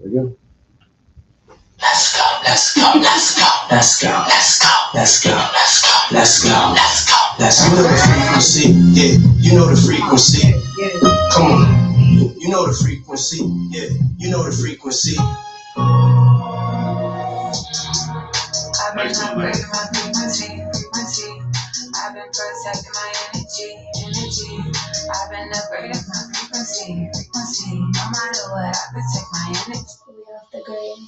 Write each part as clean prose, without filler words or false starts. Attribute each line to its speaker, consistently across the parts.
Speaker 1: There we go.
Speaker 2: Let's go, let's go, let's go, let's go, let's go, let's go, let's go, let's go, let's go. You know the frequency, yeah. You know the frequency. Come on. You know the frequency, yeah. You know the frequency. I've been upgrading my frequency. I've been protecting my energy. I've been upgrading my frequency. No matter what, I protect my energy. We off the grid.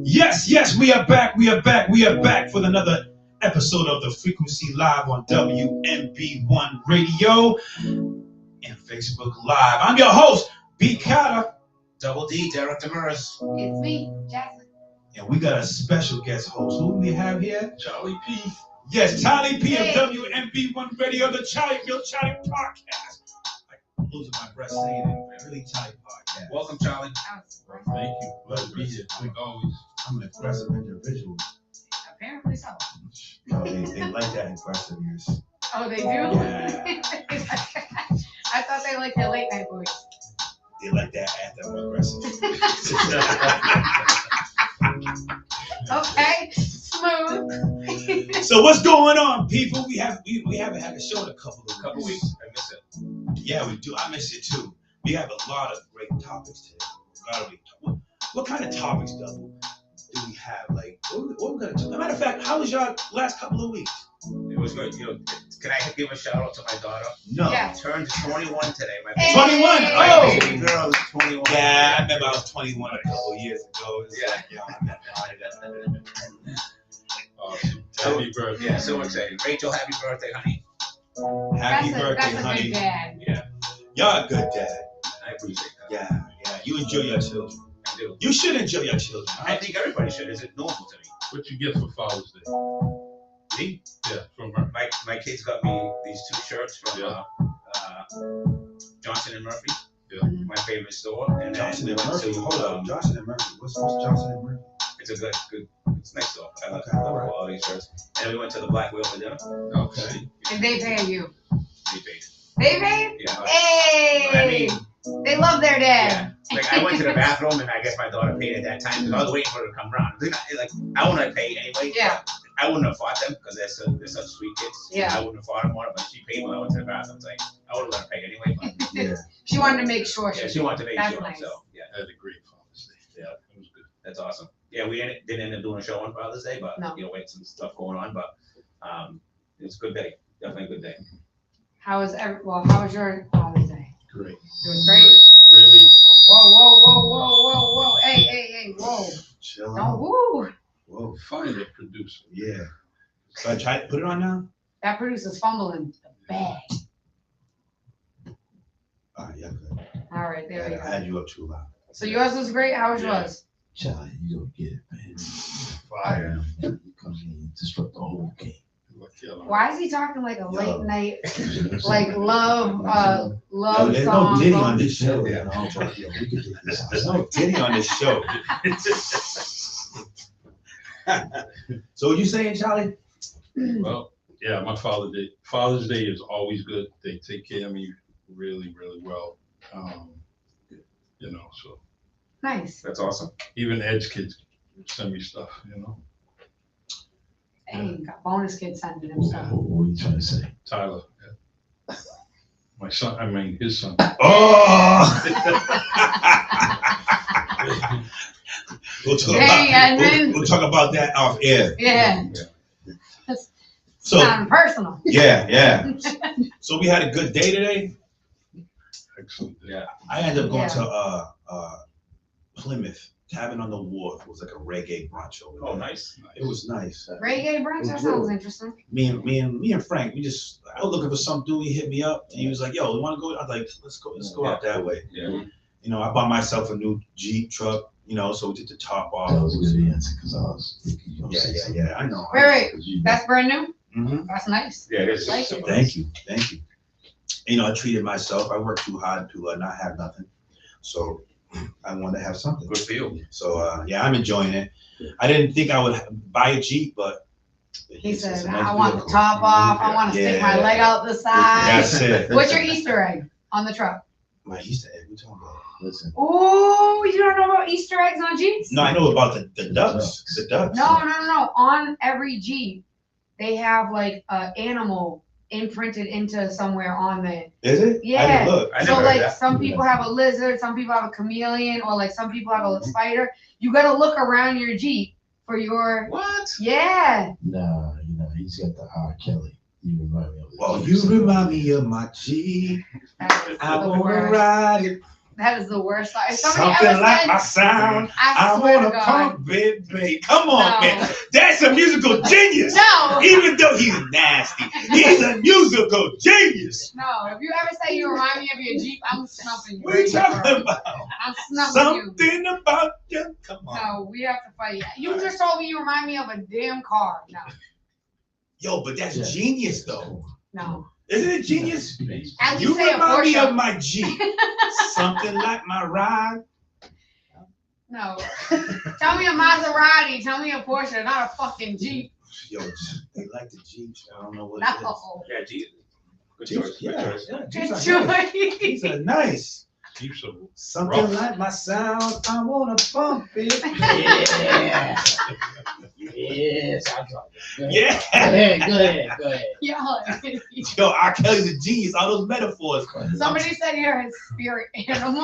Speaker 3: Yes, we are back. We are back for another episode of the Frequency Live on WMB1 Radio and Facebook Live. I'm your host, B. Carter.
Speaker 4: Double D, Derek Demers.
Speaker 5: It's me, Jasmine.
Speaker 3: And we got a special guest host. Who do we have here?
Speaker 4: Charlie P.
Speaker 3: Yes, Charlie P of WMB1 Radio, the Charlie Podcast. I'm losing my breath saying it. Really Charlie Podcast.
Speaker 4: Welcome, Charlie.
Speaker 1: Thank you. Glad to be here. Like always.
Speaker 3: I'm an aggressive individual.
Speaker 5: Apparently so.
Speaker 3: No, they like that aggressiveness.
Speaker 5: Oh, they do?
Speaker 3: Yeah.
Speaker 5: I thought they liked their late night voice.
Speaker 3: They like that after I'm aggressive.
Speaker 5: Okay, smooth.
Speaker 3: So what's going on, people? We haven't had a show in a couple
Speaker 4: weeks. I miss it.
Speaker 3: Yeah, we do. I miss it too. We have a lot of great topics today. What kind of topics, though, do we have? Like, what we gonna talk? As a matter of fact, how was your last couple of weeks?
Speaker 4: It was good. You know, can I give a shout out to my daughter?
Speaker 3: No.
Speaker 5: Yeah.
Speaker 4: Turned 21 today. My
Speaker 5: Hey.
Speaker 3: 21.
Speaker 4: My
Speaker 3: Oh.
Speaker 4: baby girl is 21.
Speaker 3: Yeah, I remember I was 21 a couple of years ago. It's
Speaker 4: Yeah.
Speaker 3: like, yo, I'm not
Speaker 1: Awesome. Happy birthday.
Speaker 4: Yeah, so excited. Rachel, happy birthday, honey.
Speaker 3: Happy birthday,
Speaker 5: that's a
Speaker 3: honey.
Speaker 5: good dad.
Speaker 4: Yeah,
Speaker 3: You're a good dad.
Speaker 4: I appreciate that.
Speaker 3: Yeah. You enjoy your children.
Speaker 4: I do.
Speaker 3: You should enjoy your children.
Speaker 4: I think everybody should. Is it normal to me?
Speaker 1: What you get for Father's Day?
Speaker 4: Me?
Speaker 1: Yeah, from her.
Speaker 4: My kids got me these two shirts from Johnson and Murphy.
Speaker 1: Yeah.
Speaker 4: My favorite store. And
Speaker 3: Johnson
Speaker 4: then
Speaker 3: and
Speaker 4: we went
Speaker 3: Murphy.
Speaker 4: to,
Speaker 3: Hold up. Johnson and Murphy. What's Johnson and Murphy?
Speaker 4: It's a good, it's next door. I like
Speaker 3: Okay, all right.
Speaker 4: all these shirts. And then we went to the Black Wheel for dinner.
Speaker 1: Okay.
Speaker 5: And they pay you.
Speaker 4: They paid.
Speaker 5: They paid?
Speaker 4: Yeah.
Speaker 5: Hey!
Speaker 4: I mean,
Speaker 5: they love their dad.
Speaker 4: yeah. Like I went to the bathroom and I guess my daughter paid at that time because I was waiting for her to come around. Like I wouldn't have paid anyway.
Speaker 5: Yeah.
Speaker 4: I wouldn't have fought them because they're such sweet kids.
Speaker 5: Yeah.
Speaker 4: I wouldn't have fought them on it, but she paid when I went to the bathroom. It's like I would have let her pay anyway. But
Speaker 3: Yeah.
Speaker 5: She wanted to make sure
Speaker 4: yeah, she wanted to make
Speaker 5: That's
Speaker 4: sure.
Speaker 5: nice.
Speaker 4: So yeah,
Speaker 1: I had a great Father's Day.
Speaker 4: Yeah.
Speaker 1: It was good.
Speaker 4: that's awesome. Yeah, we didn't end up doing a show on Father's Day, but
Speaker 5: No.
Speaker 4: you know, we had some stuff going on. But it's a good day. Definitely a good day.
Speaker 5: how was your Father's Day?
Speaker 1: Great.
Speaker 5: It was great.
Speaker 1: Really.
Speaker 5: Whoa. Hey, whoa.
Speaker 3: Chill
Speaker 5: Don't
Speaker 3: out.
Speaker 5: woo.
Speaker 3: Whoa.
Speaker 1: Find a producer.
Speaker 3: Yeah. So I try to put it on now?
Speaker 5: That producer's fumbling the bag.
Speaker 3: All right, yeah, good.
Speaker 5: All right, there we
Speaker 3: I
Speaker 5: go.
Speaker 3: had you up too loud.
Speaker 5: So yours was great. How was
Speaker 1: Yeah.
Speaker 5: yours?
Speaker 6: Charlie, you don't get it, man.
Speaker 3: Fire.
Speaker 6: You come in and disrupt the whole game.
Speaker 5: Why is he talking like a late
Speaker 3: Yo.
Speaker 5: night, like love
Speaker 3: No, there's no
Speaker 5: song?
Speaker 3: Diddy on this show.
Speaker 6: Yeah, no, but, yeah, we could do this.
Speaker 3: There's no Diddy on this show. So what you saying, Charlie?
Speaker 1: Well, yeah, my Father's Day is always good. They take care of me really, really well. You know, so
Speaker 5: Nice.
Speaker 4: That's awesome.
Speaker 1: even Ed's kids send me stuff, you know.
Speaker 5: Hey, got bonus kids sending him stuff.
Speaker 6: What are you trying to say?
Speaker 1: Tyler. Yeah. My son, his son.
Speaker 3: Oh! We'll talk about that off air.
Speaker 5: Yeah.
Speaker 3: So
Speaker 5: Sound personal.
Speaker 3: yeah. So we had a good day today.
Speaker 1: Excellent.
Speaker 4: Yeah.
Speaker 3: I ended up going
Speaker 5: Yeah.
Speaker 3: to Plymouth, Cabin on the Wharf. It was like a reggae brunch over there.
Speaker 4: Oh, nice.
Speaker 3: It was nice.
Speaker 5: Reggae brunch. That sounds interesting.
Speaker 3: Me and Frank, I was looking for some dude. He hit me up and he was like, "Yo, you want to go?" I was like, "Let's go out that way."
Speaker 4: Yeah.
Speaker 3: You know, I bought myself a new Jeep truck. You know, so we did the top off.
Speaker 6: That was a good answer because I was thinking you know, say something.
Speaker 3: Yeah. I know.
Speaker 5: Wait.
Speaker 6: 'Cause you-
Speaker 5: That's brand new.
Speaker 3: Mhm.
Speaker 5: That's nice.
Speaker 4: Yeah, it is.
Speaker 5: Like it.
Speaker 3: Thank you. You know, I treated myself. I worked too hard to not have nothing, so I wanted to have something.
Speaker 4: Good for you.
Speaker 3: So yeah, I'm enjoying it. I didn't think I would buy a Jeep, but
Speaker 5: He
Speaker 3: it's
Speaker 5: said,
Speaker 3: a nice
Speaker 5: I want the
Speaker 3: vehicle.
Speaker 5: top off. I want to stick my
Speaker 3: Yeah.
Speaker 5: leg out the side.
Speaker 3: That's it.
Speaker 5: What's your Easter egg on the truck?
Speaker 3: My Easter egg. What you talking about?
Speaker 6: Listen.
Speaker 5: Oh, you don't know about Easter eggs on Jeeps?
Speaker 3: No, I know about the ducks. The ducks.
Speaker 5: No. On every Jeep, they have like an animal imprinted into somewhere on there.
Speaker 3: Is it?
Speaker 5: Yeah.
Speaker 3: I didn't look.
Speaker 4: I
Speaker 5: So
Speaker 4: never heard
Speaker 5: like
Speaker 4: that.
Speaker 5: some people have a lizard, some people have a chameleon, or like some people have a spider. You gotta look around your Jeep for your.
Speaker 4: What?
Speaker 5: Yeah.
Speaker 6: Nah, he's got the R. Kelly. You remind me of.
Speaker 3: Well, you remind me of my Jeep.
Speaker 5: That is
Speaker 3: I
Speaker 5: the
Speaker 3: wanna
Speaker 5: worst.
Speaker 3: ride it.
Speaker 5: That is the worst. If somebody
Speaker 3: Something
Speaker 5: ever
Speaker 3: like
Speaker 5: said,
Speaker 3: my sound.
Speaker 5: I
Speaker 3: I
Speaker 5: swear to
Speaker 3: wanna
Speaker 5: God.
Speaker 3: pump it, babe. Come on,
Speaker 5: No.
Speaker 3: man. That's a musical genius.
Speaker 5: No.
Speaker 3: Even though he's nasty, he's a musical genius.
Speaker 5: No, if you ever say you remind me of your Jeep, I'm snuffing you.
Speaker 3: What are you talking about?
Speaker 5: I'm snuffing you.
Speaker 3: Something about you. Come on.
Speaker 5: No, we have to fight. You just told me you remind me of a damn car. No,
Speaker 3: Yo, but that's
Speaker 6: Yeah.
Speaker 3: genius, though.
Speaker 5: no.
Speaker 3: Isn't it genius?
Speaker 5: At least
Speaker 3: You
Speaker 5: say a
Speaker 3: remind me
Speaker 5: Porsche.
Speaker 3: of my Jeep. Something like my ride.
Speaker 5: No. Tell me a Maserati. Tell me a Porsche, not a fucking Jeep.
Speaker 3: Yo, they like the Jeeps. I don't know what
Speaker 5: No.
Speaker 4: Yeah, Jesus. Good
Speaker 3: it is.
Speaker 4: choice. Good choice.
Speaker 3: Yeah,
Speaker 5: Good
Speaker 3: Jeeps are nice. Jeeps
Speaker 5: choice.
Speaker 3: are nice.
Speaker 1: Jeeps are
Speaker 3: Something
Speaker 1: rough.
Speaker 3: like my sound. I wanna bump it.
Speaker 6: Yeah. Yeah, sounds like it. Go
Speaker 3: Yeah.
Speaker 6: ahead. Go ahead.
Speaker 5: Yo,
Speaker 3: Yo, R. Kelly's a genius. All those metaphors.
Speaker 5: somebody said you're a spirit animal.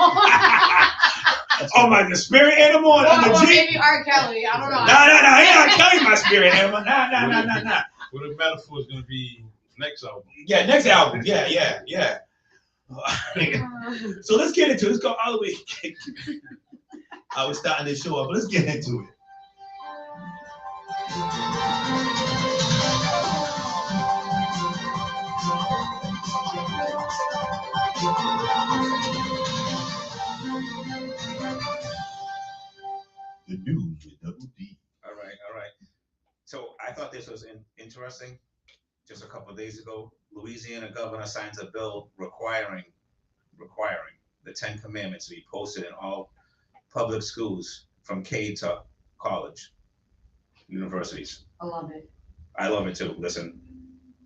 Speaker 3: Oh my, the spirit animal on
Speaker 5: Or
Speaker 3: the Jeep.
Speaker 5: maybe R. Kelly. I don't know.
Speaker 3: No. He not Kelly, my spirit animal. Nah.
Speaker 1: Well, the metaphor is going to be next album.
Speaker 3: Yeah, next album. Yeah. So let's get into it. Let's go all the way. I was starting this show up, but let's get into it. The news with Double D.
Speaker 4: All right. So I thought this was interesting. Just a couple of days ago, Louisiana governor signs a bill requiring the 10 Commandments to be posted in all public schools from K to college, universities.
Speaker 5: I love it.
Speaker 4: I love it too. Listen,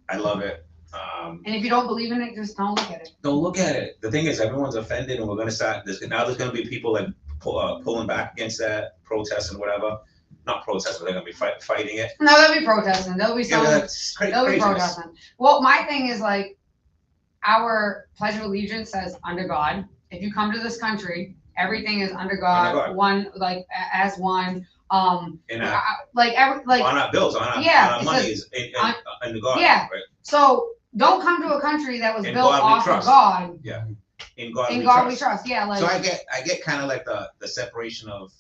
Speaker 4: I love it.
Speaker 5: And if you don't believe in it, just don't look at it.
Speaker 4: Don't look at it. The thing is, everyone's offended, and we're going to start this. Now there's going to be people like pulling back against that, protesting, whatever. Not protesting, they're going to be fighting it.
Speaker 5: No, they'll be protesting. They'll be
Speaker 4: Yeah,
Speaker 5: so.
Speaker 4: that's
Speaker 5: They'll be protesting. Well, my thing is like, our Pledge of Allegiance says under God. If you come to this country, everything is under God.
Speaker 4: Under God.
Speaker 5: One, like as one.
Speaker 4: And
Speaker 5: Like every like.
Speaker 4: on our bills, on our
Speaker 5: it
Speaker 4: money
Speaker 5: says-
Speaker 4: is in the God.
Speaker 5: Yeah.
Speaker 4: Right?
Speaker 5: So don't come to a country that was
Speaker 4: In
Speaker 5: built
Speaker 4: God we
Speaker 5: off
Speaker 4: trust.
Speaker 5: of God.
Speaker 4: In God,
Speaker 5: In
Speaker 4: we
Speaker 5: God
Speaker 4: trust.
Speaker 5: we trust. Yeah, like.
Speaker 4: So I get kind of like the separation of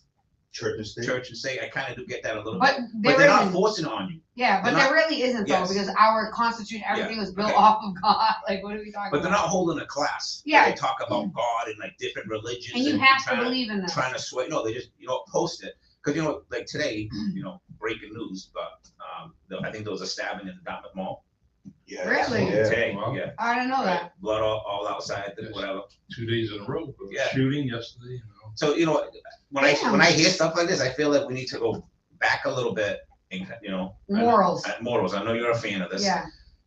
Speaker 3: Church and state.
Speaker 4: church and state. I kind of do get that a little
Speaker 5: but
Speaker 4: bit.
Speaker 5: there
Speaker 4: But they're not
Speaker 5: isn't.
Speaker 4: forcing it on you.
Speaker 5: Yeah, but
Speaker 4: they're
Speaker 5: there really isn't though,
Speaker 4: Yes.
Speaker 5: because our Constitution, everything was built
Speaker 4: okay.
Speaker 5: off of God. Like, what are we talking
Speaker 4: But they're
Speaker 5: about?
Speaker 4: not holding a class.
Speaker 5: Yeah.
Speaker 4: They talk about God and like different religions.
Speaker 5: And you have to
Speaker 4: trying
Speaker 5: believe in this.
Speaker 4: Trying to sway. No, they just post it because like today, breaking news. But I think there was a stabbing in the Dartmouth Mall
Speaker 3: Yeah.
Speaker 5: Really?
Speaker 3: Yeah.
Speaker 4: today.
Speaker 1: Wow.
Speaker 4: Yeah.
Speaker 5: I didn't know that.
Speaker 4: Blood all outside.
Speaker 1: Yes.
Speaker 4: Whatever.
Speaker 1: 2 days in a row.
Speaker 4: Yeah.
Speaker 1: Shooting yesterday.
Speaker 4: So when
Speaker 5: Damn.
Speaker 4: I hear stuff like this, I feel like we need to go back a little bit and
Speaker 5: Morals.
Speaker 4: Morals. I know you're a fan of this.
Speaker 5: Yeah.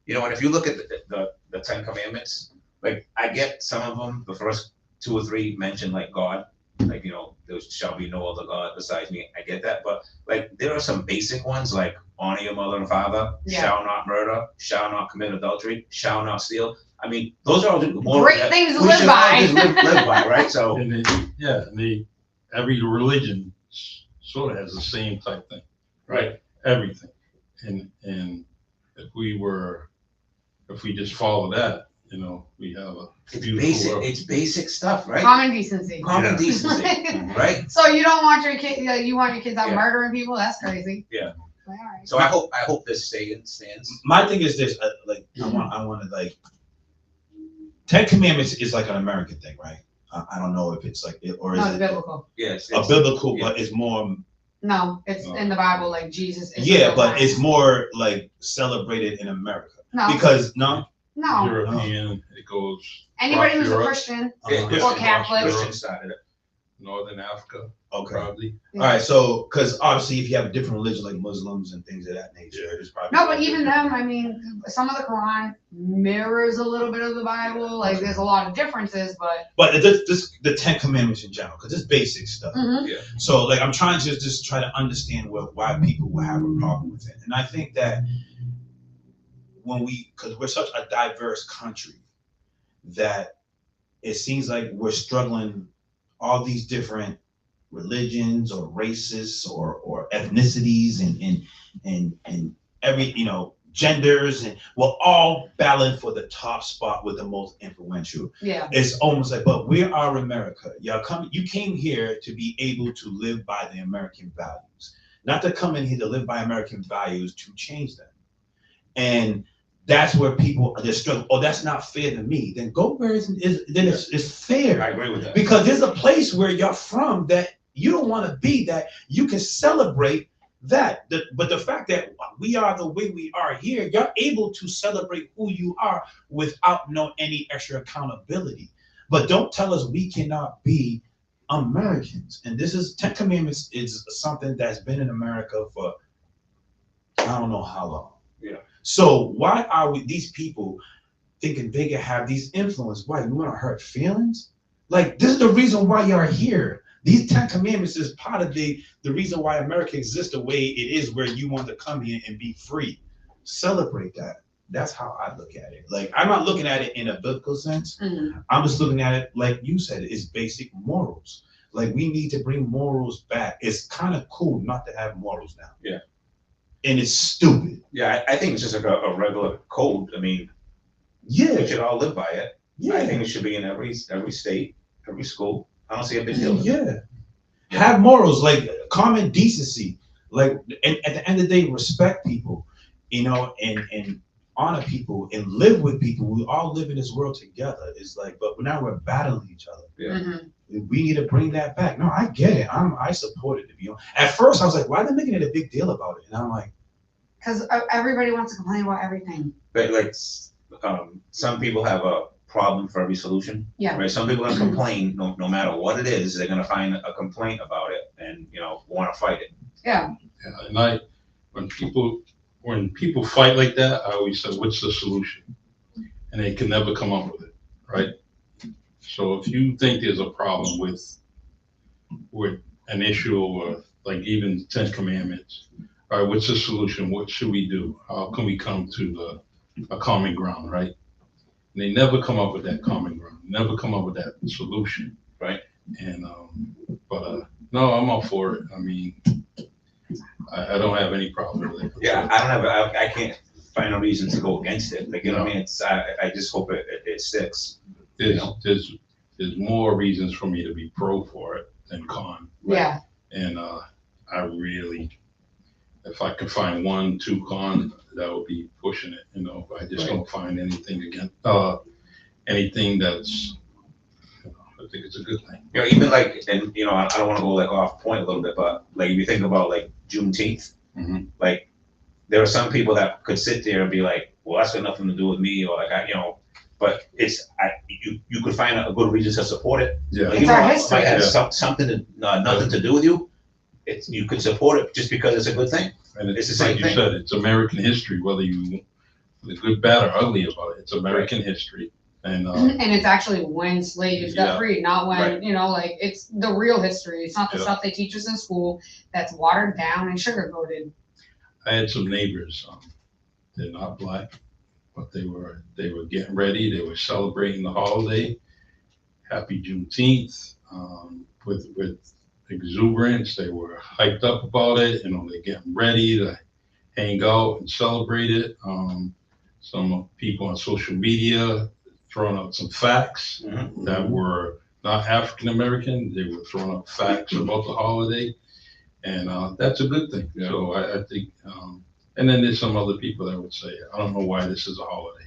Speaker 4: And if you look at the 10 Commandments, like I get some of them. The first 2 or 3 mention like God, like there shall be no other God besides me. I get that, but like there are some basic ones like honor your mother and father,
Speaker 5: Yeah.
Speaker 4: shall not murder, shall not commit adultery, shall not steal. I mean, those are all more
Speaker 5: Great things to
Speaker 4: we
Speaker 5: live
Speaker 4: should all
Speaker 5: by.
Speaker 4: just live by, right? So
Speaker 1: And every religion sort of has the same type thing.
Speaker 4: right.
Speaker 1: Everything. And if we just follow that, we have a
Speaker 4: It's
Speaker 1: beautiful
Speaker 4: basic.
Speaker 1: world.
Speaker 4: It's basic stuff, right?
Speaker 5: Common decency.
Speaker 4: Common
Speaker 3: Yeah.
Speaker 4: decency, right?
Speaker 5: So you don't want your kid? You want your kids out
Speaker 4: Yeah.
Speaker 5: murdering people? That's crazy.
Speaker 4: Yeah.
Speaker 5: Like, all right.
Speaker 4: So I hope this stands.
Speaker 3: My thing is this: I want to like. 10 Commandments is like an American thing, right? I don't know if it's like it or is
Speaker 5: No, it's
Speaker 3: it
Speaker 5: biblical.
Speaker 4: Yes.
Speaker 3: a biblical,
Speaker 4: yeah.
Speaker 3: but it's more.
Speaker 5: No, it's in the Bible. Like Jesus. Is
Speaker 3: Yeah,
Speaker 5: the
Speaker 3: but
Speaker 5: Lord.
Speaker 3: it's more like celebrated in America
Speaker 5: no,
Speaker 3: because no.
Speaker 5: no.
Speaker 1: European, it goes.
Speaker 5: Anybody
Speaker 1: across
Speaker 5: who's a
Speaker 1: Europe.
Speaker 5: Christian,
Speaker 4: Yeah,
Speaker 3: Uh-huh.
Speaker 4: Christian-
Speaker 5: Catholic.
Speaker 4: Christian started it.
Speaker 1: Northern Africa,
Speaker 3: Okay.
Speaker 1: probably.
Speaker 3: All right. So, because obviously, if you have a different religion like Muslims and things of that nature, it's probably
Speaker 5: No, but even them, I mean, some of the Quran mirrors a little bit of the Bible. Like, there's a lot of differences, but.
Speaker 3: But the 10 Commandments in general, because it's basic stuff.
Speaker 5: Mhm.
Speaker 4: Yeah.
Speaker 3: So, like, I'm trying to just try to understand why people will have a problem with it, and I think that because we're such a diverse country, that it seems like we're struggling all these different religions or races or ethnicities and every genders, and we're all battling for the top spot with the most influential.
Speaker 5: Yeah.
Speaker 3: It's almost like, but we are America. You came here to be able to live by the American values, not to come in here to live by American values to change them. And that's where people are struggling. Oh, that's not fair to me. Then go where it's fair.
Speaker 4: I agree with that.
Speaker 3: Because there's a place where you're from that you don't want to be, that you can celebrate that. But the fact that we are the way we are here, you're able to celebrate who you are without any extra accountability. But don't tell us we cannot be Americans. And this is 10 Commandments is something that's been in America for I don't know how long.
Speaker 4: Yeah.
Speaker 3: So why are these people thinking they can have these influence? Why? You want to hurt feelings? Like, this is the reason why you're here. These 10 Commandments is part of the reason why America exists the way it is, where you want to come here and be free. Celebrate that. That's how I look at it. Like, I'm not looking at it in a biblical sense.
Speaker 5: Mm-hmm.
Speaker 3: I'm just looking at it, like you said, it's basic morals. Like, we need to bring morals back. It's kind of cool not to have morals now.
Speaker 4: Yeah.
Speaker 3: And it's stupid.
Speaker 4: Yeah, I think it's just like a regular code. I mean,
Speaker 3: Yeah.
Speaker 4: we should all live by it.
Speaker 3: Yeah.
Speaker 4: I think it should be in every state, every school. I don't see a big deal with it.
Speaker 3: Yeah. Have morals, like common decency. Like, and at the end of the day, respect people, and honor people and live with people. We all live in this world together. It's like, but now we're battling each other.
Speaker 4: Yeah.
Speaker 5: Mm-hmm.
Speaker 3: We need to bring that back. No, I get it. I support it, to be honest. At first, I was like, why are they making it a big deal about it? And I'm like,
Speaker 5: because everybody wants to complain about everything.
Speaker 4: But like, some people have a problem for every solution.
Speaker 5: Yeah.
Speaker 4: Right. Some people are gonna complain no matter what it is. They're gonna find a complaint about it and want to fight it.
Speaker 5: Yeah.
Speaker 1: And when people fight like that, I always say, what's the solution? And they can never come up with it, right? So if you think there's a problem with an issue, or like even the 10 Commandments, all right, what's the solution? What should we do? How can we come to a common ground, right? And they never come up with that common ground, never come up with that solution, right? And no, I'm all for it. I mean, I don't have any problem with it.
Speaker 4: Yeah, I can't find a reason to go against it. Like, what I mean? It's I just hope it sticks.
Speaker 1: There's more reasons for me to be pro for it than con.
Speaker 5: Right? Yeah.
Speaker 1: And I really, if I could find 1-2 con, that would be pushing it. But I just don't find anything against anything that's. I think it's a good thing.
Speaker 4: Even like, and I don't want to go like off point a little bit, but like if you think about like Juneteenth,
Speaker 1: Mm-hmm.
Speaker 4: like there are some people that could sit there and be like, well, that's got nothing to do with me, or like but you could find a good reason to support it.
Speaker 1: Yeah.
Speaker 4: Like,
Speaker 5: It's our history.
Speaker 4: It has something to nothing to do with you. You could support it just because it's a good thing.
Speaker 1: And
Speaker 4: It's the
Speaker 1: it's
Speaker 4: same
Speaker 1: like you
Speaker 4: thing.
Speaker 1: said, it's American history, whether you the good, bad, or ugly about it. It's American history. And
Speaker 5: it's actually when slaves got freed, not when,
Speaker 4: Right.
Speaker 5: it's the real history. It's not the
Speaker 1: Yeah.
Speaker 5: stuff they teach us in school that's watered down and sugar-coated.
Speaker 1: I had some neighbors, they're not black, but they were getting ready. They were celebrating the holiday. Happy Juneteenth, with exuberance. They were hyped up about it. They're getting ready to hang out and celebrate it. Some people on social media throwing out some facts
Speaker 4: Mhm.
Speaker 1: that were not African American. They were throwing out facts about the holiday, and that's a good thing.
Speaker 4: Yeah.
Speaker 1: So I think, and then there's some other people that would say, I don't know why this is a holiday.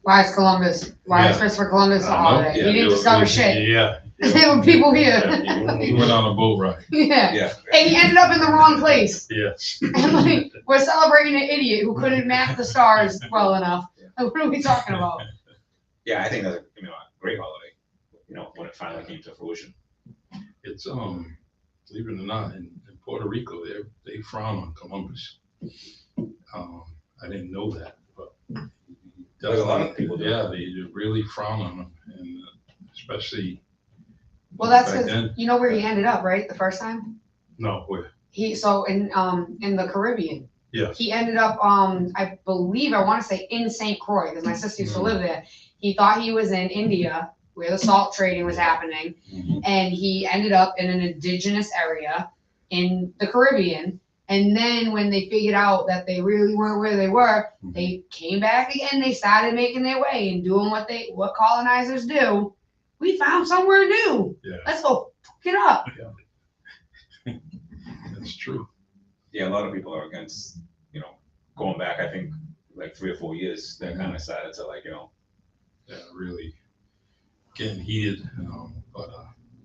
Speaker 5: Why is Columbus? Why is
Speaker 1: Yeah.
Speaker 5: Christopher Columbus a
Speaker 1: I don't know.
Speaker 5: holiday?
Speaker 1: Yeah,
Speaker 5: He didn't
Speaker 1: they
Speaker 5: discover
Speaker 1: were-
Speaker 5: shit.
Speaker 1: Yeah.
Speaker 5: There were people here.
Speaker 1: He went on a boat ride.
Speaker 5: Yeah.
Speaker 4: Yeah.
Speaker 5: And he ended up in the wrong place.
Speaker 1: Yeah.
Speaker 5: And like, we're celebrating an idiot who couldn't map the stars well enough. Like, what are we talking about?
Speaker 4: Yeah, I think that's a great holiday. When it finally came to fruition.
Speaker 1: it's believe it or not, in Puerto Rico, they frown on Columbus. I didn't know that, but
Speaker 4: Like a lot of people do.
Speaker 1: Yeah, they really frown on them, and especially.
Speaker 5: Well, that's
Speaker 1: back
Speaker 5: because
Speaker 1: then.
Speaker 5: you know where he ended up, right? The first time
Speaker 1: No, where?
Speaker 5: so in the Caribbean.
Speaker 1: Yeah.
Speaker 5: He ended up I believe I want to say in St. Croix because my sister used to live there. He thought he was in India where the salt trading was happening, and he ended up in an indigenous area in the Caribbean. And then when they figured out that they really weren't where they were, they came back again. They started making their way and doing what colonizers do. We found somewhere new.
Speaker 1: Yeah.
Speaker 5: Let's go fuck it up.
Speaker 1: Yeah. That's true.
Speaker 4: Yeah, a lot of people are against, going back, I think, like 3 or 4 years, that kind of started to
Speaker 1: Yeah, really getting heated, but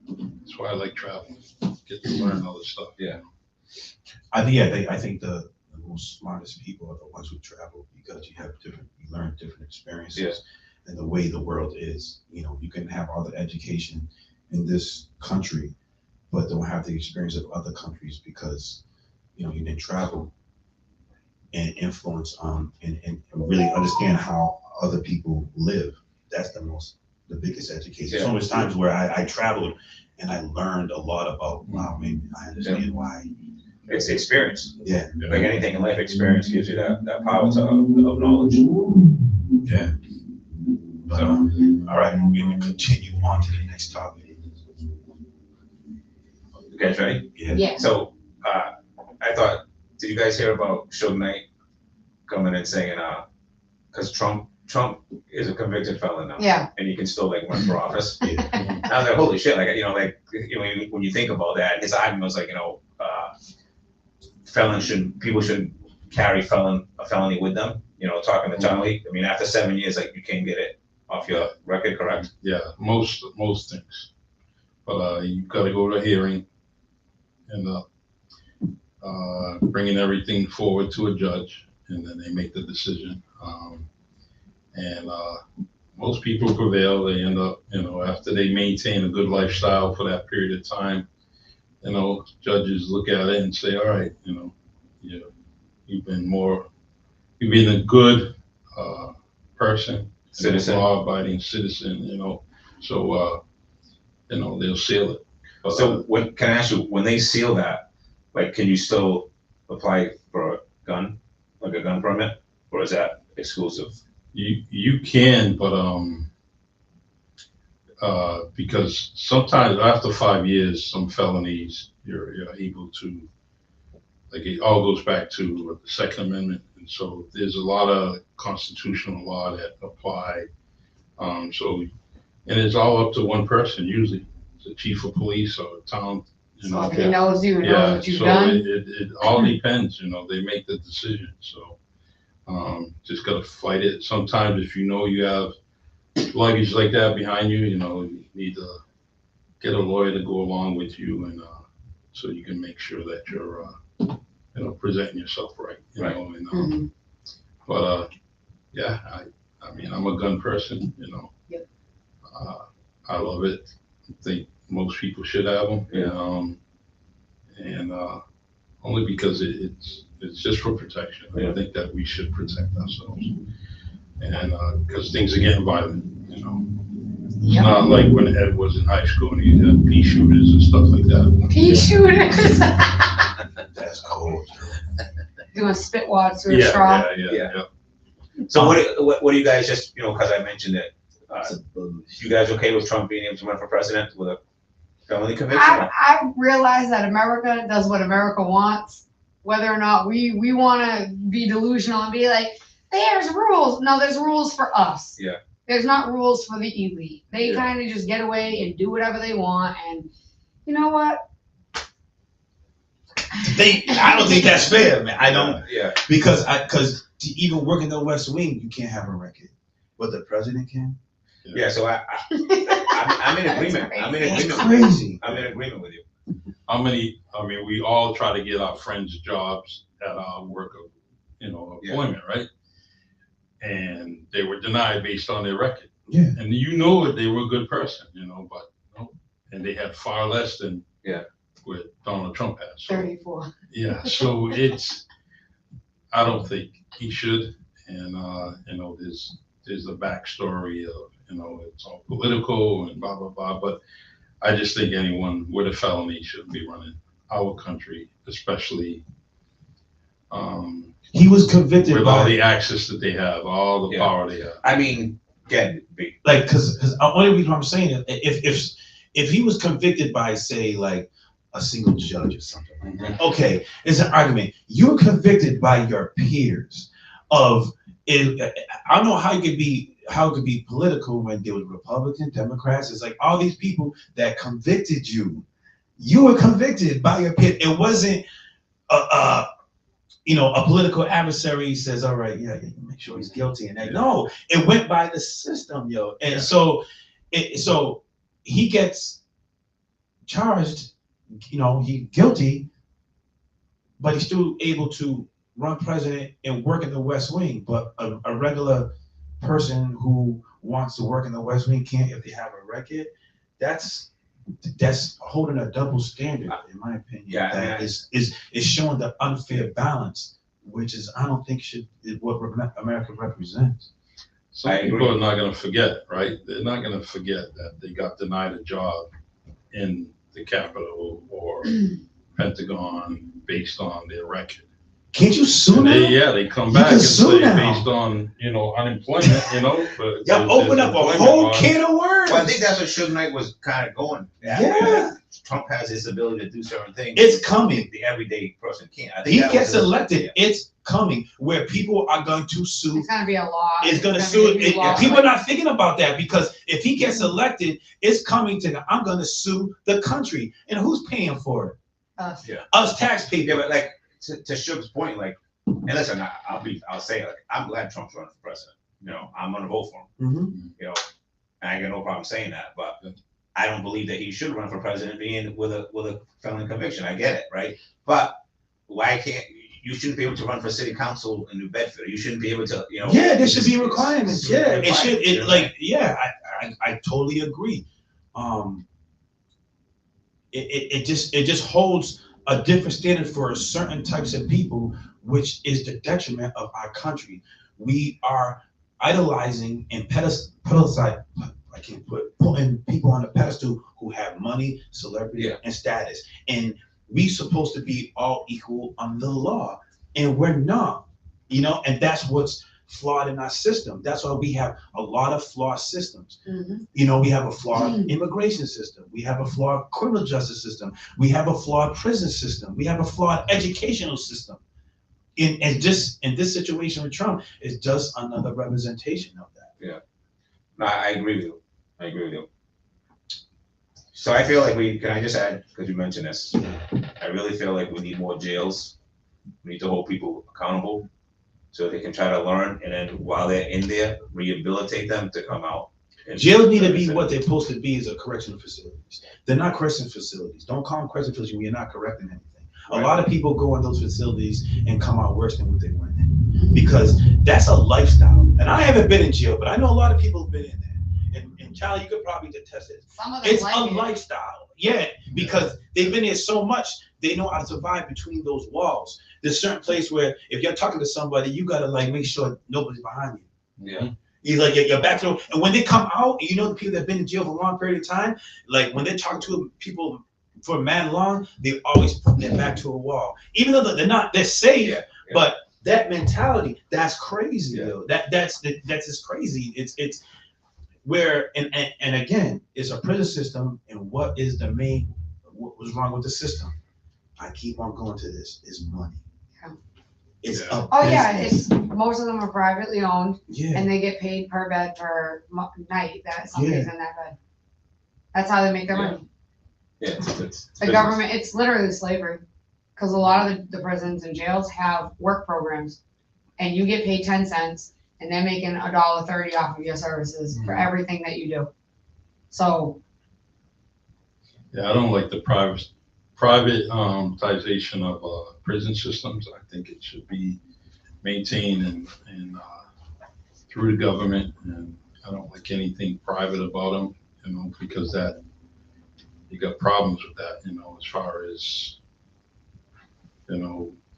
Speaker 1: that's why I like traveling. Get to learn all this stuff.
Speaker 4: Yeah.
Speaker 3: I think the most smartest people are the ones who travel because you learn different experiences.
Speaker 4: Yeah.
Speaker 3: And the way the world is. You can have all the education in this country, but don't have the experience of other countries because you didn't travel and influence and really understand how other people live. That's the biggest education.
Speaker 4: Yeah.
Speaker 3: So there's times where I traveled and I learned a lot about wow, maybe I understand why.
Speaker 4: it's experience.
Speaker 3: Yeah.
Speaker 4: Like anything in life, experience gives you that power of knowledge.
Speaker 3: Yeah. But, all right, we're gonna continue on to the next topic.
Speaker 4: You guys ready?
Speaker 5: Yeah.
Speaker 4: So, I thought, did you guys hear about Suge Knight coming and saying, because Trump is a convicted felon now.
Speaker 5: Yeah.
Speaker 4: And he can still run for office.
Speaker 3: Yeah.
Speaker 4: I was like, holy shit, when you think about that, his argument was people shouldn't carry a felony with them, talking to Charlie. I mean, after 7 years, you can't get it off your record, correct?
Speaker 1: Yeah, most things. But you got to go to a hearing and bringing everything forward to a judge, and then they make the decision. And most people prevail. They end up, after they maintain a good lifestyle for that period of time, judges look at it and say, all right, you've been a good person,
Speaker 4: Citizen.
Speaker 1: law-abiding citizen, so they'll seal it. But,
Speaker 4: So can I ask you, when they seal that, can you still apply for a gun, like a gun permit, or is that exclusive?
Speaker 1: you can, but because sometimes after 5 years, some felonies you're able to, it all goes back to the Second Amendment, and so there's a lot of constitutional law that apply. And it's all up to one person usually, the chief of police or the town.
Speaker 5: So if he knows you and knows what you've
Speaker 1: so
Speaker 5: done.
Speaker 1: it all depends. They make the decision. So just gotta fight it. Sometimes if you have luggage like that behind you, you need to get a lawyer to go along with you, and so you can make sure that you're presenting yourself right.
Speaker 4: Right.
Speaker 1: But yeah, I mean, I'm a gun person.
Speaker 5: Yep.
Speaker 1: I love it. I think most people should have them.
Speaker 4: Yeah.
Speaker 1: And only because it's just for protection.
Speaker 4: Yeah.
Speaker 1: I think that we should protect ourselves, and because things are getting violent. It's
Speaker 5: Yep.
Speaker 1: not like when Ed was in high school and he had pea shooters and stuff like that.
Speaker 5: Pea shooters.
Speaker 3: That's cold.
Speaker 5: Doing spit wads through a straw.
Speaker 1: Yeah.
Speaker 4: So what do you guys just, because I mentioned it, you guys okay with Trump being able to run for president with a felony conviction?
Speaker 5: I realize that America does what America wants, whether or not we want to be delusional and be like, there's rules. No, there's rules for us.
Speaker 4: Yeah.
Speaker 5: There's not rules for the elite. They
Speaker 4: Yeah.
Speaker 5: kind of just get away and do whatever they want. And you know what?
Speaker 3: I don't think that's fair, man. I don't,
Speaker 4: Yeah.
Speaker 3: because to even work in the West Wing, you can't have a record, but the president can.
Speaker 4: Yeah. So I'm in agreement. I'm in
Speaker 3: That's
Speaker 4: agreement.
Speaker 3: crazy.
Speaker 4: I'm in agreement with you.
Speaker 1: We all try to get our friends jobs at our work of, employment, right? And they were denied based on their record.
Speaker 3: Yeah.
Speaker 1: And they were a good person, but no. And they had far less than
Speaker 4: Yeah.
Speaker 1: What Donald Trump has. So,
Speaker 5: 34.
Speaker 1: yeah, so I don't think he should. And, there's a backstory of, it's all political and blah, blah, blah. But I just think anyone with a felony should be running our country, especially
Speaker 3: He was convicted
Speaker 1: with all
Speaker 3: by
Speaker 1: the access that they have, all the
Speaker 4: Yeah.
Speaker 1: power they have.
Speaker 4: I mean, again,
Speaker 3: like because the only reason I'm saying it, if he was convicted by say like a single judge or something like that, okay, it's an argument. You're convicted by your peers of it. I don't know how it could be political when there was Republican, Democrats. It's like all these people that convicted you. You were convicted by your peers. It wasn't a political adversary says, all right, yeah, make sure he's guilty. And that, no, it went by the system, yo. And so he gets charged, he's guilty, but he's still able to run president and work in the West Wing. But a regular person who wants to work in the West Wing can't if they have a record. That's holding a double standard, in my opinion.
Speaker 4: Yeah,
Speaker 3: that is showing the unfair balance, which is I don't think is what America represents.
Speaker 1: Some people are not going to forget, right? They're not going to forget that they got denied a job in the Capitol or Pentagon based on their record.
Speaker 3: Can't you sue now?
Speaker 1: They come back and say
Speaker 3: now.
Speaker 1: Based on unemployment, but
Speaker 3: y'all open up a whole can of worms.
Speaker 4: Well, I think that's what Suge Knight was kind of going at.
Speaker 3: Yeah.
Speaker 4: Trump has this ability to do certain things.
Speaker 3: It's coming.
Speaker 4: The everyday person can't. I think
Speaker 3: he gets elected. Yeah. It's coming where people are going to sue.
Speaker 5: It's going to be a law.
Speaker 3: It's going to sue. People are not thinking about that because if he gets elected, it's coming to I'm going to sue the country. And who's paying for it?
Speaker 5: Us.
Speaker 4: Yeah.
Speaker 3: Us taxpayers.
Speaker 4: Yeah, but like to Suge's point, like, and listen, I'll say like I'm glad Trump's running for president. I'm going to vote for him.
Speaker 3: Mm-hmm.
Speaker 4: I ain't got no problem saying that, but I don't believe that he should run for president being with a felony conviction. I get it, right? But why can't you shouldn't be able to run for city council in New Bedford? You shouldn't be able to,
Speaker 3: Yeah, there should be requirements. Yeah, it should. I totally agree. It just holds a different standard for certain types of people, which is the detriment of our country. We are idolizing and pedestalizing. Putting people on a pedestal who have money, celebrity, and status, and we supposed to be all equal under the law, and we're not. And that's what's flawed in our system. That's why we have a lot of flawed systems.
Speaker 5: Mm-hmm.
Speaker 3: We have a flawed immigration system. We have a flawed criminal justice system. We have a flawed prison system. We have a flawed educational system. In this situation with Trump, is just another representation of that.
Speaker 4: Yeah. No, I agree with you. So I feel like can I just add, because you mentioned this, I really feel like we need more jails. We need to hold people accountable so they can try to learn, and then while they're in there, rehabilitate them to come out.
Speaker 3: Jails need to be what they're supposed to be, is a correctional facilities. They're not correctional facilities. Don't call them correctional facilities when you're not correcting anything. Right. A lot of people go in those facilities and come out worse than what they went in, because that's a lifestyle. And I haven't been in jail, but I know a lot of people have been in there. And Charlie, you could probably attest it. It's a lifestyle. Yeah, because they've been there so much, they know how to survive between those walls. There's a certain place where if you're talking to somebody, you gotta make sure nobody's behind you.
Speaker 4: Yeah.
Speaker 3: You're back to them. And when they come out, the people that have been in jail for a long period of time, like when they're talking to people for a man long, they always put their back to a wall. Even though they're safe, but that mentality, that's crazy, though. That's just crazy. It's where and again, it's a prison system, and what was wrong with the system? I keep on going to this, is money. It's
Speaker 5: it's most of them are privately owned,
Speaker 3: Yeah.
Speaker 5: and they get paid per bed per night that somebody's in that bed. That's how they make their money.
Speaker 4: Yeah, it's
Speaker 5: the government. It's literally slavery, because a lot of the prisons and jails have work programs, and you get paid 10 cents, and they're making $1.30 off of your services for everything that you do. So.
Speaker 1: Yeah, I don't like the privatization of prison systems. I think it should be maintained and through the government, and I don't like anything private about them, because you got problems with that, as far as,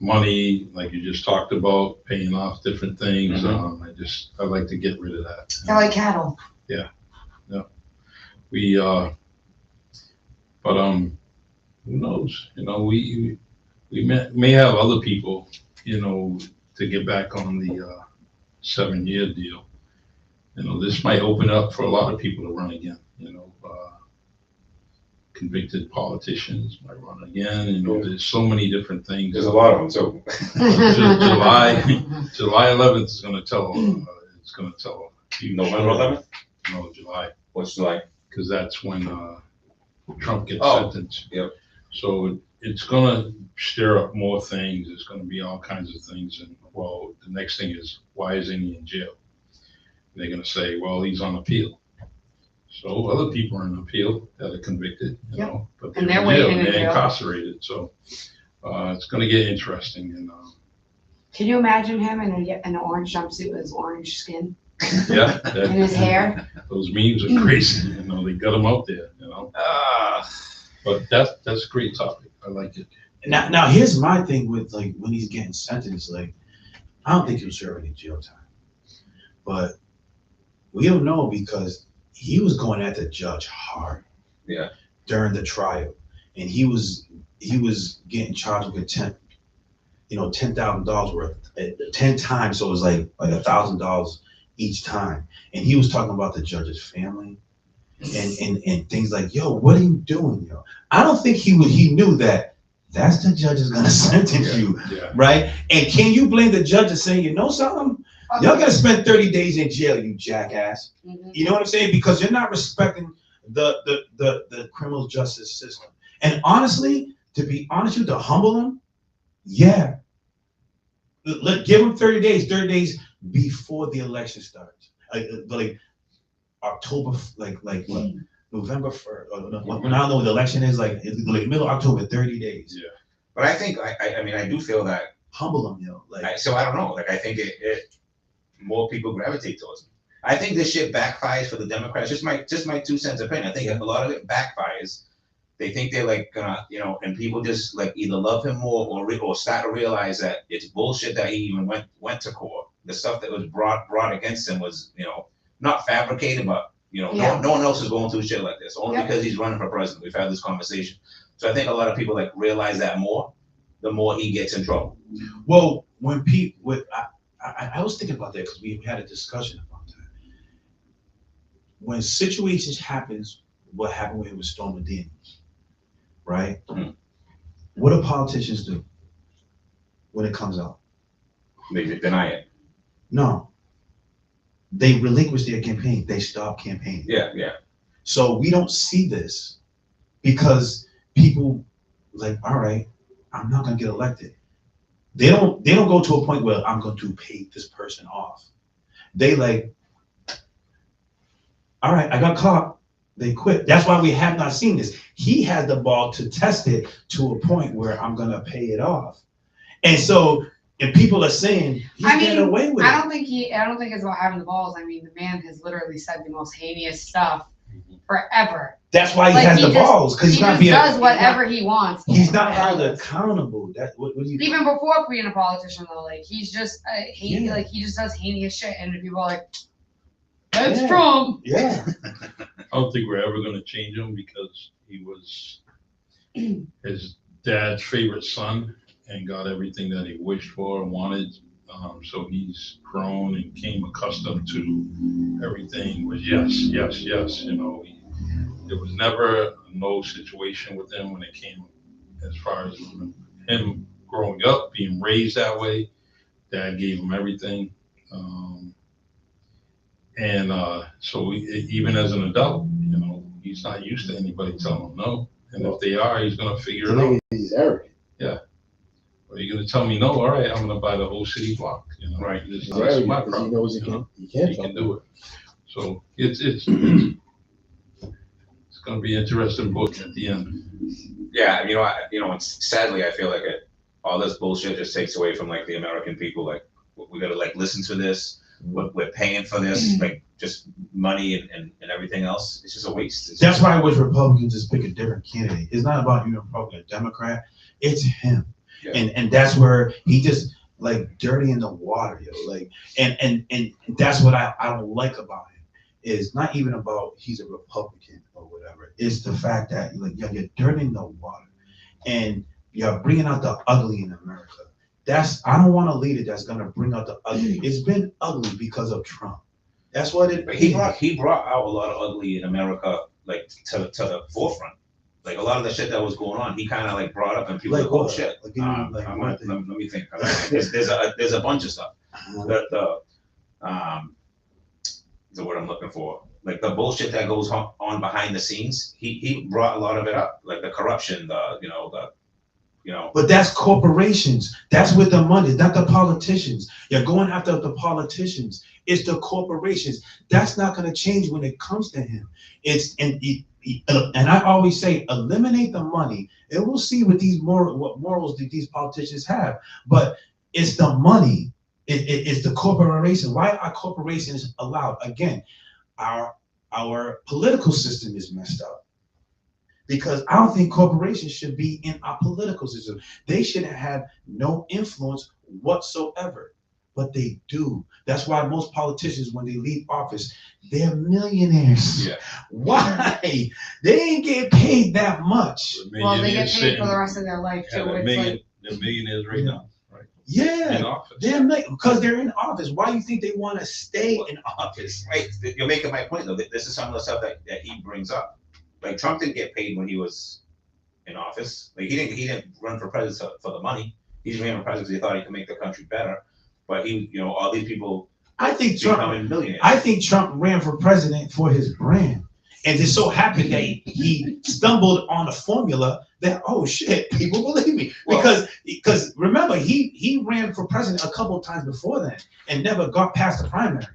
Speaker 1: money, like you just talked about, paying off different things. I like to get rid of that.
Speaker 5: They're like cattle.
Speaker 1: We, but, who knows, we may have other people, to get back on the, 7-year deal. This might open up for a lot of people to run again, convicted politicians might run again, there's so many different things.
Speaker 4: There's a lot of them too.
Speaker 1: July 11th is gonna tell,
Speaker 4: November 11th?
Speaker 1: No, July,
Speaker 4: What's July?
Speaker 1: because that's when, Trump gets
Speaker 4: Oh,
Speaker 1: sentenced.
Speaker 4: yep.
Speaker 1: So it's gonna stir up more things, there's gonna be all kinds of things, and, well, the next thing is, why isn't he in jail? They're gonna say, well, he's on appeal. So other people are in appeal that are convicted, but
Speaker 5: And
Speaker 1: they're
Speaker 5: they're
Speaker 1: in jail,
Speaker 5: waiting in
Speaker 1: they're
Speaker 5: jail.
Speaker 1: incarcerated, so, it's gonna get interesting, and,
Speaker 5: Can you imagine him in an orange jumpsuit with his orange skin
Speaker 1: yeah.
Speaker 5: and his hair?
Speaker 1: Those memes are crazy, they got him out there, but that's a great topic, I like it.
Speaker 3: Now here's my thing with like when he's getting sentenced, like I don't think he'll serve any jail time. But we don't know because he was going at the judge hard.
Speaker 4: Yeah.
Speaker 3: During the trial. And he was getting charged with contempt, $10,000 worth 10 times. So it was like $1,000 each time. And he was talking about the judge's family and things like, yo, what are you doing, yo? I don't think he knew that that's the judge is gonna sentence you, right? And can you blame the judge for saying, you know something? Y'all gotta spend 30 days in jail, you jackass. You know what I'm saying? Because you're not respecting the criminal justice system. And honestly, to be honest with you, to humble him, yeah. Give him 30 days before the election starts. Like October, like what? November 1st. When I don't know what the election is, like middle of October, 30 days.
Speaker 1: Yeah.
Speaker 4: But I think, I do feel that.
Speaker 3: Humble him,
Speaker 4: So I don't know, I think it more people gravitate towards him. I think this shit backfires for the Democrats. Just my 2 cents opinion. I think a lot of it backfires. They think they're like gonna, and people just like either love him more or start to realize that it's bullshit that he even went to court. The stuff that was brought against him was, not fabricated, but no one else is going through shit like this. Only because he's running for president. We've had this conversation. So I think a lot of people like realize that more, the more he gets in trouble.
Speaker 3: Well, when people, I was thinking about that because we had a discussion about that. When situations happens, what happened with him with Storm Daniels, right?
Speaker 4: Mm-hmm.
Speaker 3: What do politicians do when it comes out?
Speaker 4: They deny it.
Speaker 3: No. They relinquish their campaign. They stop campaigning.
Speaker 4: Yeah.
Speaker 3: So we don't see this because people like, all right, I'm not gonna get elected. They don't go to a point where I'm going to pay this person off. They like, all right, I got caught. They quit. That's why we have not seen this. He had the ball to test it to a point where I'm gonna pay it off. And so if people are saying he's getting away with it.
Speaker 5: I don't think it's about having the balls. I mean, the man has literally said the most heinous stuff forever.
Speaker 3: That's why he has the balls, because
Speaker 5: he just does whatever he wants.
Speaker 3: He's not held accountable. What do you
Speaker 5: even before being a politician though, like he's just like he just does heinous shit, and people are like, that's Trump.
Speaker 3: Yeah.
Speaker 1: I don't think we're ever gonna change him because he was his dad's favorite son and got everything that he wished for and wanted. So he's grown and came accustomed to everything was yes. There was never a no situation with him when it came as far as him growing up, being raised that way. Dad gave him everything. So even as an adult, he's not used to anybody telling him no. And if they are, he's going to figure it out.
Speaker 6: He's arrogant.
Speaker 1: Yeah. Well, you're going to tell me no? All right, I'm going to buy the whole city block.
Speaker 4: Right.
Speaker 1: This
Speaker 6: He's
Speaker 1: is
Speaker 6: arrogant
Speaker 1: my
Speaker 6: because
Speaker 1: problem.
Speaker 6: he knows he can
Speaker 1: do it. So it's going to be an interesting book at the end.
Speaker 4: Yeah, sadly, I feel like all this bullshit just takes away from like the American people. Like we got to like listen to this. we're paying for this, like just money and everything else. It's just a waste.
Speaker 3: That's why I wish Republicans just pick a different candidate. It's not about you, Republican, or Democrat. It's him,
Speaker 4: Yeah.
Speaker 3: and that's where he just like dirty in the water, yo. Like, and that's what I don't like about him. Is not even about he's a Republican or whatever. It's the fact that like you're dirty in the water, and you're bringing out the ugly in America. I don't want a leader that's gonna bring out the ugly. It's been ugly because of Trump. That's what it.
Speaker 4: But he brought out a lot of ugly in America, like to the forefront. Like a lot of the shit that was going on, he kind of like brought up, and people
Speaker 3: Like
Speaker 4: like, oh
Speaker 3: what?
Speaker 4: shit.
Speaker 3: Like,
Speaker 4: Let me think. There's a bunch of stuff. The word I'm looking for, like the bullshit that goes on behind the scenes. He brought a lot of it up, like the corruption,
Speaker 3: But that's corporations. That's with the money, not the politicians. You're going after the politicians. It's the corporations. That's not going to change when it comes to him. And I always say, eliminate the money, and we'll see what morals these politicians have. But it's the money. It's the corporation. Why are corporations allowed? Again, our political system is messed up. Because I don't think corporations should be in our political system. They shouldn't have no influence whatsoever. But they do. That's why most politicians, when they leave office, they're millionaires.
Speaker 4: Yeah.
Speaker 3: Why? They ain't getting paid that much.
Speaker 5: Well, they get paid for the rest of their life too.
Speaker 1: They're millionaires right now, right?
Speaker 3: Yeah.
Speaker 1: In office.
Speaker 3: Because they're in office. Why do you think they want to stay in office?
Speaker 4: Right. You're making my point though. This is some of the stuff that he brings up. Like Trump didn't get paid when he was in office. Like he didn't run for president for the money. He just ran for president because he thought he could make the country better. But all these people becoming millionaires.
Speaker 3: I think Trump ran for president for his brand. And it so happened that he stumbled on a formula that, oh shit, people believe me. Because remember, he ran for president a couple of times before then and never got past the primary.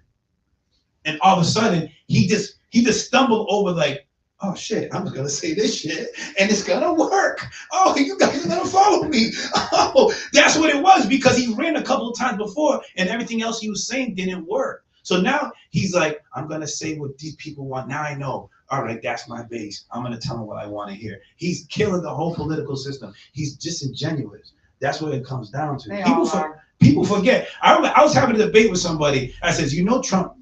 Speaker 3: And all of a sudden, he just stumbled over like, oh shit, I'm gonna say this shit and it's gonna work. Oh, you guys are gonna follow me. Oh, that's what it was, because he ran a couple of times before and everything else he was saying didn't work. So now he's like, I'm gonna say what these people want. Now I know. All right, that's my base. I'm gonna tell them what I want to hear. He's killing the whole political system. He's disingenuous. That's what it comes down to. People forget. I was having a debate with somebody. I says, Trump,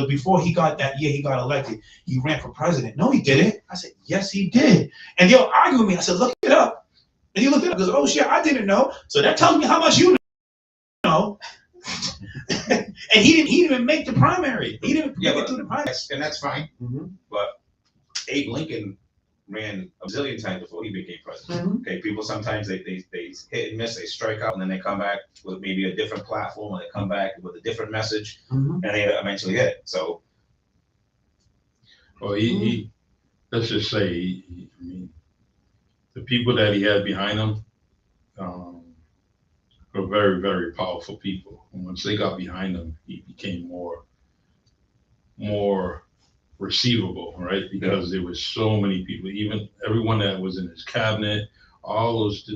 Speaker 3: before he got elected, he ran for president. No, he didn't. I said, yes, he did. And they'll argue with me. I said, look it up. And he looked it up. He goes, oh shit, I didn't know. So that tells me how much you know. And he didn't even make the primary. He didn't get through the primary.
Speaker 4: And that's fine.
Speaker 3: Mm-hmm.
Speaker 4: But Abe Lincoln ran a bazillion times before he became president.
Speaker 3: Mm-hmm.
Speaker 4: Okay, people sometimes they hit and miss, they strike out, and then they come back with maybe a different platform, and they come back with a different message,
Speaker 3: Mm-hmm.
Speaker 4: and they eventually hit it. So,
Speaker 1: well, he let's just say, the people that he had behind him were very, very powerful people. And once they got behind him, he became more receivable, right? Because there was so many people, even everyone that was in his cabinet, all those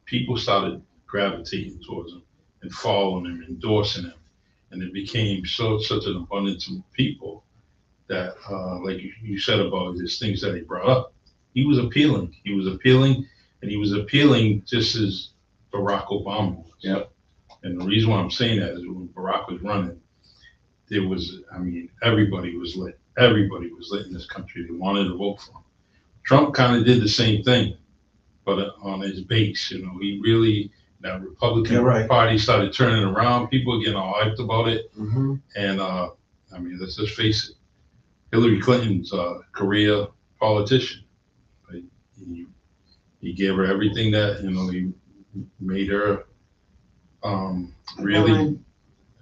Speaker 1: people started gravitating towards him and following him, endorsing him. And it became such an abundance of people that, like you said about his things that he brought up, he was appealing, and he was appealing just as Barack Obama was.
Speaker 4: Yep.
Speaker 1: And the reason why I'm saying that is when Barack was running, everybody was lit. Everybody was lit in this country. They wanted to vote for him. Trump kind of did the same thing, but on his base, he really, that Republican Party started turning around. People were getting all hyped about it.
Speaker 3: Mm-hmm.
Speaker 1: And let's just face it, Hillary Clinton's a career politician. Right? He gave her everything that, he made her really.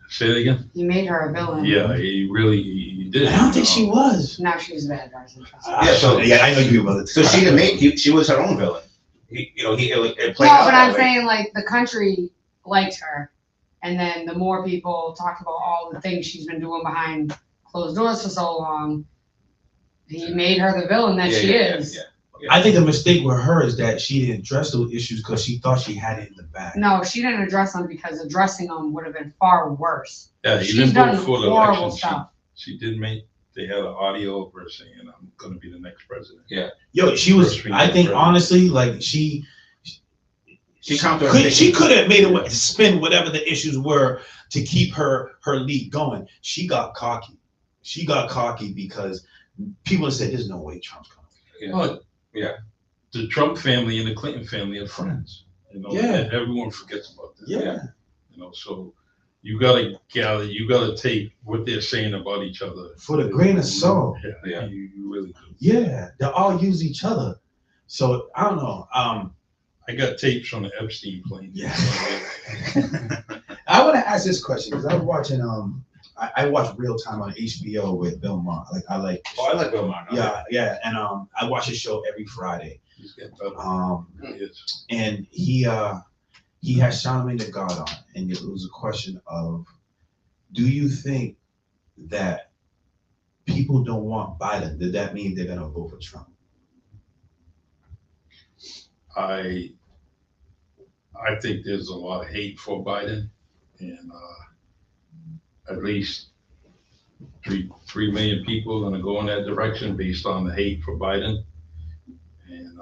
Speaker 1: Say it again?
Speaker 5: He made her a villain.
Speaker 1: Yeah, he did.
Speaker 3: I don't think she was.
Speaker 5: Now she's a bad person.
Speaker 3: I know you about it.
Speaker 4: So she was her own villain. It played
Speaker 5: No,
Speaker 4: out
Speaker 5: but
Speaker 4: that
Speaker 5: I'm
Speaker 4: way.
Speaker 5: saying like the country liked her, and then the more people talked about all the things she's been doing behind closed doors for so long, he made her the villain that she is.
Speaker 3: I think the mistake with her is that she didn't address those issues because she thought she had it in the bag.
Speaker 5: No, she didn't address them because addressing them would have been far worse.
Speaker 1: Yeah,
Speaker 5: She's
Speaker 1: even
Speaker 5: done
Speaker 1: before the
Speaker 5: horrible
Speaker 1: election,
Speaker 5: stuff.
Speaker 1: she did make, they had an audio of her saying, I'm gonna be the next president.
Speaker 4: Yeah.
Speaker 3: Yo, she was,
Speaker 1: First female
Speaker 3: I think,
Speaker 1: president.
Speaker 3: honestly, like she could have made it spin whatever the issues were to keep her lead going. She got cocky. She got cocky because people said, "There's no way Trump's coming."
Speaker 4: Yeah.
Speaker 1: But
Speaker 4: Yeah.
Speaker 1: the Trump family and the Clinton family are friends. You know,
Speaker 3: Yeah.
Speaker 1: and everyone forgets about that.
Speaker 3: Yeah.
Speaker 1: You know, so you gotta gather, you gotta take what they're saying about each other
Speaker 3: For the grain of salt.
Speaker 1: Yeah,
Speaker 4: Yeah.
Speaker 1: you really do.
Speaker 3: Yeah, they all use each other. So I don't know.
Speaker 1: I got tapes from the Epstein plane.
Speaker 3: Yeah. I want to ask this question because I was watching. I watch Real Time on HBO with Bill Maher.
Speaker 4: I like Bill Maher.
Speaker 3: Yeah, and I watch his show every Friday.
Speaker 1: He's getting better. Yes.
Speaker 3: And he has Charlamagne the God on, and it was a question of, do you think that people don't want Biden? Did that mean they're gonna vote for Trump?
Speaker 1: I think there's a lot of hate for Biden, and at least 3 million people are going to go in that direction based on the hate for Biden. And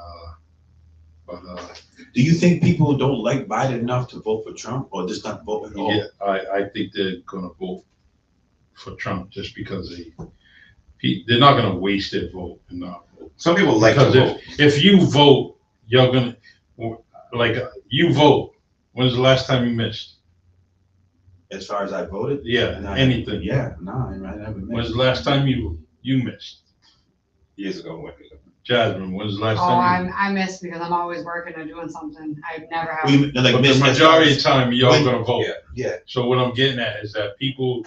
Speaker 3: Do you think people don't like Biden enough to vote for Trump, or just not vote at all?
Speaker 1: yeah, I think they're going to vote for Trump just because they're not going to waste their vote and not vote.
Speaker 4: Some people like to
Speaker 1: Because
Speaker 4: vote.
Speaker 1: if you vote, you're going to, like, you vote. When's the last time you missed?
Speaker 3: As far as I voted?
Speaker 1: Yeah,
Speaker 3: No,
Speaker 1: anything.
Speaker 3: Yeah, no, I never missed.
Speaker 1: When's the last time you missed?
Speaker 4: Years ago.
Speaker 1: Jasmine, when's the last
Speaker 5: Oh,
Speaker 1: time
Speaker 5: I missed because I'm always working or doing something. I've never had.
Speaker 3: We, like,
Speaker 1: But the
Speaker 3: missed as
Speaker 1: majority
Speaker 3: far
Speaker 1: of the time, you're
Speaker 3: when-
Speaker 1: gonna vote.
Speaker 3: Yeah.
Speaker 1: So what I'm getting at is that people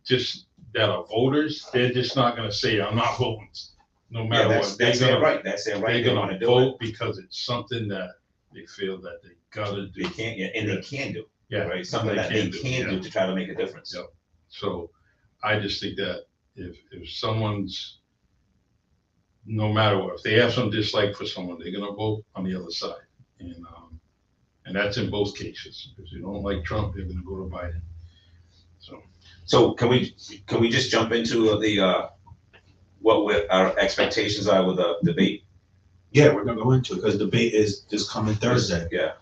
Speaker 1: just that are voters, they're just not gonna say, I'm not voting, no matter what.
Speaker 4: That's their right. That's their right.
Speaker 1: They're
Speaker 4: They want
Speaker 1: gonna
Speaker 4: to do it.
Speaker 1: vote because it's something that they feel that they gotta do.
Speaker 4: They can't, and they can do.
Speaker 1: Yeah,
Speaker 4: Right. Something that they can do
Speaker 1: yeah.
Speaker 4: to try to make a difference.
Speaker 1: Yep. So I just think that if someone's, no matter what, if they have some dislike for someone, they're gonna vote on the other side. And that's in both cases. If you don't like Trump, you're gonna go to Biden.
Speaker 4: So can we just jump into the what our expectations are with the debate?
Speaker 3: Yeah, we're gonna go into it because debate is this coming Thursday.
Speaker 4: Yeah.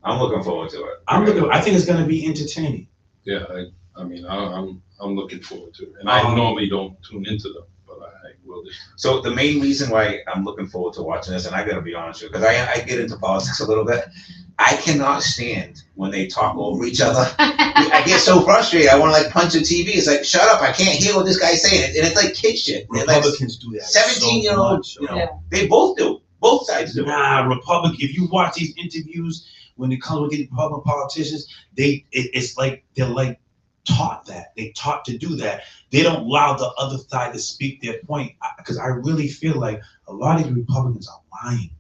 Speaker 3: I'm
Speaker 4: looking forward to it.
Speaker 3: I think it's gonna be entertaining.
Speaker 1: Yeah, I mean, I'm looking forward to it. And I normally don't tune into them, but I will this time.
Speaker 4: So the main reason why I'm looking forward to watching this, and I gotta be honest with you, because I get into politics a little bit, I cannot stand when they talk over each other. I get so frustrated. I want to like punch the TV. It's like, shut up! I can't hear what this guy's saying, and it's like kid shit. They're like
Speaker 3: Republicans do that.
Speaker 4: 17-year-old,
Speaker 3: so
Speaker 4: you know,
Speaker 3: much.
Speaker 4: they both do. Both sides do.
Speaker 3: Nah, if you watch these interviews when it comes with these Republican politicians, it's like they're like taught that. They taught to do that. They don't allow the other side to speak their point. Because I really feel like a lot of the Republicans are lying.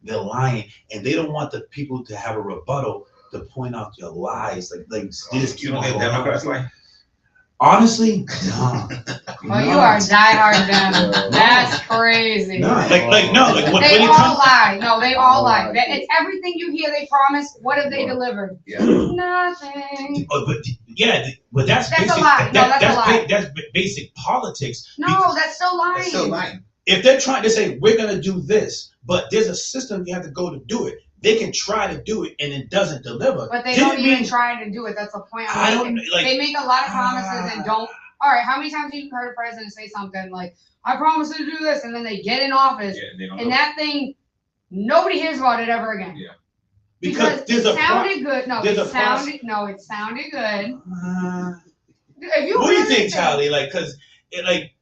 Speaker 3: They're lying, and they don't want the people to have a rebuttal to point out their lies. Like they just
Speaker 4: You don't think Democrats like?
Speaker 3: Honestly, no.
Speaker 5: Oh, you are diehard Dem. That's crazy.
Speaker 3: No, like when
Speaker 5: They
Speaker 3: it
Speaker 5: all
Speaker 3: comes.
Speaker 5: lie. No, they all lie. It's everything you hear they promise. What have they delivered?
Speaker 4: Yeah.
Speaker 5: Nothing.
Speaker 3: But that's
Speaker 5: That's a
Speaker 3: basic.
Speaker 5: lie. No, that's a lie.
Speaker 3: That's basic politics.
Speaker 5: No, that's still lying.
Speaker 4: They're still lying.
Speaker 3: If they're trying to say we're gonna do this, but there's a system you have to go to do it, they can try to do it and it doesn't deliver.
Speaker 5: But they
Speaker 3: Didn't
Speaker 5: don't even
Speaker 3: mean-
Speaker 5: try to do it. That's the point
Speaker 3: I
Speaker 5: I'm
Speaker 3: don't
Speaker 5: making.
Speaker 3: like.
Speaker 5: They make a lot of promises and don't. All right, how many times have you heard a president say something like, I promise to do this, and then they get in office,
Speaker 4: Yeah, they don't
Speaker 5: and
Speaker 4: know.
Speaker 5: that thing, nobody hears about it ever again.
Speaker 4: Yeah.
Speaker 3: Because there's
Speaker 5: it
Speaker 3: a
Speaker 5: sounded good. No,
Speaker 3: there's
Speaker 5: it
Speaker 3: a
Speaker 5: sounded it sounded good. If you
Speaker 3: what do you
Speaker 5: really
Speaker 3: think, Charlie? Like, cause it like.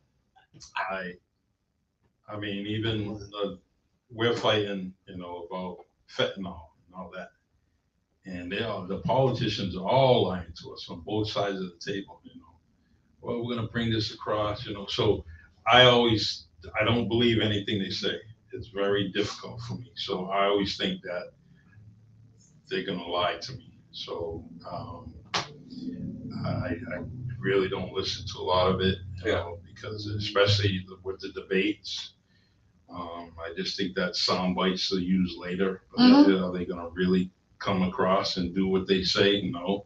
Speaker 1: I mean, even we're fighting, about fentanyl and all that. And the politicians are all lying to us on both sides of the table, Well, we're gonna bring this across, So I don't believe anything they say. It's very difficult for me. So I always think that they're gonna lie to me. So I really don't listen to a lot of it, because especially with the debates, I just think that sound bites are used later. But
Speaker 5: Mhm.
Speaker 1: are they going to really come across and do what they say? No.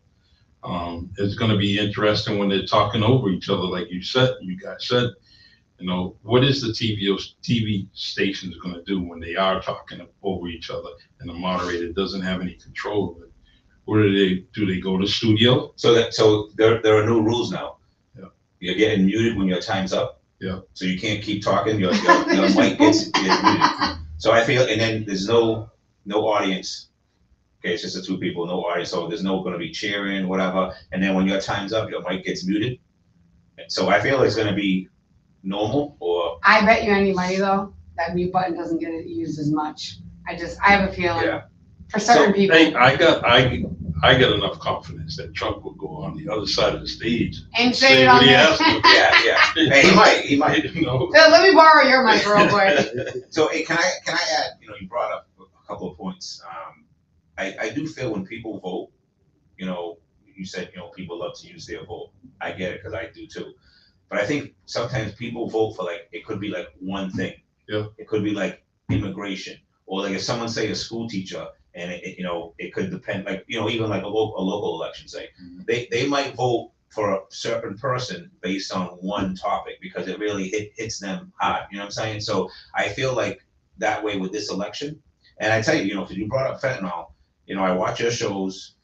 Speaker 1: It's going to be interesting when they're talking over each other, like you guys said. What is the TV stations going to do when they are talking over each other and the moderator doesn't have any control of it? What do they go to studio?
Speaker 4: So there are new rules now.
Speaker 1: Yeah.
Speaker 4: You're getting muted when your time's up.
Speaker 1: Yeah.
Speaker 4: So you can't keep talking. Your mic gets muted. So I feel, and then there's no audience. Okay, it's just the two people, no audience. So there's no going to be cheering, whatever. And then when your time's up, your mic gets muted. So I feel it's going to be normal, or
Speaker 5: I bet you any money though, that mute button doesn't get used as much. I have a feeling
Speaker 4: yeah.
Speaker 5: for certain people.
Speaker 1: Hey, I got enough confidence that Trump will go on the other side of the stage
Speaker 5: And say it
Speaker 1: what
Speaker 5: on
Speaker 1: he
Speaker 5: there.
Speaker 1: has to.
Speaker 4: Yeah. Hey, he might.
Speaker 5: Let me borrow your mic real quick.
Speaker 4: So hey, can I add? You brought up a couple of points. I do feel when people vote, you said people love to use their vote. I get it because I do too. But I think sometimes people vote for it could be like one thing.
Speaker 1: Yeah.
Speaker 4: It could be like immigration, or like if someone say a school teacher, and it could depend, even like a local election, say they might vote for a certain person based on one topic because it really hits them hard. You know what I'm saying? So I feel like that way with this election. And I tell you, because you brought up fentanyl, I watch your shows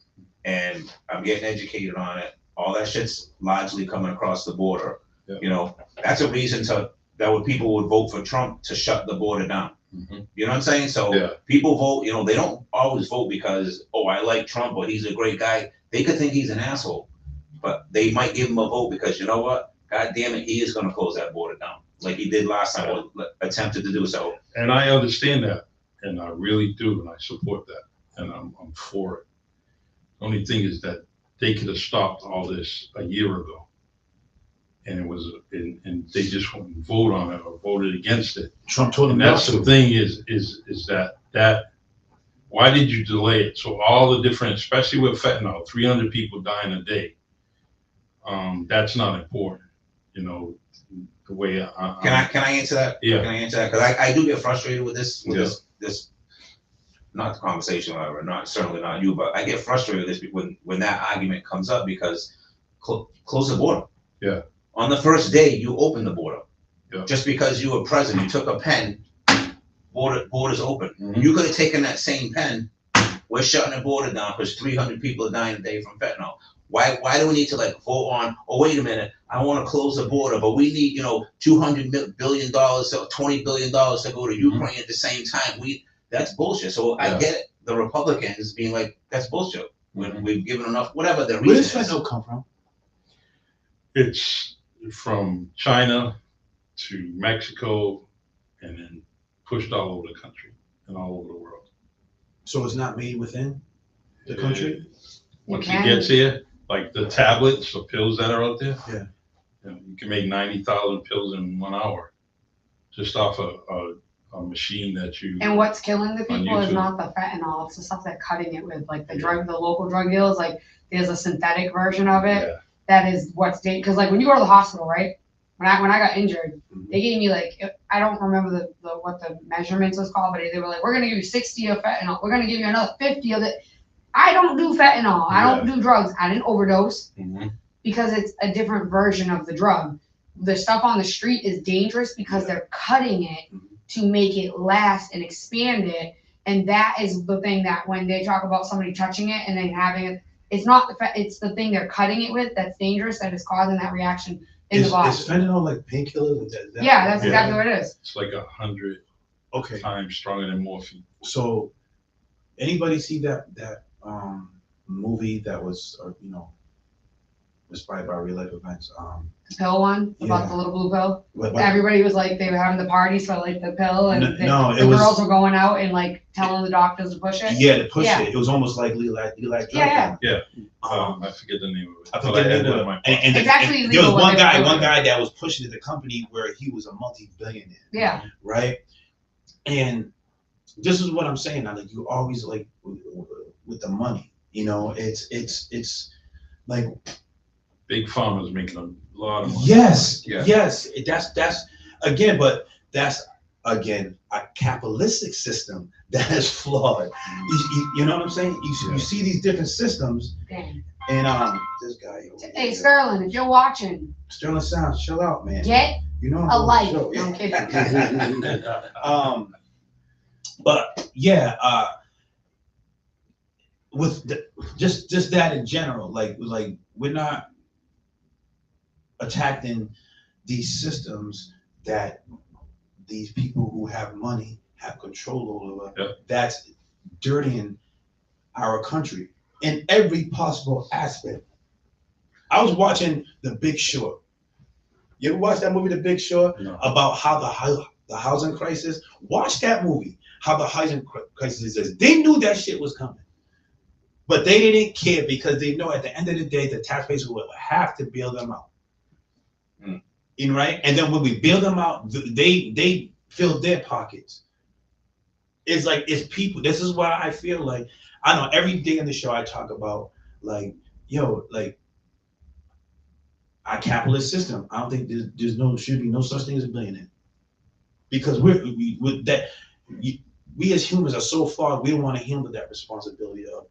Speaker 4: and I'm getting educated on it. All that shit's largely coming across the border.
Speaker 1: Yeah.
Speaker 4: That's a reason that people would vote for Trump to shut the border down.
Speaker 1: Mm-hmm.
Speaker 4: You know what I'm saying? So
Speaker 1: yeah.
Speaker 4: People vote, they don't always vote because, I like Trump or he's a great guy. They could think he's an asshole, but they might give him a vote because you know what? God damn it, he is going to close that border down like he did last time, or attempted to do so.
Speaker 1: And I understand that, and I really do, and I support that, and I'm for it. The only thing is that they could have stopped all this a year ago. And and they just wouldn't vote on it or voted against it.
Speaker 6: Trump told them
Speaker 1: And
Speaker 6: not
Speaker 1: that's the
Speaker 6: to.
Speaker 1: thing is that why did you delay it? So all the different, especially with fentanyl, 300 people dying a day. That's not important. The way
Speaker 4: Can I answer that?
Speaker 1: Yeah.
Speaker 4: Can I answer that? Because I do get frustrated with this. This not the conversation, or certainly not you, but I get frustrated with this when that argument comes up because close the border.
Speaker 1: Yeah.
Speaker 4: On the first day, you open the border.
Speaker 1: Yeah.
Speaker 4: Just because you were president, you took a pen, border's open.
Speaker 1: Mm-hmm.
Speaker 4: You could have taken that same pen, we're shutting the border down because 300 people are dying a day from fentanyl. Why do we need to vote on, wait a minute, I want to close the border, but we need, $200 billion or $20 billion to go to Ukraine at the same time. That's bullshit. So I get it. The Republicans being like, that's bullshit. When we've given enough, whatever the reason is.
Speaker 6: Where does fentanyl come from?
Speaker 1: It's from China to Mexico and then pushed all over the country and all over the world.
Speaker 6: So it's not made within the country?
Speaker 1: Once it gets here, like the tablets, the pills that are out there,
Speaker 6: Yeah.
Speaker 1: You can make 90,000 pills in 1 hour just off a machine that you.
Speaker 5: And what's killing the people is
Speaker 1: YouTube.
Speaker 5: not the fentanyl, it's the stuff they're cutting it with, like the local drug dealers, there's a synthetic version of it.
Speaker 1: Yeah.
Speaker 5: That is what's because when you go to the hospital, right? When I got injured, they gave me I don't remember what the measurements was called, but they were like, we're gonna give you 60 of fentanyl, we're gonna give you another 50 of it. I don't do fentanyl, I don't do drugs, I didn't overdose because it's a different version of the drug. The stuff on the street is dangerous because they're cutting it to make it last and expand it, and that is the thing that when they talk about somebody touching it and then having it. It's not it's the thing they're cutting it with that's dangerous that is causing that reaction in the body.
Speaker 6: Is fentanyl like painkillers?
Speaker 5: Yeah, that's exactly what it is.
Speaker 1: It's like 100 times stronger than morphine.
Speaker 6: So, anybody see that movie that was inspired by real life events?
Speaker 5: The pill one about the little blue pill. Everybody was like they were having the parties for the pill, and the girls were going out and telling the doctors to push it.
Speaker 6: Yeah, to push it. It was almost like Eli
Speaker 5: Yeah.
Speaker 1: I forget the name of it.
Speaker 6: I forget the name of it. And
Speaker 5: it's actually
Speaker 6: there was
Speaker 5: illegal
Speaker 6: one guy that was pushing it, the company where he was a multi-billionaire.
Speaker 5: Yeah.
Speaker 6: Right. And this is what I'm saying. You always with the money. It's like
Speaker 1: big farmers making a lot of money.
Speaker 6: Yes. That's again, but that's again, a capitalistic system that is flawed. You know what I'm saying? You see these different systems,
Speaker 5: Damn.
Speaker 6: and this guy.
Speaker 5: Hey, Sterling, if you're watching,
Speaker 6: Sterling Sounds, chill out, man.
Speaker 5: get
Speaker 6: You know
Speaker 5: a light.
Speaker 6: show.
Speaker 5: No, I'm kidding.
Speaker 6: But yeah, with just that in general, like we're not attacking these systems that these people who have money have control over.
Speaker 1: Yep.
Speaker 6: That's dirtying our country in every possible aspect. I was watching The Big Short. You ever watch that movie, The Big Short?
Speaker 1: No.
Speaker 6: About how the housing crisis? Watch that movie, how the housing crisis is. They knew that shit was coming. But they didn't care because they know at the end of the day, the taxpayers will have to bail them out. You know, right? And then when we bail them out, they fill their pockets. It's like, it's people. This is why I feel like, I know every day in the show I talk about, like, like, our capitalist system. I don't think should be no such thing as a billionaire. Because we as humans are so far, we don't want to handle that responsibility of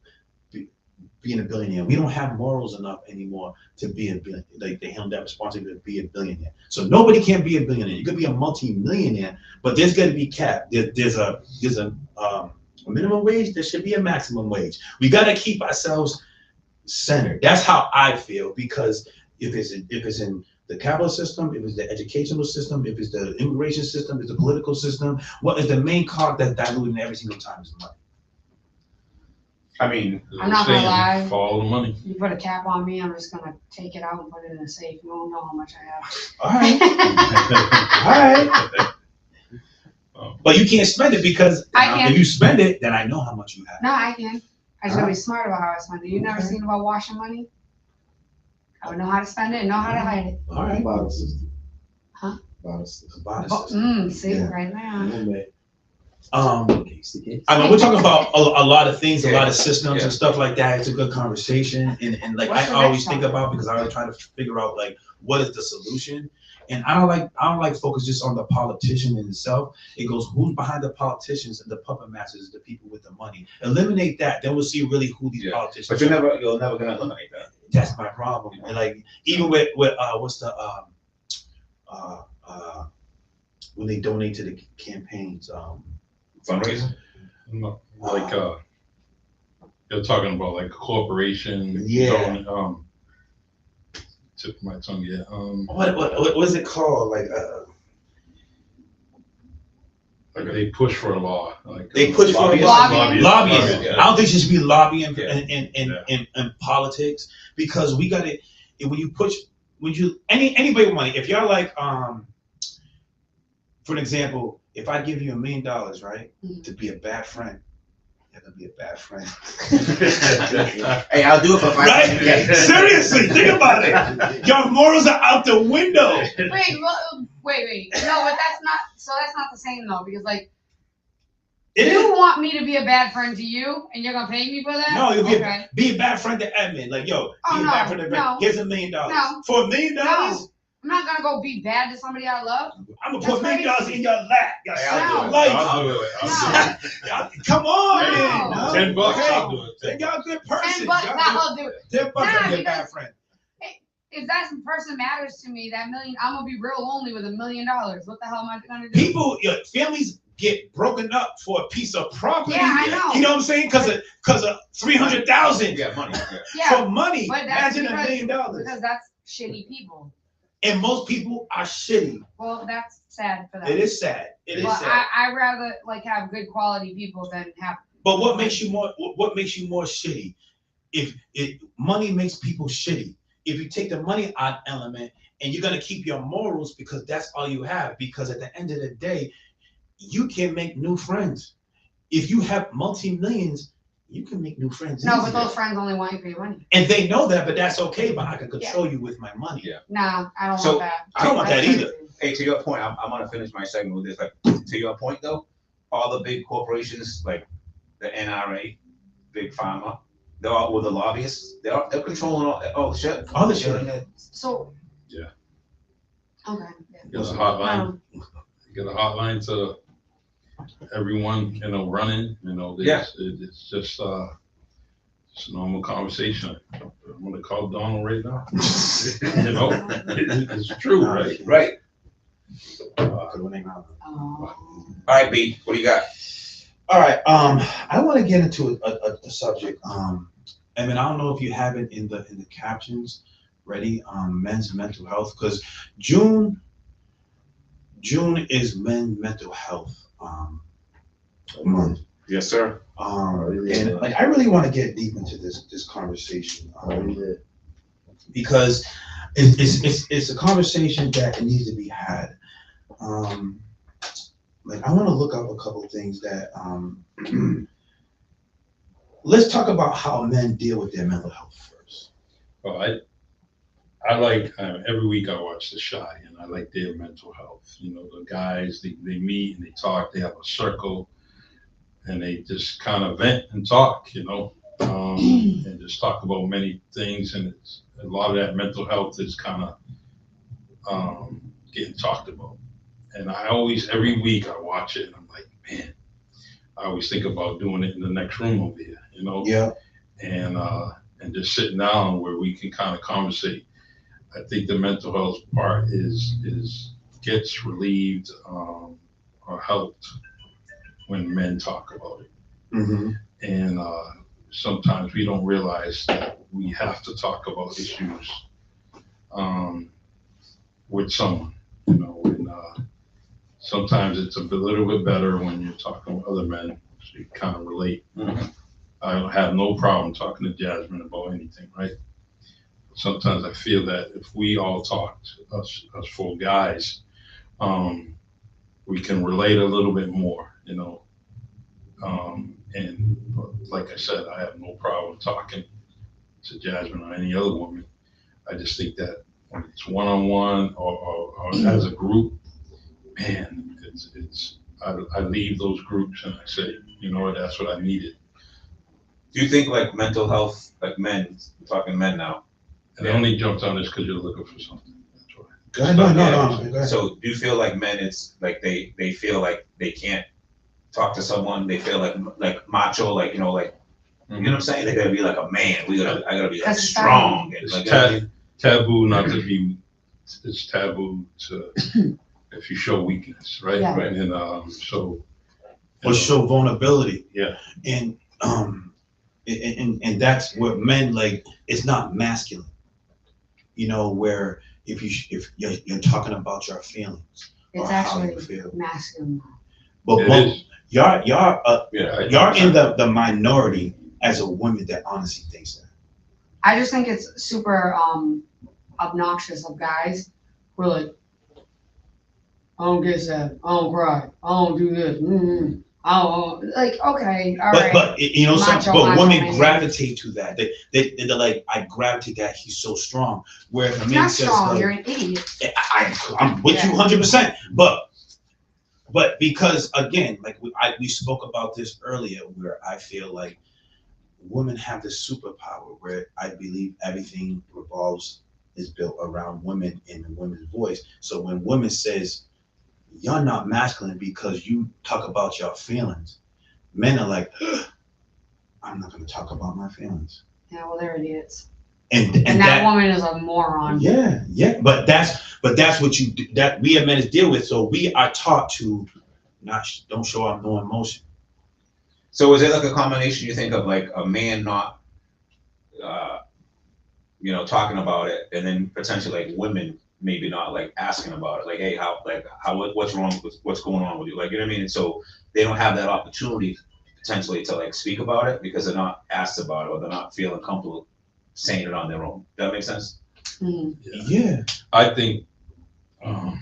Speaker 6: being a billionaire. We don't have morals enough anymore to be a billionaire. Like, they handle that responsibility to be a billionaire. So nobody can be a billionaire. You could be a multi-millionaire, but there's got to be cap. There's a minimum wage. There should be a maximum wage. We got to keep ourselves centered. That's how I feel, because if it's in the capitalist system, if it's the educational system, if it's the immigration system, if it's the political system, what is the main cog that's diluting every single time is money.
Speaker 4: I mean,
Speaker 5: I'm not gonna lie.
Speaker 1: Follow the money.
Speaker 5: You put a cap on me, I'm just gonna take it out and put it in a safe. You won't know how much I have.
Speaker 6: All right. But you can't spend it, because
Speaker 5: I can.
Speaker 6: if you spend it, then I know how much you have.
Speaker 5: No, I can. I just gotta be smart about how I spend it. You never seen about washing money? I would know how to spend it and know how to hide it.
Speaker 6: All right.
Speaker 7: Bottle system.
Speaker 5: Huh?
Speaker 7: Bottle system.
Speaker 5: See,
Speaker 7: Yeah.
Speaker 5: right now.
Speaker 6: I mean, we're talking about a lot of things, a lot of systems and stuff like that. It's a good conversation, and like,
Speaker 5: What's
Speaker 6: I
Speaker 5: the
Speaker 6: always
Speaker 5: next
Speaker 6: think
Speaker 5: topic?
Speaker 6: about, because I always try to figure out, like, what is the solution. And I don't like focus just on the politician in itself. It goes, who's behind the politicians and the puppet masters, the people with the money. Eliminate that, then we'll see really who these politicians.
Speaker 4: but you're never gonna eliminate that.
Speaker 6: That's my problem. And like, even with what's the when they donate to the campaigns,
Speaker 4: Fundraising.
Speaker 1: No, like you're talking about like a corporation.
Speaker 6: Yeah.
Speaker 1: Tip of my tongue. Yeah.
Speaker 6: what is it called?
Speaker 1: Like they push for a law. Like
Speaker 6: They push for
Speaker 4: Lobbyists.
Speaker 5: Lobbying.
Speaker 6: lobbying.
Speaker 1: Yeah.
Speaker 6: I don't think you should be lobbying
Speaker 4: Yeah.
Speaker 6: in politics, because we got to, anybody with money, if y'all like, for an example, if I give you $1 million, right, to be a bad friend, you're gonna be a bad friend.
Speaker 4: Hey, I'll do it for 5
Speaker 6: Right? Seriously, think about it. Your morals are out the window.
Speaker 5: Wait. No, but that's not the same though, because like,
Speaker 6: It
Speaker 5: you
Speaker 6: is.
Speaker 5: want me to be a bad friend to you, and you're gonna pay me for that?
Speaker 6: No, you'll be
Speaker 5: okay.
Speaker 6: be a bad friend to admin. Like, yo,
Speaker 5: Oh,
Speaker 6: be a
Speaker 5: no,
Speaker 6: bad friend to admin.
Speaker 5: no.
Speaker 6: Here's $1 million.
Speaker 5: No.
Speaker 6: For $1 million,
Speaker 5: No. I'm not gonna go be bad to somebody I love.
Speaker 6: I'm gonna put $1
Speaker 5: That's
Speaker 6: million in your lap. Your
Speaker 4: Hey,
Speaker 6: son
Speaker 4: I'll do
Speaker 6: life.
Speaker 4: it. I'll do it. I'll do it.
Speaker 6: Y'all- Come on,
Speaker 5: No.
Speaker 6: man. No.
Speaker 1: $10.
Speaker 6: Okay.
Speaker 1: I'll do it.
Speaker 6: Then y'all good person.
Speaker 5: $10,
Speaker 6: Y'all
Speaker 5: I'll do it.
Speaker 6: good. $10,
Speaker 5: Nah,
Speaker 6: I'm your
Speaker 5: because-
Speaker 6: bad friend.
Speaker 5: If that person matters to me, that million, I'm gonna be real lonely with $1 million. What the hell am I gonna do?
Speaker 6: People, families get broken up for a piece of property.
Speaker 5: Yeah, I know.
Speaker 6: You know what I'm saying? Because of 300,000
Speaker 4: Yeah, money.
Speaker 5: Yeah,
Speaker 6: for money.
Speaker 5: but that's
Speaker 6: Imagine $1 million.
Speaker 5: because that's shitty people.
Speaker 6: And most people are shitty.
Speaker 5: Well, that's sad for them.
Speaker 6: It is sad. It is
Speaker 5: But
Speaker 6: sad.
Speaker 5: I rather like have good quality people than have.
Speaker 6: But what makes you more shitty? If money makes people shitty. If you take the money out element, and you're gonna keep your morals, because that's all you have, because at the end of the day, you can make new friends. If you have multi-millions, you can make new friends.
Speaker 5: No, but
Speaker 6: easier.
Speaker 5: those friends only want you for your money.
Speaker 6: And they know that, but that's okay. But I can control you with my money.
Speaker 4: Yeah.
Speaker 5: Nah, I don't
Speaker 4: So,
Speaker 5: want that.
Speaker 6: I don't want that
Speaker 5: That's
Speaker 6: either.
Speaker 5: crazy.
Speaker 4: Hey, to your point, I'm gonna finish my segment with this. Like, to your point though, all the big corporations like the NRA, Big Pharma, they're all with the lobbyists. They're controlling all the shit.
Speaker 6: All the shit.
Speaker 5: So.
Speaker 1: Yeah.
Speaker 5: Okay.
Speaker 1: Get a hotline.
Speaker 5: Um,
Speaker 1: Get a hotline to everyone, running, it's just it's a normal conversation. I'm gonna call Donald right now. It's true, right?
Speaker 4: Right.
Speaker 5: Oh.
Speaker 4: All right, B, what do you got?
Speaker 6: All right. I want to get into a subject. I mean, I don't know if you have it in the captions ready. Men's mental health, because June is men's mental health month.
Speaker 4: Yes, sir.
Speaker 6: And like I really want to get deep into this conversation, because it's a conversation that it needs to be had. Like I want to look up a couple things that let's talk about how men deal with their mental health first.
Speaker 1: Well, I like every week I watch The Shy, and I like their mental health. The guys they meet and they talk. They have a circle, and they just kind of vent and talk. And just talk about many things. And it's a lot of that mental health is kind of getting talked about. And I always every week I watch it, and I'm like, man, I always think about doing it in the next room over here.
Speaker 6: Yeah.
Speaker 1: And just sitting down where we can kind of conversate. I think the mental health part is gets relieved or helped when men talk about it.
Speaker 6: Mm-hmm.
Speaker 1: And sometimes we don't realize that we have to talk about issues with someone. And sometimes it's a little bit better when you're talking with other men, so you kind of relate.
Speaker 4: Mhm.
Speaker 1: I don't have no problem talking to Jasmine about anything, right? Sometimes I feel that if we all talked, us four guys, we can relate a little bit more, And like I said, I have no problem talking to Jasmine or any other woman. I just think that when it's one on one or as a group, man, I leave those groups and I say, you know what, that's what I needed.
Speaker 4: Do you think like mental health, like men, I'm talking men now?
Speaker 1: And I only jumped on this because you're looking for something. That's why.
Speaker 6: Go ahead. No. Go ahead.
Speaker 4: So do you feel like men, it's like they feel like they can't talk to someone? They feel like macho, like you know what I'm saying? They gotta be like a man. I gotta be like
Speaker 5: That's
Speaker 4: strong. And
Speaker 1: It's
Speaker 4: like,
Speaker 1: taboo not to be. It's taboo to if you show weakness, right?
Speaker 5: Yeah.
Speaker 1: Right. And so.
Speaker 6: Or show vulnerability.
Speaker 1: Yeah.
Speaker 6: And and that's what men like. It's not masculine. Where if you're talking about your feelings or
Speaker 5: It's
Speaker 6: how you
Speaker 5: actually
Speaker 6: feel.
Speaker 5: masculine.
Speaker 6: But
Speaker 1: It is.
Speaker 6: y'all
Speaker 4: yeah,
Speaker 6: y'all in the minority as a woman that honestly thinks that.
Speaker 5: I just think it's super obnoxious of guys who are like, I don't get sad, I don't cry, I don't do this, I don't like okay, all right.
Speaker 6: But
Speaker 5: Macho
Speaker 6: women
Speaker 5: man.
Speaker 6: gravitate to that. They're like, I gravitate that he's so strong. Where if a
Speaker 5: It's
Speaker 6: man
Speaker 5: not
Speaker 6: says
Speaker 5: strong,
Speaker 6: like,
Speaker 5: you're an idiot.
Speaker 6: I'm with you 100%. But because again, like we spoke about this earlier, where I feel like women have this superpower where I believe everything is built around women and the women's voice. So when women says you're not masculine because you talk about your feelings, men are like, I'm not going to talk about my feelings.
Speaker 5: Yeah, well, they're idiots.
Speaker 6: And
Speaker 5: that woman is a moron.
Speaker 6: Yeah. But that's what you do, that we as men deal with. So we are taught to don't show up no emotion.
Speaker 4: so is it like a combination? You think of like a man not, talking about it, and then potentially like women maybe not like asking about it, like, hey, what's wrong with what's going on with you, like you know what I mean? And so they don't have that opportunity potentially to like speak about it because they're not asked about it or they're not feeling comfortable saying it on their own. Does that make sense?
Speaker 5: Mm.
Speaker 6: Yeah.
Speaker 1: I think, I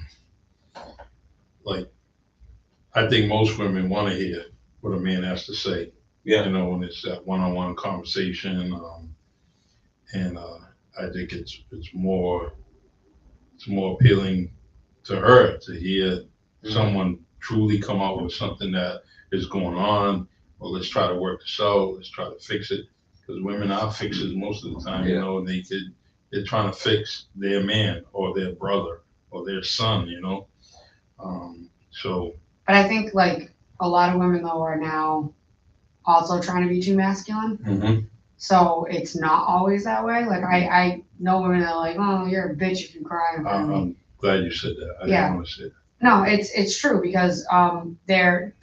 Speaker 1: think most women want to hear what a man has to say.
Speaker 4: Yeah.
Speaker 1: When it's that one-on-one conversation, and I think it's more appealing to her to hear someone truly come out with something that is going on. Well, let's try to work this out. Let's try to fix it. Because women are fixers most of the time, and they're trying to fix their man or their brother or their son, So.
Speaker 5: But I think like a lot of women though are now also trying to be too masculine.
Speaker 1: Mm-hmm.
Speaker 5: So it's not always that way. Like I know women that are like, oh, you're a bitch if you cry in front of me.
Speaker 1: I'm glad you said that. I
Speaker 5: Yeah.
Speaker 1: didn't want to say that.
Speaker 5: No, it's true because they're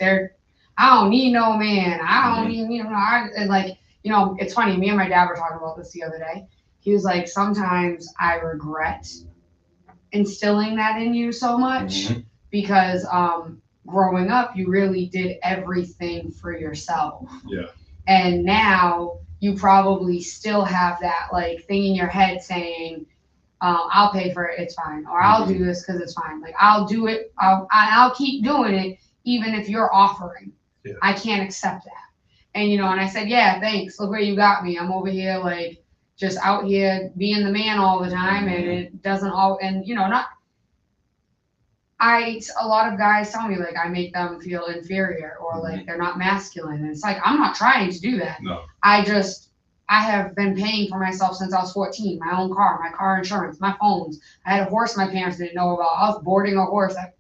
Speaker 5: I don't need no man. I don't need and like it's funny. Me and my dad were talking about this the other day. He was like, sometimes I regret instilling that in you so much
Speaker 1: Mhm.
Speaker 5: because growing up you really did everything for yourself.
Speaker 1: Yeah.
Speaker 5: And now you probably still have that like thing in your head saying, I'll pay for it, it's fine, or I'll do this because it's fine. Like I'll do it, I'll keep doing it even if you're offering.
Speaker 1: Yeah.
Speaker 5: I can't accept that. And and I said, yeah, thanks. Look where you got me. I'm over here like just out here being the man all the time, and it doesn't all. And not. A lot of guys tell me like I make them feel inferior or like they're not masculine, and it's like I'm not trying to do that.
Speaker 1: No.
Speaker 5: I have been paying for myself since I was 14. My own car, my car insurance, my phones. I had a horse my parents didn't know about. I was boarding a horse at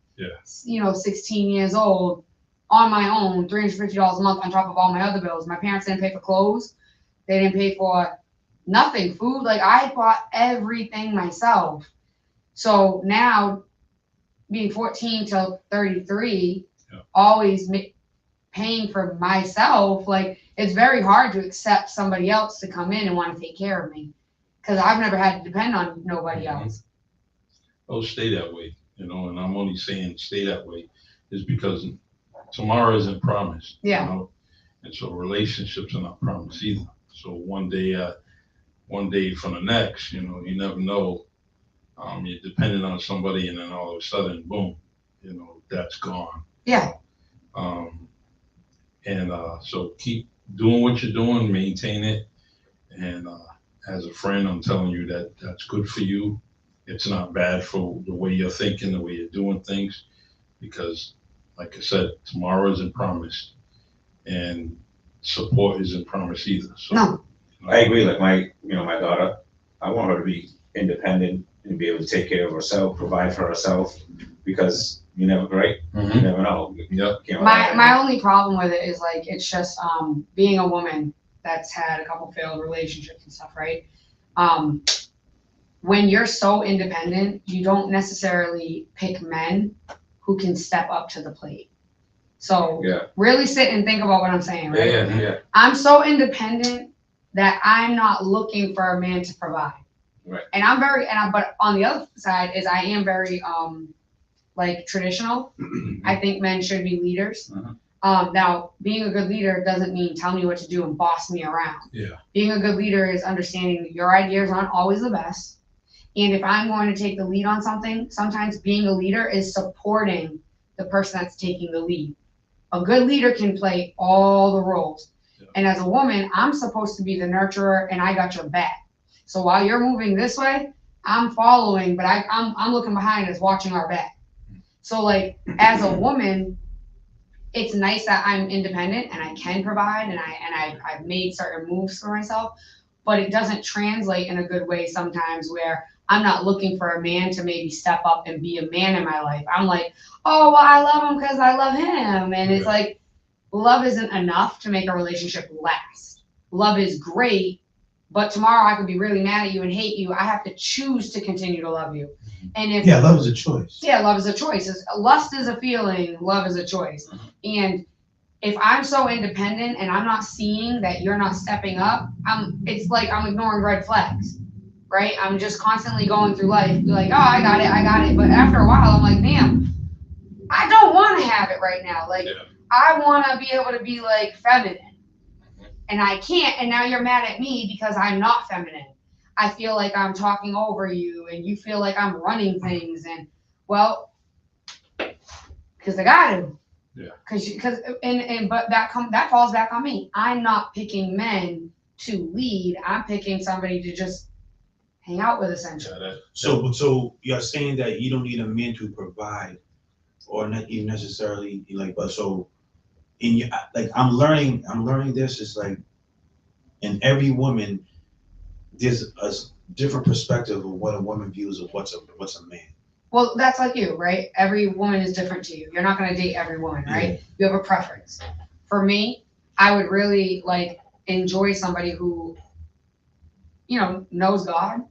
Speaker 5: 16 years old on my own, $350 a month on top of all my other bills. My parents didn't pay for clothes. They didn't pay for nothing, food. Like I bought everything myself. So now being 14 till 33, always paying for myself, like it's very hard to accept somebody else to come in and want to take care of me because I've never had to depend on nobody else.
Speaker 1: Oh, stay that way, and I'm only saying stay that way is because tomorrow isn't promised.
Speaker 5: Yeah.
Speaker 1: And so relationships are not promised either. So one day from the next, you never know. You're dependent on somebody, and then all of a sudden, boom, that's gone.
Speaker 5: Yeah.
Speaker 1: So keep doing what you're doing, maintain it, and as a friend, I'm telling you that that's good for you. It's not bad for the way you're thinking, the way you're doing things, because, like I said, tomorrow isn't promised, and support isn't promised either. So,
Speaker 5: no.
Speaker 4: I agree. Like my daughter, I want her to be independent and be able to take care of herself, provide for herself, because you never, right?
Speaker 1: Mhm.
Speaker 4: You never know.
Speaker 1: Yep.
Speaker 5: My only problem with it is like it's just being a woman that's had a couple failed relationships and stuff, right? When you're so independent, you don't necessarily pick men who can step up to the plate. So really sit and think about what I'm saying, right?
Speaker 4: Yeah.
Speaker 5: I'm so independent that I'm not looking for a man to provide.
Speaker 4: Right.
Speaker 5: And but on the other side is I am very like traditional. I think men should be leaders. Now, being a good leader doesn't mean tell me what to do and boss me around.
Speaker 1: Yeah.
Speaker 5: Being a good leader is understanding that your ideas aren't always the best. And if I'm going to take the lead on something, sometimes being a leader is supporting the person that's taking the lead. A good leader can play all the roles. Yeah. And as a woman, I'm supposed to be the nurturer and I got your back. So while you're moving this way, I'm following, but I'm looking behind us watching our back. So like as a woman, it's nice that I'm independent and I can provide and I've made certain moves for myself, but it doesn't translate in a good way sometimes where I'm not looking for a man to maybe step up and be a man in my life. I'm like, oh, well, I love him because I love him. And it's like, love isn't enough to make a relationship last. Love is great, but tomorrow I could be really mad at you and hate you. I have to choose to continue to love you. And if
Speaker 6: love is a choice.
Speaker 5: Yeah, love is a choice. Lust is a feeling, love is a choice. And if I'm so independent and I'm not seeing that you're not stepping up, it's like I'm ignoring red flags. Right? I'm just constantly going through life, like, oh, I got it. But after a while, I'm like, damn, I don't want to have it right now. Like, I want to be able to be like feminine, and I can't. And now you're mad at me because I'm not feminine. I feel like I'm talking over you, and you feel like I'm running things. And well, because I got to.
Speaker 1: Yeah.
Speaker 5: But that falls back on me. I'm not picking men to lead. I'm picking somebody to just hang out with, essentially.
Speaker 6: So you're saying that you don't need a man to provide, or not even necessarily like, but so in your like I'm learning this. It's like in every woman, there's a different perspective of what a woman views of what's a man.
Speaker 5: Well, that's like you, right? Every woman is different to you. You're not going to date every woman, right? You have a preference. For me, I would really like enjoy somebody who, knows God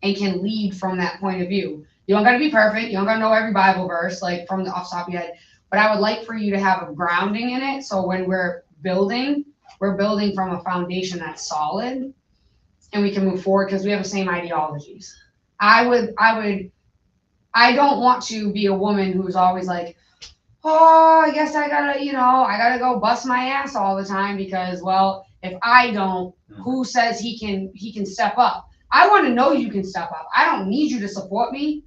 Speaker 5: and can lead from that point of view. You don't got to be perfect. You don't got to know every Bible verse, like from the off the top of your head. But I would like for you to have a grounding in it. So when we're building from a foundation that's solid and we can move forward because we have the same ideologies. I don't want to be a woman who's always like, oh, I guess I gotta go bust my ass all the time because, well, if I don't, who says he can step up? I want to know you can step up. I don't need you to support me,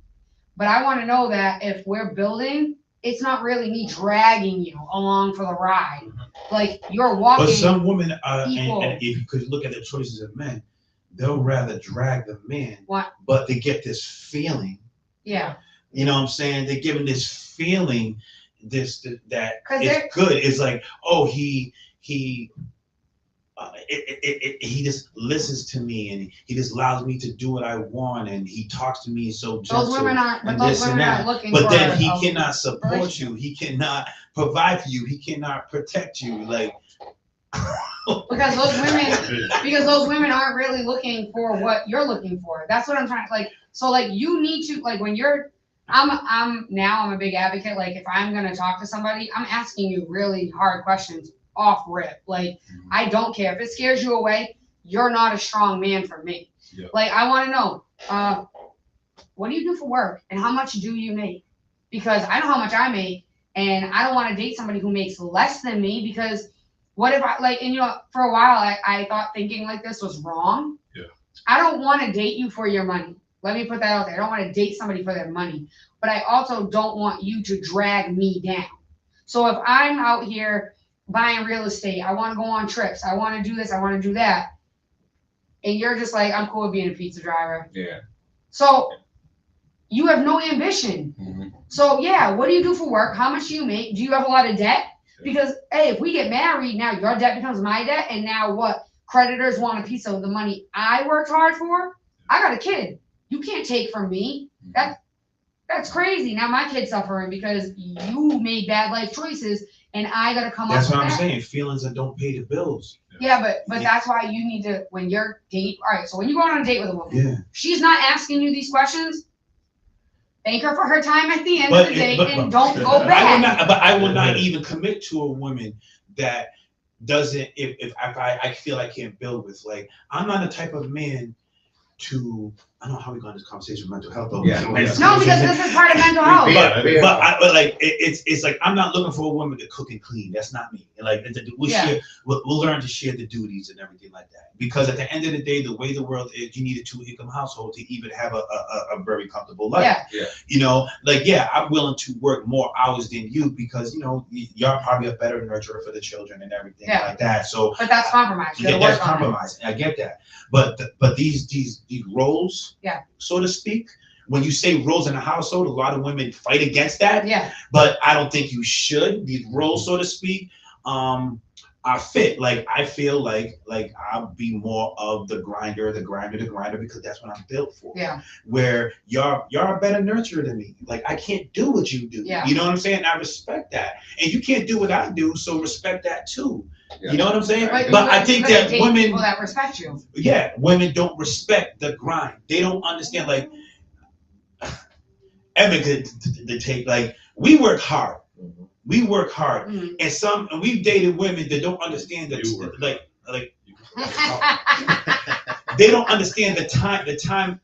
Speaker 5: but I want to know that if we're building, it's not really me dragging you along for the ride. Like you're walking.
Speaker 6: But some women,
Speaker 5: equal.
Speaker 6: and if you could look at the choices of men, they'll rather drag the man,
Speaker 5: What?
Speaker 6: But they get this feeling.
Speaker 5: Yeah.
Speaker 6: You know what I'm saying? They're given this feeling, that it's
Speaker 5: Because
Speaker 6: good. It's like, oh, he just listens to me and he just allows me to do what I want and he talks to me so gentle.
Speaker 5: those women aren't. But
Speaker 6: and
Speaker 5: those
Speaker 6: this and
Speaker 5: women
Speaker 6: that.
Speaker 5: aren't looking.
Speaker 6: But
Speaker 5: for
Speaker 6: then he
Speaker 5: a
Speaker 6: cannot support
Speaker 5: relationship.
Speaker 6: you. He cannot provide for you. He cannot protect you. Like
Speaker 5: because those women aren't really looking for what you're looking for. That's what I'm trying to like. So like you need to like when you're. I'm a big advocate. Like if I'm gonna talk to somebody, I'm asking you really hard questions off rip. Like I don't care if it scares you away. You're not a strong man for me.
Speaker 1: Yeah.
Speaker 5: Like I want to know, what do you do for work and how much do you make? Because I know how much I make, and I don't want to date somebody who makes less than me. Because what if I like? And for a while I thought thinking like this was wrong.
Speaker 1: Yeah.
Speaker 5: I don't want to date you for your money. Let me put that out there. I don't want to date somebody for their money, but I also don't want you to drag me down. So if I'm out here buying real estate, I want to go on trips, I want to do this, I want to do that, and you're just like, I'm cool with being a pizza driver.
Speaker 4: Yeah.
Speaker 5: So you have no ambition.
Speaker 1: Mm-hmm.
Speaker 5: So yeah, what do you do for work? How much do you make? Do you have a lot of debt? Because hey, if we get married, now your debt becomes my debt, and now what? Creditors want a piece of the money I worked hard for. I got a kid. You can't take from me. That's crazy. Now my kid's suffering because you made bad life choices, and I got to come up with that.
Speaker 6: That's what I'm saying. Feelings that don't pay the bills.
Speaker 5: Yeah, but that's why you need to when you're date. All right, so when you go on a date with a woman,
Speaker 6: Yeah.
Speaker 5: she's not asking you these questions. Thank her for her time at the end of the day, and don't go back.
Speaker 6: I will not even commit to a woman that doesn't. If I feel I can't build with, like, I'm not the type of man to. I don't know how we got in this conversation with mental health. Though.
Speaker 4: Yeah.
Speaker 5: No, because this is part of mental health.
Speaker 6: But like it's like I'm not looking for a woman to cook and clean. That's not me. Like we'll learn to share the duties and everything like that. Because at the end of the day, the way the world is, you need a 2-income household to even have a very comfortable life.
Speaker 5: Yeah.
Speaker 6: I'm willing to work more hours than you because you're probably a better nurturer for the children and everything like that. So,
Speaker 5: but that's compromise.
Speaker 6: That's compromise. I get that. But these roles.
Speaker 5: Yeah.
Speaker 6: So to speak, when you say roles in a household, a lot of women fight against that.
Speaker 5: Yeah.
Speaker 6: But I don't think you should. These roles, so to speak, are fit. Like I feel like I'll be more of the grinder because that's what I'm built for.
Speaker 5: Yeah.
Speaker 6: Where you're a better nurturer than me. Like I can't do what you do.
Speaker 5: Yeah.
Speaker 6: You know what I'm saying? I respect that. And you can't do what I do, so respect that too.
Speaker 4: Yeah.
Speaker 6: You know what I'm saying?
Speaker 5: But
Speaker 6: I think that women,
Speaker 5: people that respect you.
Speaker 6: Yeah, women don't respect the grind. They don't understand. Like Evan could take. Like we work hard. We work hard, and we've dated women that don't understand that. They don't understand the time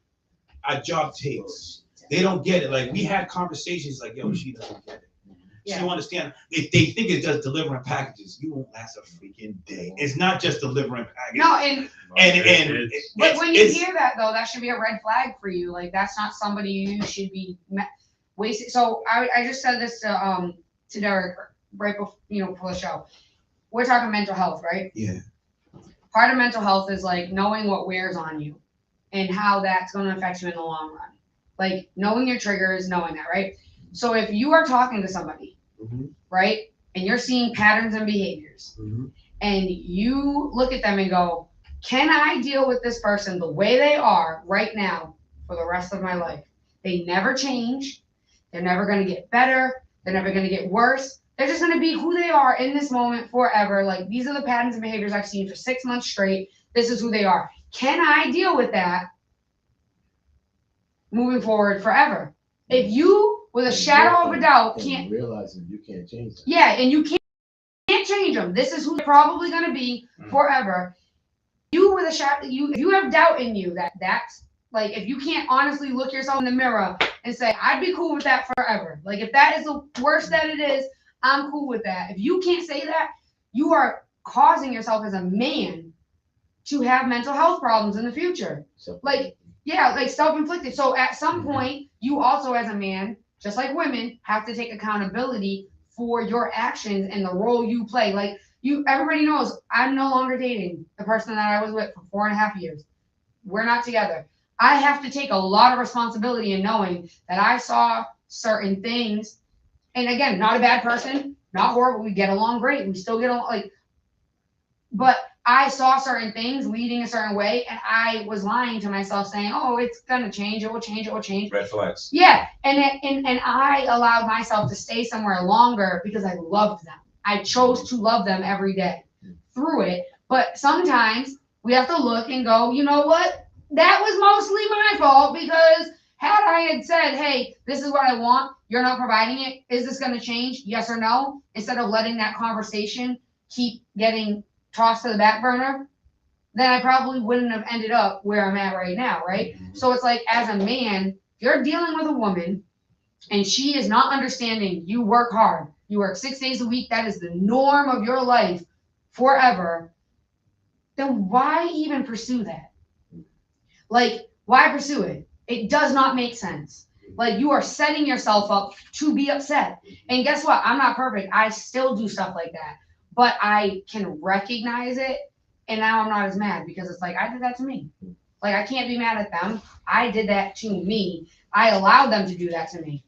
Speaker 6: our job takes. They don't get it. Like we had conversations like, yo, she doesn't get it. Yeah. She don't understand. If they think it's just delivering packages, you won't last a freaking day. It's not just delivering packages.
Speaker 5: No, but when you hear that though, that should be a red flag for you. Like that's not somebody you should be wasting. So I just said this to Derek right before the show. We're talking mental health, right?
Speaker 6: Yeah.
Speaker 5: Part of mental health is like knowing what wears on you and how that's going to affect you in the long run. Like knowing your triggers, knowing that, right? So if you are talking to somebody, right, and you're seeing patterns and behaviors, and you look at them and go, can I deal with this person the way they are right now for the rest of my life? They never change. They're never going to get better. They're never going to get worse. They're just going to be who they are in this moment forever. Like, these are the patterns and behaviors I've seen for 6 months straight. This is who they are. Can I deal with that moving forward forever? If you, with a shadow of a doubt, can't
Speaker 7: realizing you can't change that.
Speaker 5: Yeah, and you can't change them. This is who they're probably going to be forever. You with a shadow, if you have doubt in you that's like, if you can't honestly look yourself in the mirror and say, I'd be cool with that forever. Like, if that is the worst that it is, I'm cool with that. If you can't say that, you are causing yourself as a man to have mental health problems in the future. Like, yeah, like self-inflicted. So at some point, you also as a man, just like women, have to take accountability for your actions and the role you play. Like, everybody knows I'm no longer dating the person that I was with for 4.5 years. We're not together. I have to take a lot of responsibility in knowing that I saw certain things. And again, not a bad person, not horrible. We get along great. We still get along, like, but I saw certain things leading a certain way, and I was lying to myself saying, oh, it's gonna change, it will change, it will change.
Speaker 4: Red flags.
Speaker 5: Yeah, and I allowed myself to stay somewhere longer because I loved them. I chose to love them every day through it. But sometimes we have to look and go, you know what? That was mostly my fault, because had I had said, hey, this is what I want, you're not providing it, is this going to change? Yes or no? Instead of letting that conversation keep getting tossed to the back burner, then I probably wouldn't have ended up where I'm at right now, right? So it's like, as a man, if you're dealing with a woman and she is not understanding you work hard, you work 6 days a week, that is the norm of your life forever, then why even pursue that? Like, why pursue it? It does not make sense. Like, you are setting yourself up to be upset. And guess what? I'm not perfect. I still do stuff like that. But I can recognize it, and now I'm not as mad, because it's like, I did that to me. Like, I can't be mad at them. I did that to me. I allowed them to do that to me.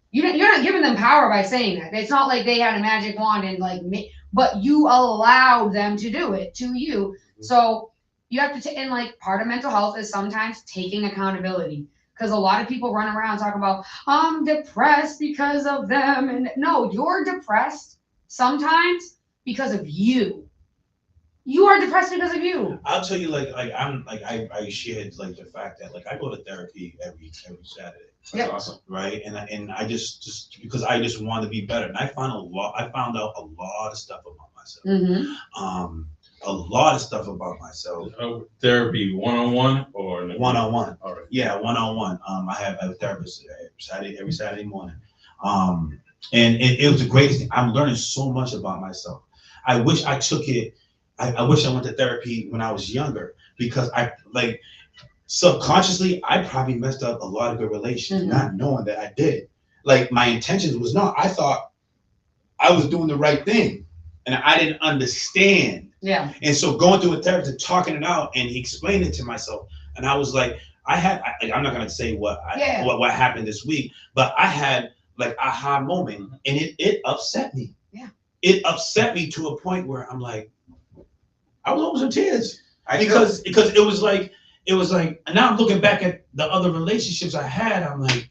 Speaker 5: You're not giving them power by saying that. It's not like they had a magic wand and like me, but you allowed them to do it to you. So you have to and like, part of mental health is sometimes taking accountability, because a lot of people run around talking about, I'm depressed because of them. And no, you're depressed sometimes because of you. You are depressed because of you.
Speaker 6: I'll tell you, I shared like the fact that like I go to therapy every Saturday.
Speaker 4: That's awesome.
Speaker 6: Right. And I just because I just want to be better. And I found out a lot of stuff about myself.
Speaker 5: Mm-hmm.
Speaker 6: A lot of stuff about myself.
Speaker 1: Therapy 1-on-1 or
Speaker 6: 1-on-1.
Speaker 1: All right.
Speaker 6: Yeah, 1-on-1. I have a therapist every Saturday morning. And it was the greatest thing. I'm learning so much about myself. I wish I took it. I wish I went to therapy when I was younger, because subconsciously I probably messed up a lot of good relations, not knowing that I did. Like, my intentions was not. I thought I was doing the right thing, and I didn't understand.
Speaker 5: Yeah.
Speaker 6: And so going through a therapist, talking it out, and he explained it to myself, and I was like, I'm not gonna say what happened this week, but I had like aha moment, and it upset me.
Speaker 5: Yeah.
Speaker 6: It upset me to a point where I'm like, I was almost in tears, because it was like, and now I'm looking back at the other relationships I had, I'm like,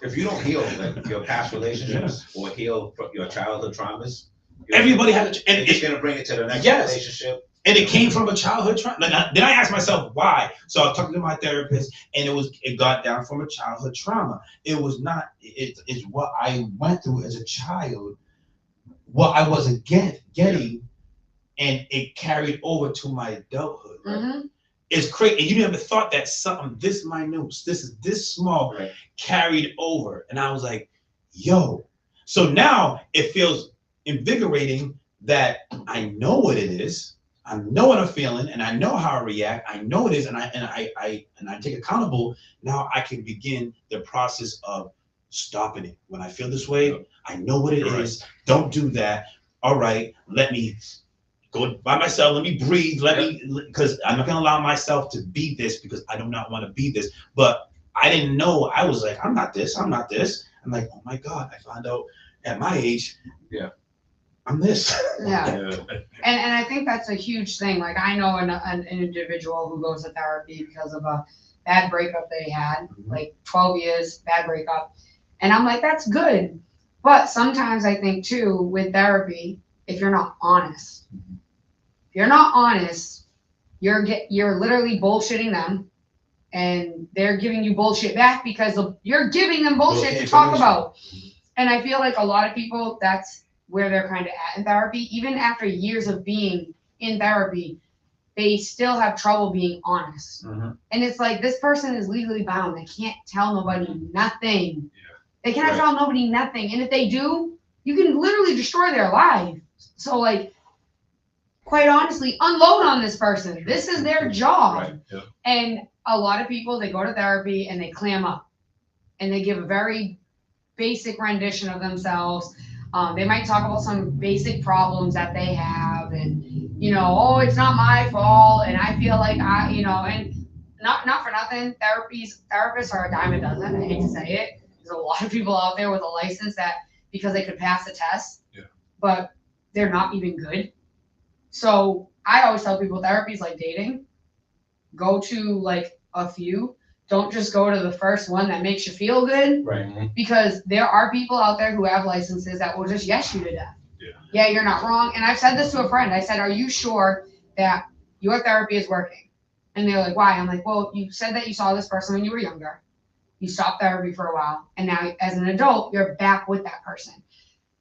Speaker 4: if you don't heal like your past relationships or heal from your childhood traumas,
Speaker 6: everybody had
Speaker 4: and it's gonna bring it to the next relationship.
Speaker 6: And it came from a childhood trauma. Then I asked myself why. So I was talking to my therapist, and it got down from a childhood trauma. It was not. It's what I went through as a child, what I wasn't getting, and it carried over to my adulthood. Right? Mm-hmm. It's crazy, and you never thought that something this minute, this small, carried over. And I was like, yo. So now it feels invigorating that I know what it is. I know what I'm feeling, and I know how I react. I know it is, and I take accountable. Now I can begin the process of stopping it. When I feel this way, I know what it is. Don't do that. All right, let me go by myself. Let me breathe. Because I'm not gonna allow myself to be this, because I do not want to be this. But I didn't know. I was like, I'm not this. I'm not this. I'm like, oh my God. I found out at my age. Yeah. I'm this.
Speaker 5: Yeah. And I think that's a huge thing. Like, I know an individual who goes to therapy because of a bad breakup they had, like 12 years, bad breakup. And I'm like, that's good. But sometimes I think too, with therapy, if you're not honest, you're literally bullshitting them, and they're giving you bullshit back because you're giving them bullshit to talk about. And I feel like a lot of people, that's where they're kind of at in therapy. Even after years of being in therapy, they still have trouble being honest. And it's like, this person is legally bound. They can't tell nobody nothing. They cannot tell nobody nothing. And if they do, you can literally destroy their life. So like, quite honestly, unload on this person. This is their job. And a lot of people, they go to therapy and they clam up. And they give a very basic rendition of themselves. They might talk about some basic problems that they have, and oh, it's not my fault, and I feel like and not for nothing, therapists are a dime a dozen. I hate to say it. There's a lot of people out there with a license that because they could pass the test, but they're not even good. So I always tell people therapy is like dating. Go to like a few. Don't just go to the first one that makes you feel good. Because there are people out there who have licenses that will just yes you to death. Yeah, you're not wrong. And I've said this to a friend. I said, are you sure that your therapy is working? And they're like, why? I'm like, well, you said that you saw this person when you were younger. You stopped therapy for a while. And now as an adult, you're back with that person.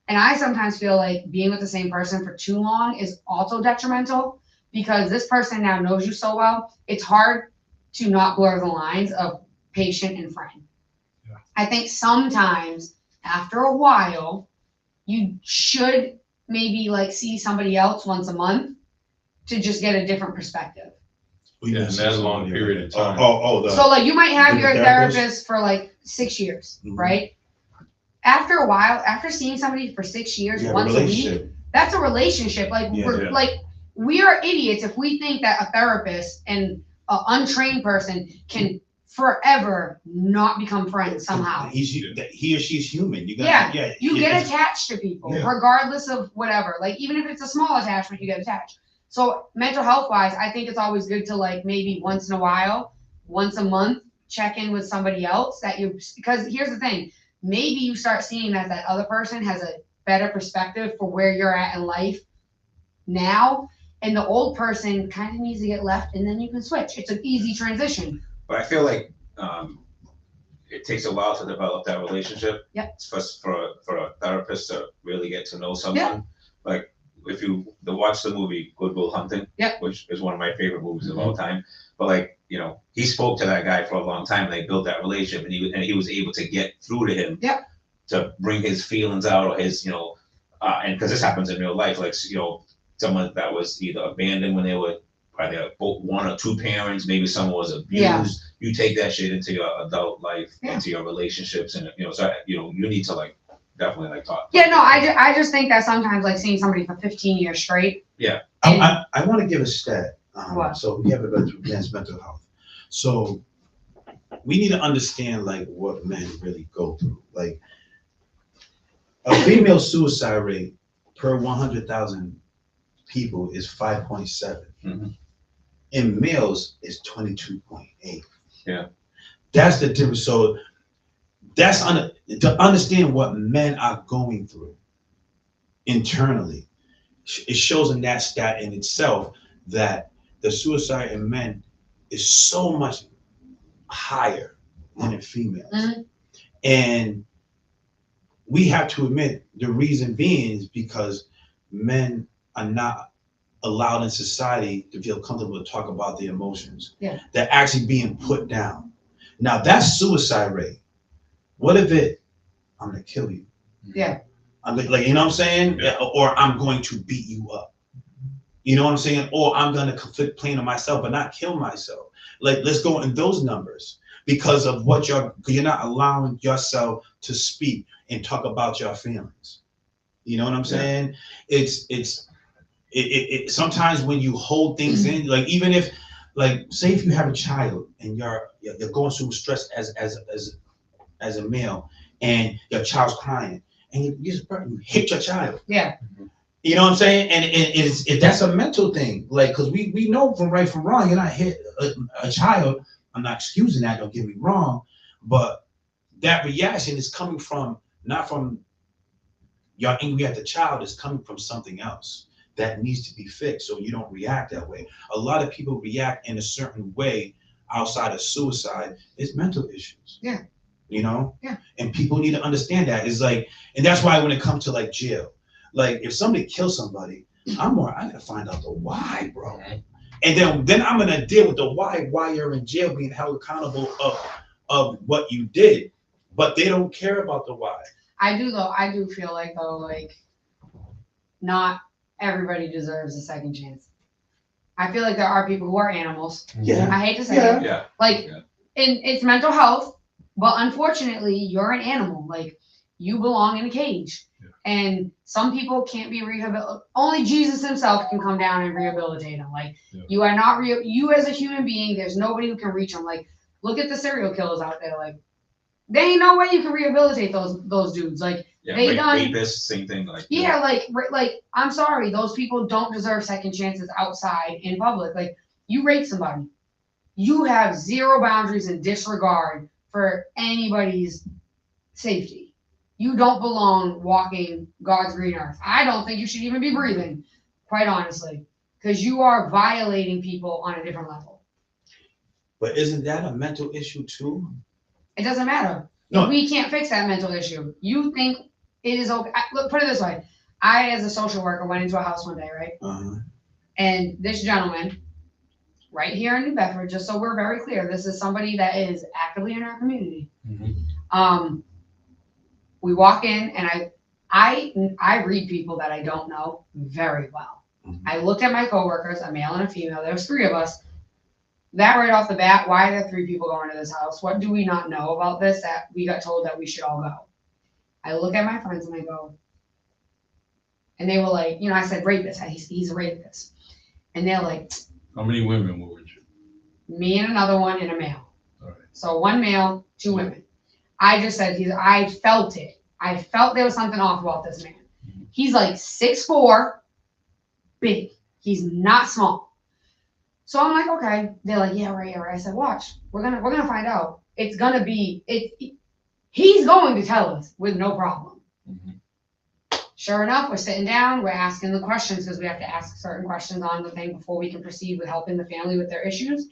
Speaker 5: And I sometimes feel like being with the same person for too long is also detrimental because this person now knows you so well. It's hard to not blur the lines of patient and friend. I think sometimes after a while, you should maybe like see somebody else once a month to just get a different perspective.
Speaker 1: Yeah, and that's a long period of time.
Speaker 5: So like you might have your therapist for like 6 years, right? After a while, after seeing somebody for 6 years, once a week, that's a relationship. Like we are idiots if we think that a therapist and an untrained person can forever not become friends somehow.
Speaker 6: He or she's human. You
Speaker 5: get attached to people regardless of whatever. Like even if it's a small attachment, you get attached. So mental health wise, I think it's always good to like maybe once in a while, once a month, check in with somebody else because here's the thing, maybe you start seeing that other person has a better perspective for where you're at in life now. And the old person kind of needs to get left, and then you can switch. It's an easy transition.
Speaker 4: But I feel like it takes a while to develop that relationship. For a therapist to really get to know someone. Like if you watch the movie Good Will Hunting, which is one of my favorite movies of all time. But like he spoke to that guy for a long time. And they built that relationship, and he was able to get through to him. To bring his feelings out or his and because this happens in real life, like someone that was either abandoned when they were either both one or two parents, maybe someone was abused. You take that shit into your adult life, into your relationships, and so you need to like definitely like talk.
Speaker 5: I just think that sometimes like seeing somebody for 15 years straight.
Speaker 6: I want to give a stat.
Speaker 5: What?
Speaker 6: So we have advanced mental health. So we need to understand like what men really go through. Like a female suicide rate per 100,000 people is 5.7. In males is 22.8. That's the difference. So that's to understand what men are going through internally. It shows in that stat in itself that the suicide in men is so much higher than in females. And we have to admit the reason being is because men are not allowed in society to feel comfortable to talk about their emotions. They're actually being put down. Now that's suicide rate. What if I'm gonna kill you? I'm like, you know what I'm saying? Or I'm going to beat you up. You know what I'm saying? Or I'm gonna conflict plan on myself but not kill myself. Like let's go in those numbers because of what you're not allowing yourself to speak and talk about your feelings. You know what I'm saying? It's sometimes when you hold things in, like even if, like, say if you have a child and you're going through stress as a male, and your child's crying, and you hit your child. You know what I'm saying? And that's a mental thing, like because we know from right from wrong. You're not hit a child I'm not excusing that, don't get me wrong, but that reaction is coming from, not from you're angry at the child, is coming from something else that needs to be fixed so you don't react that way. A lot of people react in a certain way outside of suicide. It's mental issues.
Speaker 5: Yeah.
Speaker 6: You know?
Speaker 5: Yeah.
Speaker 6: And people need to understand that. It's like, and that's why when it comes to like jail, like if somebody kills somebody, I gotta find out the why, bro. And then I'm gonna deal with the why you're in jail, being held accountable of what you did. But they don't care about the why.
Speaker 5: I do feel like though, like not everybody deserves a second chance. I feel like there are people who are animals.
Speaker 6: Yeah.
Speaker 5: I hate to say
Speaker 6: Yeah.
Speaker 5: it.
Speaker 4: Yeah.
Speaker 5: Like,
Speaker 4: Yeah.
Speaker 5: and it's mental health, but unfortunately, you're an animal. Like, you belong in a cage.
Speaker 1: Yeah.
Speaker 5: And some people can't be rehabilitated. Only Jesus himself can come down and rehabilitate them. Like,
Speaker 1: Yeah.
Speaker 5: you are not real. You as a human being, there's nobody who can reach them. Like, look at the serial killers out there. Like, there ain't no way you can rehabilitate those dudes. Like,
Speaker 4: Yeah,
Speaker 5: they done.
Speaker 4: rapists, same thing. Like,
Speaker 5: Yeah, like I'm sorry, those people don't deserve second chances outside in public. Like, you rape somebody, you have zero boundaries and disregard for anybody's safety. You don't belong walking God's green earth. I don't think you should even be breathing, quite honestly, because you are violating people on a different level.
Speaker 6: But isn't that a mental issue too?
Speaker 5: It doesn't matter.
Speaker 6: No.
Speaker 5: We can't fix that mental issue. You think it is okay? Look, put it this way. I, as a social worker, went into a house one day, right?
Speaker 6: Uh-huh.
Speaker 5: And this gentleman, right here in New Bedford, just so we're very clear, this is somebody that is actively in our community.
Speaker 1: Mhm.
Speaker 5: We walk in, and I read people that I don't know very well.
Speaker 6: Mhm.
Speaker 5: I looked at my coworkers, a male and a female. There was 3 of us. That right off the bat, why are there 3 people going to this house? What do we not know about this that we got told that we should all go? I look at my friends and I go, and they were like, I said rapist. He's a rapist. And they're like,
Speaker 1: How many women were with you?
Speaker 5: me and another one and a male.
Speaker 1: All right.
Speaker 5: So 1 male, 2 women. I just said I felt it. I felt there was something off about this man. He's like 6'4", big. He's not small. So I'm like, okay. They're like, yeah, right. I said, watch. We're gonna find out. It's gonna be he's going to tell us with no problem.
Speaker 1: Mhm.
Speaker 5: Sure enough, we're sitting down, we're asking the questions because we have to ask certain questions on the thing before we can proceed with helping the family with their issues.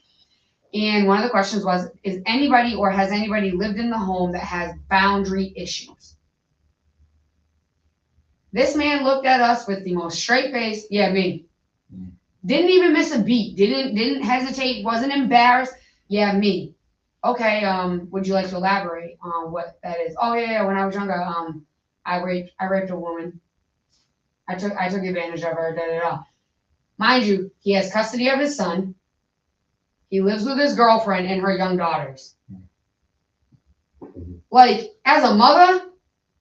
Speaker 5: And one of the questions was, has anybody lived in the home that has boundary issues? This man looked at us with the most straight face. Yeah, me. Didn't even miss a beat. Didn't hesitate. Wasn't embarrassed. Yeah, me. Okay. Would you like to elaborate on what that is? Oh yeah. When I was younger, I raped a woman. I took advantage of her. Da da da. Mind you, he has custody of his son. He lives with his girlfriend and her young daughters. Like, as a mother,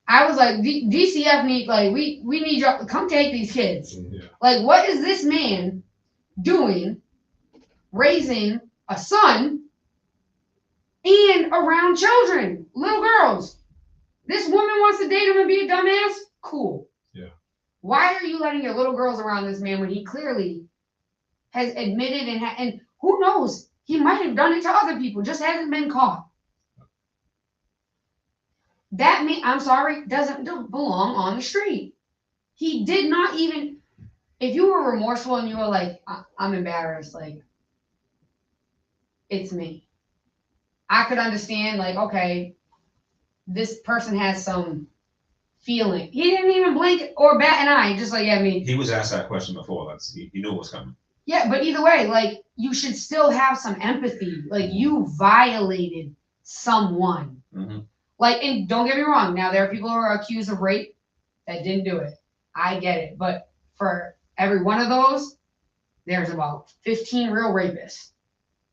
Speaker 5: I was like, DCF need, like, we need you to come take these kids.
Speaker 1: Yeah.
Speaker 5: Like, what is this man doing, raising a son and around children, little girls? This woman wants to date him and be a dumbass? Cool.
Speaker 1: Yeah.
Speaker 5: Why are you letting your little girls around this man when he clearly has admitted and who knows? He might have done it to other people, just hasn't been caught. That man, I'm sorry, doesn't belong on the street. He did not even, if you were remorseful and you were like, I'm embarrassed, like, it's me. I could understand, like, okay, this person has some feeling. He didn't even blink or bat an eye, just like, yeah, me.
Speaker 4: He was asked that question before. He knew it was coming.
Speaker 5: Yeah, but either way, like, you should still have some empathy. Like, you violated someone.
Speaker 4: Mm-hmm.
Speaker 5: Like, and don't get me wrong. Now, there are people who are accused of rape that didn't do it. I get it. But for every one of those, there's about 15 real rapists.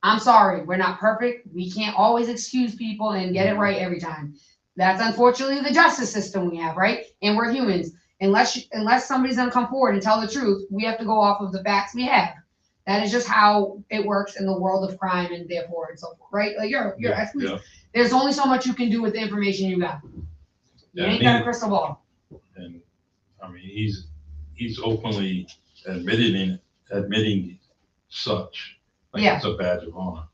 Speaker 5: I'm sorry. We're not perfect. We can't always excuse people and get it right every time. That's unfortunately the justice system we have, right? And we're humans. Unless somebody's going to come forward and tell the truth, we have to go off of the facts we have. That is just how it works in the world of crime and therefore and so forth, right? Like
Speaker 1: Yeah.
Speaker 5: there's only so much you can do with the information you got. You ain't got a crystal ball.
Speaker 1: And I mean, he's openly admitting such. Like,
Speaker 5: Yeah.
Speaker 1: it's a badge of honor.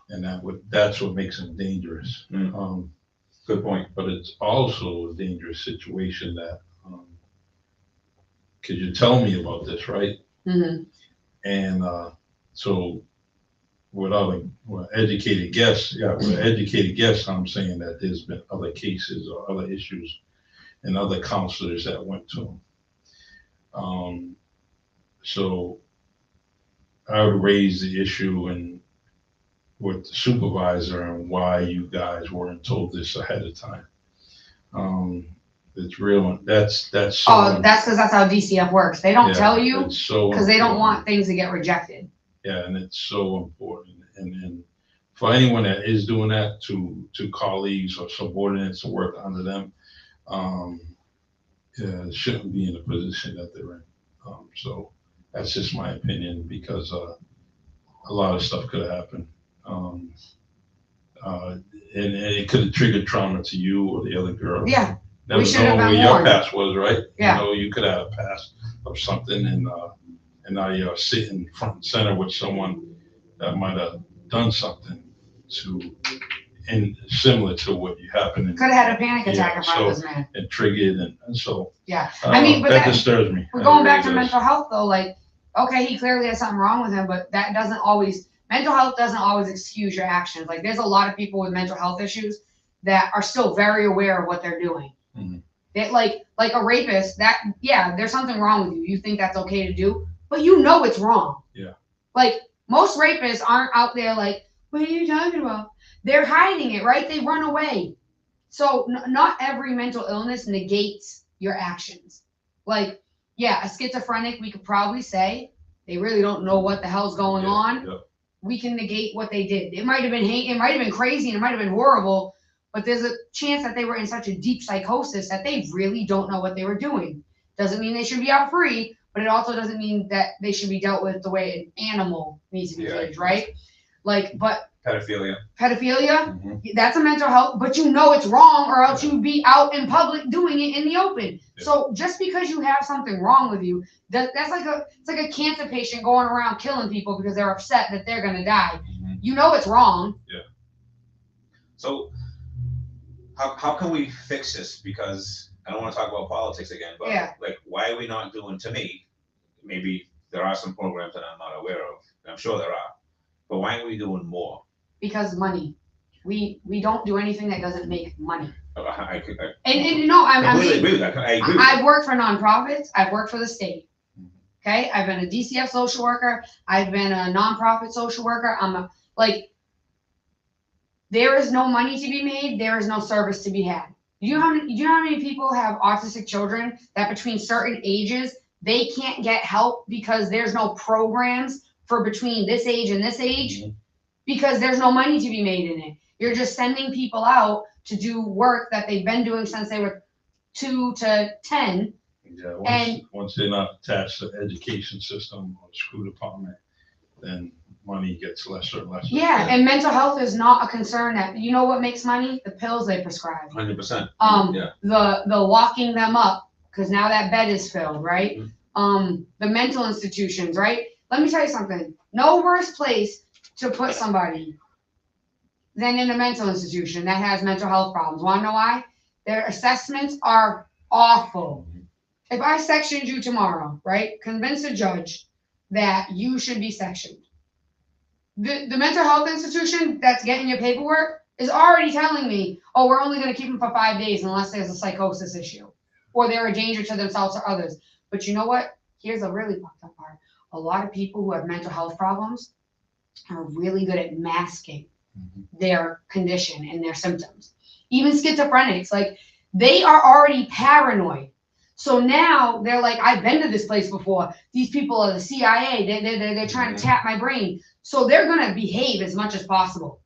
Speaker 1: and that's what makes them dangerous.
Speaker 4: Good point.
Speaker 1: But it's also a dangerous situation that, because you tell me about this, right?
Speaker 5: Mm-hmm.
Speaker 1: And so with educated guess, with educated guess, I'm saying that there's been other cases or other issues and other counselors that went to him. So I would raise the issue and with the supervisor and why you guys weren't told this ahead of time. It's real. That's so.
Speaker 5: Oh, that's because that's how DCF works. They don't tell you
Speaker 1: It's so
Speaker 5: because they don't
Speaker 1: important.
Speaker 5: want things to get rejected.
Speaker 1: Yeah, and it's so important. And for anyone that is doing that to colleagues or subordinates to work under them, shouldn't be in the position that they're in. So that's just my opinion because a lot of stuff could have happened. And it could have triggered trauma to you or the other girl.
Speaker 5: Yeah.
Speaker 1: Never
Speaker 5: We should have
Speaker 1: know
Speaker 5: been
Speaker 1: where your
Speaker 5: warned.
Speaker 1: past was, right?
Speaker 5: Yeah.
Speaker 1: You know, you could have a past of something, and now you're sitting front and center with someone that might have done something and similar to what you happened.
Speaker 5: Could have had a panic attack in front of this man.
Speaker 1: And triggered, and so.
Speaker 5: Yeah. I mean, but
Speaker 1: that disturbs me.
Speaker 5: We're going back to
Speaker 1: really does.
Speaker 5: mental health though. Like, okay, he clearly has something wrong with him, but that doesn't always. Mental health doesn't always excuse your actions. Like, there's a lot of people with mental health issues that are still very aware of what they're doing.
Speaker 1: Mm-hmm.
Speaker 5: That like a rapist, there's something wrong with you. You think that's okay to do, but you know it's wrong.
Speaker 1: Yeah.
Speaker 5: Like, most rapists aren't out there like, what are you talking about? They're hiding it, right? They run away. So not every mental illness negates your actions. Like, yeah, a schizophrenic, we could probably say they really don't know what the hell's going on.
Speaker 1: Yeah.
Speaker 5: We can negate what they did. It might have been hate, it might have been crazy, and it might have been horrible, but there's a chance that they were in such a deep psychosis that they really don't know what they were doing. Doesn't mean they should be out free, but it also doesn't mean that they should be dealt with the way an animal needs to be treated, right? Like, but
Speaker 4: Pedophilia.
Speaker 5: Mm-hmm. That's a mental health, but you know it's wrong, or else you'd be out in public doing it in the open. Yeah. So just because you have something wrong with you, it's like a cancer patient going around killing people because they're upset that they're gonna die. Mm-hmm. You know it's wrong.
Speaker 1: Yeah.
Speaker 4: So how can we fix this? Because I don't want to talk about politics again, but like, why are we not doing? To me, maybe there are some programs that I'm not aware of. I'm sure there are, but why aren't we doing more?
Speaker 5: Because money. We don't do anything that doesn't make money.
Speaker 4: I
Speaker 5: agree with that.
Speaker 4: I agree.
Speaker 5: I've worked for nonprofits. I've worked for the state. Okay, I've been a DCF social worker. I've been a nonprofit social worker. There is no money to be made. There is no service to be had. Do you know how many people have autistic children that between certain ages they can't get help because there's no programs for between this age and this age? Mm-hmm. Because there's no money to be made in it. You're just sending people out to do work that they've been doing since they were 2 to 10.
Speaker 1: Yeah, once they're not attached to the education system or school department, then money gets lesser and lesser.
Speaker 5: Yeah, and mental health is not a concern. That you know what makes money? The pills they prescribe.
Speaker 4: 100%.
Speaker 5: The locking them up because now that bed is filled, right? Mm-hmm. The mental institutions, right? Let me tell you something. No worse place to put somebody than in a mental institution that has mental health problems. Want to know why? Their assessments are awful. If I sectioned you tomorrow, right, convince a judge that you should be sectioned. The mental health institution that's getting your paperwork is already telling me, oh, we're only going to keep them for 5 days unless there's a psychosis issue or they're a danger to themselves or others. But you know what? Here's a really fucked up part. A lot of people who have mental health problems are really good at masking their condition and their symptoms. Even schizophrenics, like they are already paranoid. So now they're like, I've been to this place before. These people are the CIA. They're trying to tap my brain. So they're going to behave as much as possible.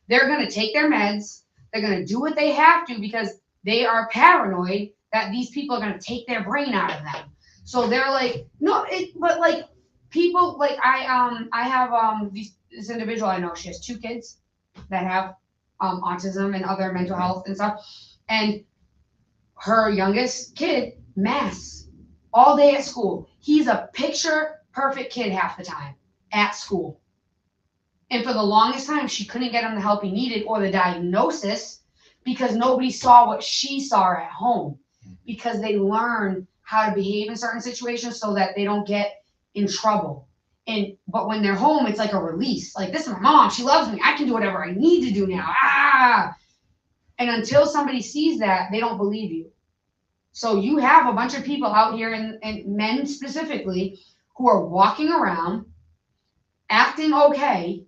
Speaker 5: They're going to take their meds. They're going to do what they have to because they are paranoid that these people are going to take their brain out of them. So they're like, but like people, like I have this individual I know. She has 2 kids that have autism and other mental health and stuff. And her youngest kid masks all day at school. He's a picture perfect kid half the time at school. And for the longest time, she couldn't get him the help he needed or the diagnosis because nobody saw what she saw at home. Because they learn how to behave in certain situations so that they don't get in trouble. But when they're home, it's like a release. Like, this is my mom. She loves me. I can do whatever I need to do now. And until somebody sees that, they don't believe you. So you have a bunch of people out here, and men specifically, who are walking around, acting okay,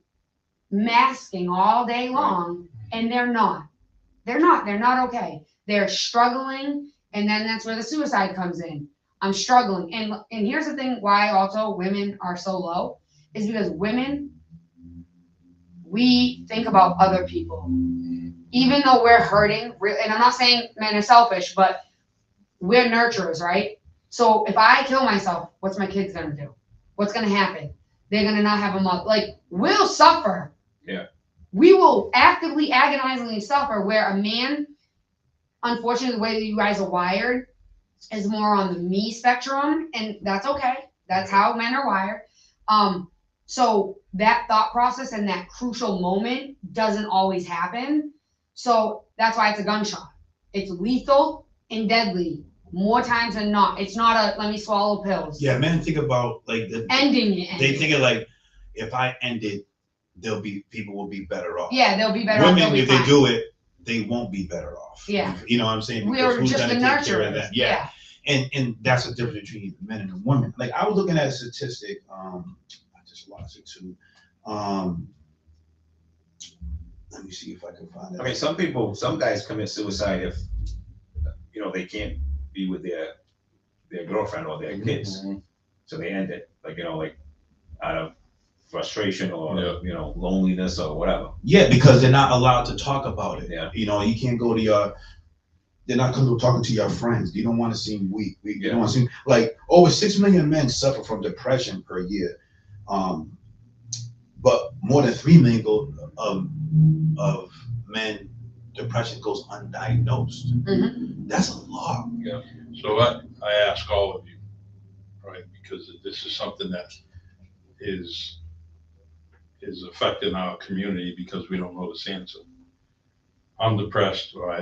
Speaker 5: masking all day long, and they're not. They're not okay. They're struggling, and then that's where the suicide comes in. I'm struggling. And here's the thing why also women are so low is because women, we think about other people. Even though we're hurting, and I'm not saying men are selfish, but we're nurturers, right? So if I kill myself, what's my kids gonna do? What's gonna happen? They're gonna not have a mother. Like, we'll suffer.
Speaker 4: Yeah.
Speaker 5: We will actively, agonizingly suffer, where a man, unfortunately, the way that you guys are wired is more on the me spectrum, and that's okay. That's how men are wired. So that thought process and that crucial moment doesn't always happen. So that's why it's a gunshot. It's lethal and deadly more times than not. It's not a let me swallow pills.
Speaker 6: Yeah, men think about like
Speaker 5: ending it.
Speaker 6: They think of like, if I end it, people will be better off.
Speaker 5: Yeah, they'll be better
Speaker 6: off.
Speaker 5: Women,
Speaker 6: if they do it, they won't be better off.
Speaker 5: Yeah.
Speaker 6: You know what I'm saying?
Speaker 5: Because who's just
Speaker 6: gonna
Speaker 5: take
Speaker 6: care of that? Yeah. And that's the difference between men and women. Like, I was looking at a statistic, I just lost it too. Let me see if I can find it.
Speaker 4: I mean, some guys commit suicide if, they can't be with their girlfriend or their kids. So they end it, like out of frustration or, loneliness or whatever.
Speaker 6: Yeah, because they're not allowed to talk about it.
Speaker 4: Yeah.
Speaker 6: You can't go to they're not comfortable talking to your friends. You don't want to seem weak. You don't want to seem like over 6 million men suffer from depression per year. But more than 3 million of men, depression goes undiagnosed.
Speaker 5: Mm-hmm.
Speaker 6: That's a lot.
Speaker 1: Yeah. So I ask all of you, right? Because this is something that is affecting our community because we don't know this answer. I'm depressed, or I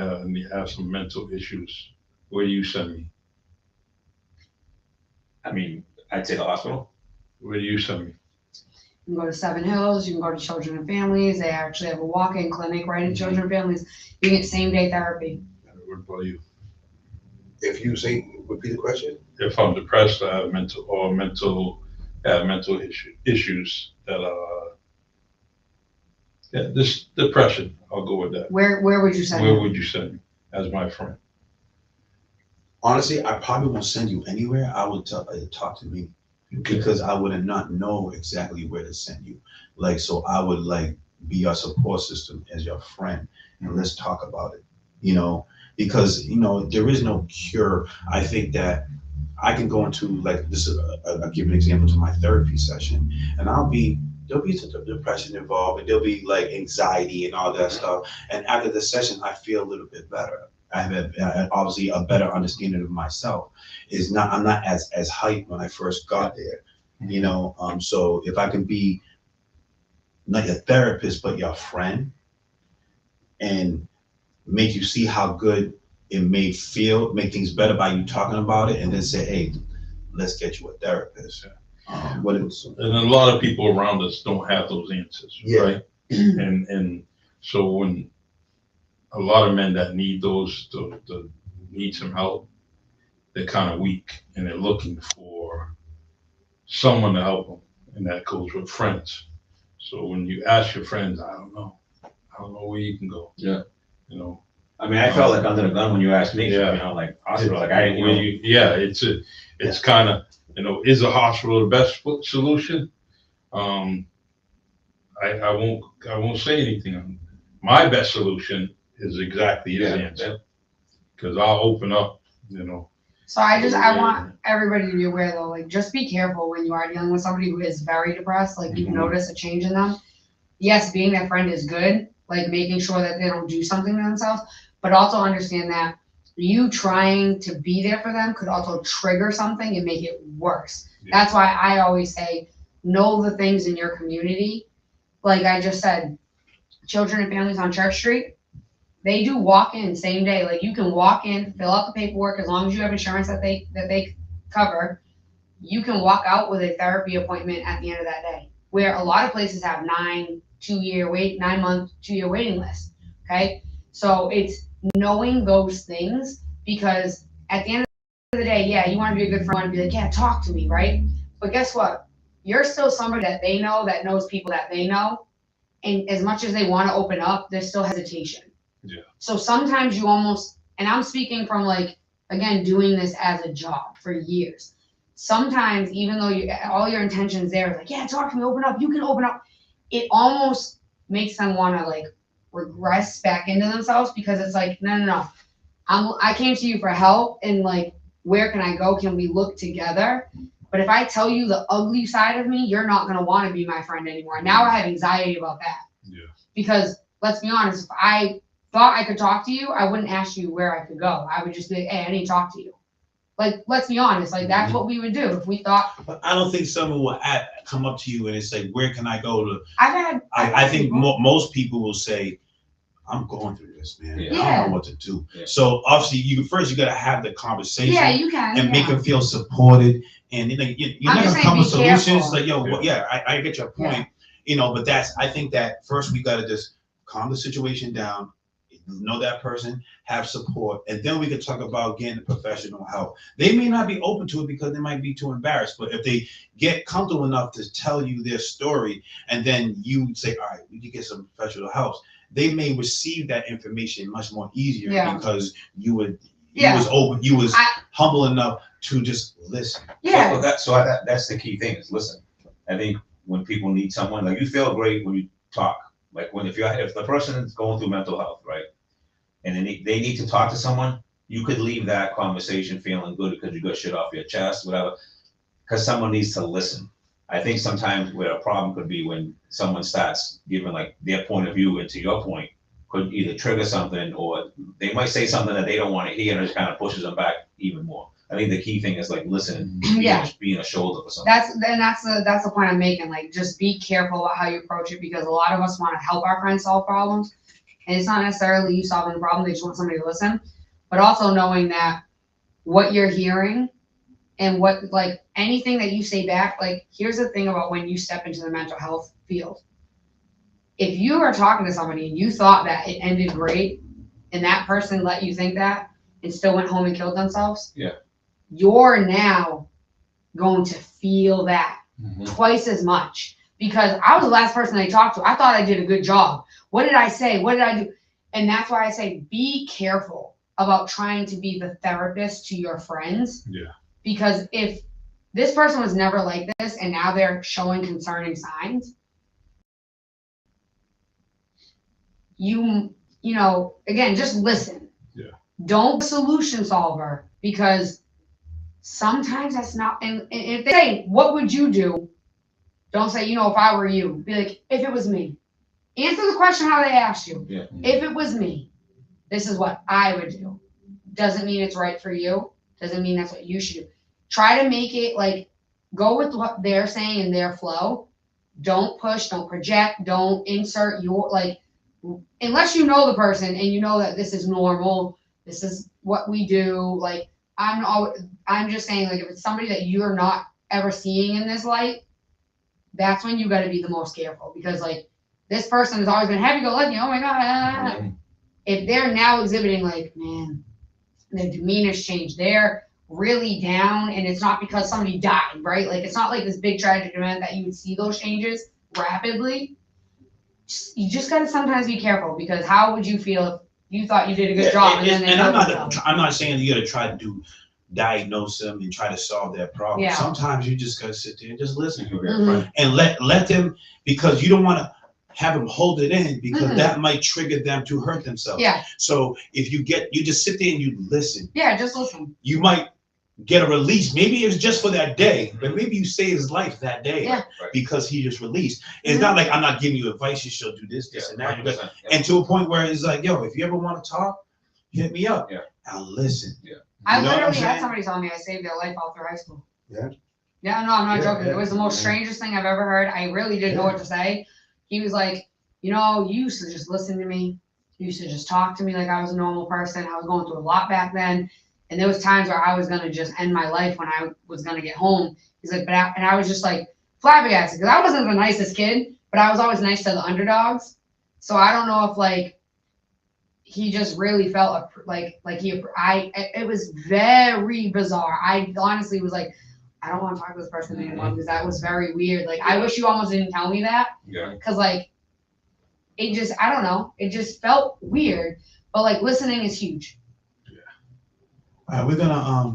Speaker 1: have some mental issues. Where do you send me?
Speaker 4: I mean, I'd say the hospital.
Speaker 1: Where do you send me?
Speaker 5: You can go to Seven Hills. You can go to Children and Families. They actually have a walk-in clinic right in Children and Families. You get same-day therapy.
Speaker 1: What about you?
Speaker 6: If you repeat the question.
Speaker 1: If I'm depressed, I have mental issues that this depression. I'll go with that.
Speaker 5: Where would you send me?
Speaker 1: Where would you send me as my friend?
Speaker 6: Honestly, I probably won't send you anywhere. I would talk to me, because I would not know exactly where to send you. Like, so I would be your support system as your friend, and let's talk about it. Because there is no cure. I think that I can go into this. I'll give an example to my therapy session, and there'll be some depression involved, and there'll be anxiety and all that stuff. And after the session, I feel a little bit better. I have obviously a better understanding of myself. I'm not as hyped when I first got there, So if I can be not your therapist but your friend, and make you see how good it may feel, make things better by you talking about it, and then say, hey, let's get you a therapist.
Speaker 1: And a lot of people around us don't have those answers, right? And so when a lot of men that need need some help, they're kind of weak, and they're looking for someone to help them, and that goes with friends. So when you ask your friends, I don't know where you can go.
Speaker 4: Yeah.
Speaker 1: I
Speaker 4: mean, I felt like under the gun when you asked me.
Speaker 1: Yeah.
Speaker 4: Hospital.
Speaker 1: It's kind of, is a hospital the best solution? I won't say anything. My best solution is exactly his answer, because I'll open up.
Speaker 5: So I want everybody to be aware though, just be careful when you are dealing with somebody who is very depressed. You notice a change in them. Yes, being their friend is good, making sure that they don't do something to themselves, but also understand that you trying to be there for them could also trigger something and make it worse. Yeah. That's why I always say, know the things in your community like I just said, children and families on Church Street, they do walk-in same day. Like you can walk in, fill out the paperwork as long as you have insurance that they cover. You can walk out with a therapy appointment at the end of that day. Where a lot of places have 9 month, 2-year waiting list. Okay, so it's knowing those things, because at the end of the day, yeah, you want to be a good friend, and be like, yeah, talk to me, right? But guess what? You're still somebody that they know, that knows people that they know, and as much as they want to open up, there's still hesitation.
Speaker 1: Yeah.
Speaker 5: So sometimes you almost, and I'm speaking from like, again, doing this as a job for years. Sometimes, even though all your intentions there is like, yeah, talk to me, open up, you can open up, it almost makes them want to like regress back into themselves, because it's like, no. I came to you for help, and like, where can I go? Can we look together? But if I tell you the ugly side of me, you're not going to want to be my friend anymore. Now I have anxiety about that.
Speaker 1: Yeah.
Speaker 5: Because let's be honest, if I thought I could talk to you, I wouldn't ask you where I could go. I would just be like, hey, I need to talk to you. Like, let's be honest, like that's what we would do if we thought.
Speaker 6: But I don't think someone will come up to you and say, where can I go to?
Speaker 5: I
Speaker 6: think most people will say, I'm going through this, man.
Speaker 4: Yeah.
Speaker 6: I don't know what to do.
Speaker 4: Yeah.
Speaker 6: So obviously, you got to have the conversation.
Speaker 5: Yeah, you can.
Speaker 6: And make them feel supported. And you're not gonna come with solutions.
Speaker 5: Careful.
Speaker 6: Like, yo, I get your point. But I think that first we got to just calm the situation down. Know that person, have support, and then we can talk about getting professional help. They may not be open to it because they might be too embarrassed, but if they get comfortable enough to tell you their story, and then you say, all right, we can get some professional help, they may receive that information much more easier because you was open, you was humble enough to just listen.
Speaker 5: Yeah.
Speaker 4: That's the key thing, is listen. I think when people need someone, like, you feel great when you talk. Like if the person is going through mental health, right, and they need to talk to someone, you could leave that conversation feeling good because you got shit off your chest, whatever, because someone needs to listen. I think sometimes where a problem could be when someone starts giving like their point of view into your point, could either trigger something, or they might say something that they don't want to hear, and it just kind of pushes them back even more. I think the key thing is like listening, being a shoulder for something.
Speaker 5: That's the point I'm making. Like, just be careful about how you approach it, because a lot of us want to help our friends solve problems, and it's not necessarily you solving the problem. They just want somebody to listen, but also knowing that what you're hearing and what, like, anything that you say back. Like, here's the thing about when you step into the mental health field. If you are talking to somebody and you thought that it ended great, and that person let you think that and still went home and killed themselves, you're now going to feel that twice as much, because I was the last person they talked to. I thought I did a good job. What did I say? What did I do? And that's why I say be careful about trying to be the therapist to your friends. Yeah. Because if this person was never like this and now they're showing concerning signs, you know, again, just listen. Yeah. Don't be a solution solver, because sometimes that's not, and if they say, what would you do? Don't say, if I were you. Be like, if it was me. Answer the question how they asked you. Yeah. If it was me, this is what I would do. Doesn't mean it's right for you. Doesn't mean that's what you should do. Try to make it like, go with what they're saying in their flow. Don't push, don't project, don't insert your, like, unless you know the person and you know that this is normal, this is what we do. Like, I'm just saying, like, if it's somebody that you're not ever seeing in this light, that's when you got to be the most careful, because like, this person has always been happy-go-lucky. Oh my God. If they're now exhibiting like, man, their demeanor's changed, they're really down, and it's not because somebody died, right? Like, it's not like this big tragic event that you would see those changes rapidly. You just got to sometimes be careful, because how would you feel if you thought you did a good job?
Speaker 6: I'm not saying you got to try to diagnose them and try to solve their problem. Yeah. Sometimes you just got to sit there and just listen and let them, because you don't want to have them hold it in, because that might trigger them to hurt themselves. Yeah. So if you just sit there and you listen.
Speaker 5: Yeah, just listen.
Speaker 6: You might get a release. Maybe it's just for that day, but maybe you save his life that day because he just released. It's not like I'm not giving you advice. You should do this, and that. And to a point where it's like, yo, if you ever want to talk, hit me up. Yeah. I'll listen. Yeah.
Speaker 5: I literally had somebody tell me I saved their life all through high school. Yeah. Yeah, no, I'm not joking. It was the most strangest thing I've ever heard. I really didn't know what to say. he was like, you know, you used to just listen to me. You used to just talk to me like I was a normal person. I was going through a lot back then. And there was times where I was going to just end my life when I was going to get home. He's like, and I was just like flabbergasted because I wasn't the nicest kid, but I was always nice to the underdogs. So I don't know if like he just really felt it was very bizarre. I honestly was like, I don't want to talk to this person anymore because that was very weird. Like, I wish you almost didn't tell me that.
Speaker 1: Yeah.
Speaker 5: Because like, it just, I don't know, it just felt weird. But like, listening is huge.
Speaker 6: We're gonna I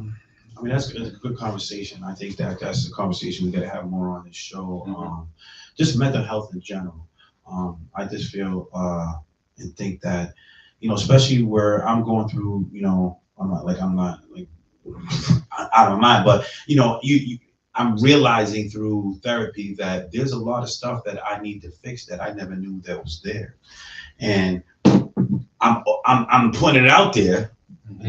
Speaker 6: mean that's a good conversation. I think that's a conversation we gotta have more on this show. Just mental health in general. I just feel and think that, you know, especially where I'm going through, you know, I'm not like out of mind, but you know, I'm realizing through therapy that there's a lot of stuff that I need to fix that I never knew that was there, and I'm putting it out there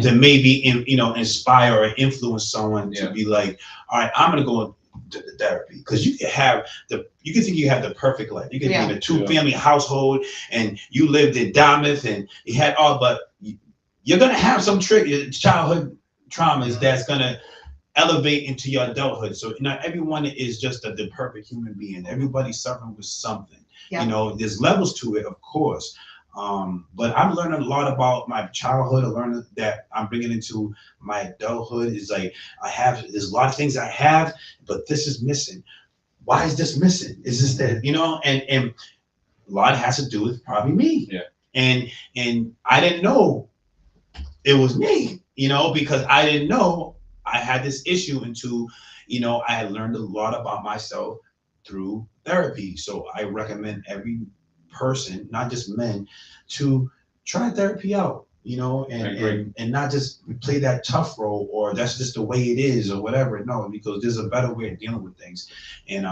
Speaker 6: to maybe inspire or influence someone to be like, all right, I'm gonna go to the therapy, because you can think you have the perfect life. You can be in a 2-family household and you lived in Dartmouth and you had all, but you're gonna have some childhood traumas that's gonna elevate into your adulthood. So not everyone is just the perfect human being. Everybody's suffering with something. You know, there's levels to it, of course. But I'm learning a lot about my childhood. I learned that I'm bringing into my adulthood. Is like there's a lot of things I have, but this is missing. Why is this missing? Is this that, you know? And a lot has to do with probably me.
Speaker 1: Yeah.
Speaker 6: And I didn't know it was me, you know, because I didn't know I had this issue until, you know, I had learned a lot about myself through therapy. So I recommend every person, not just men, to try therapy out, you know, and not just play that tough role or that's just the way it is or whatever. No, because there's a better way of dealing with things. And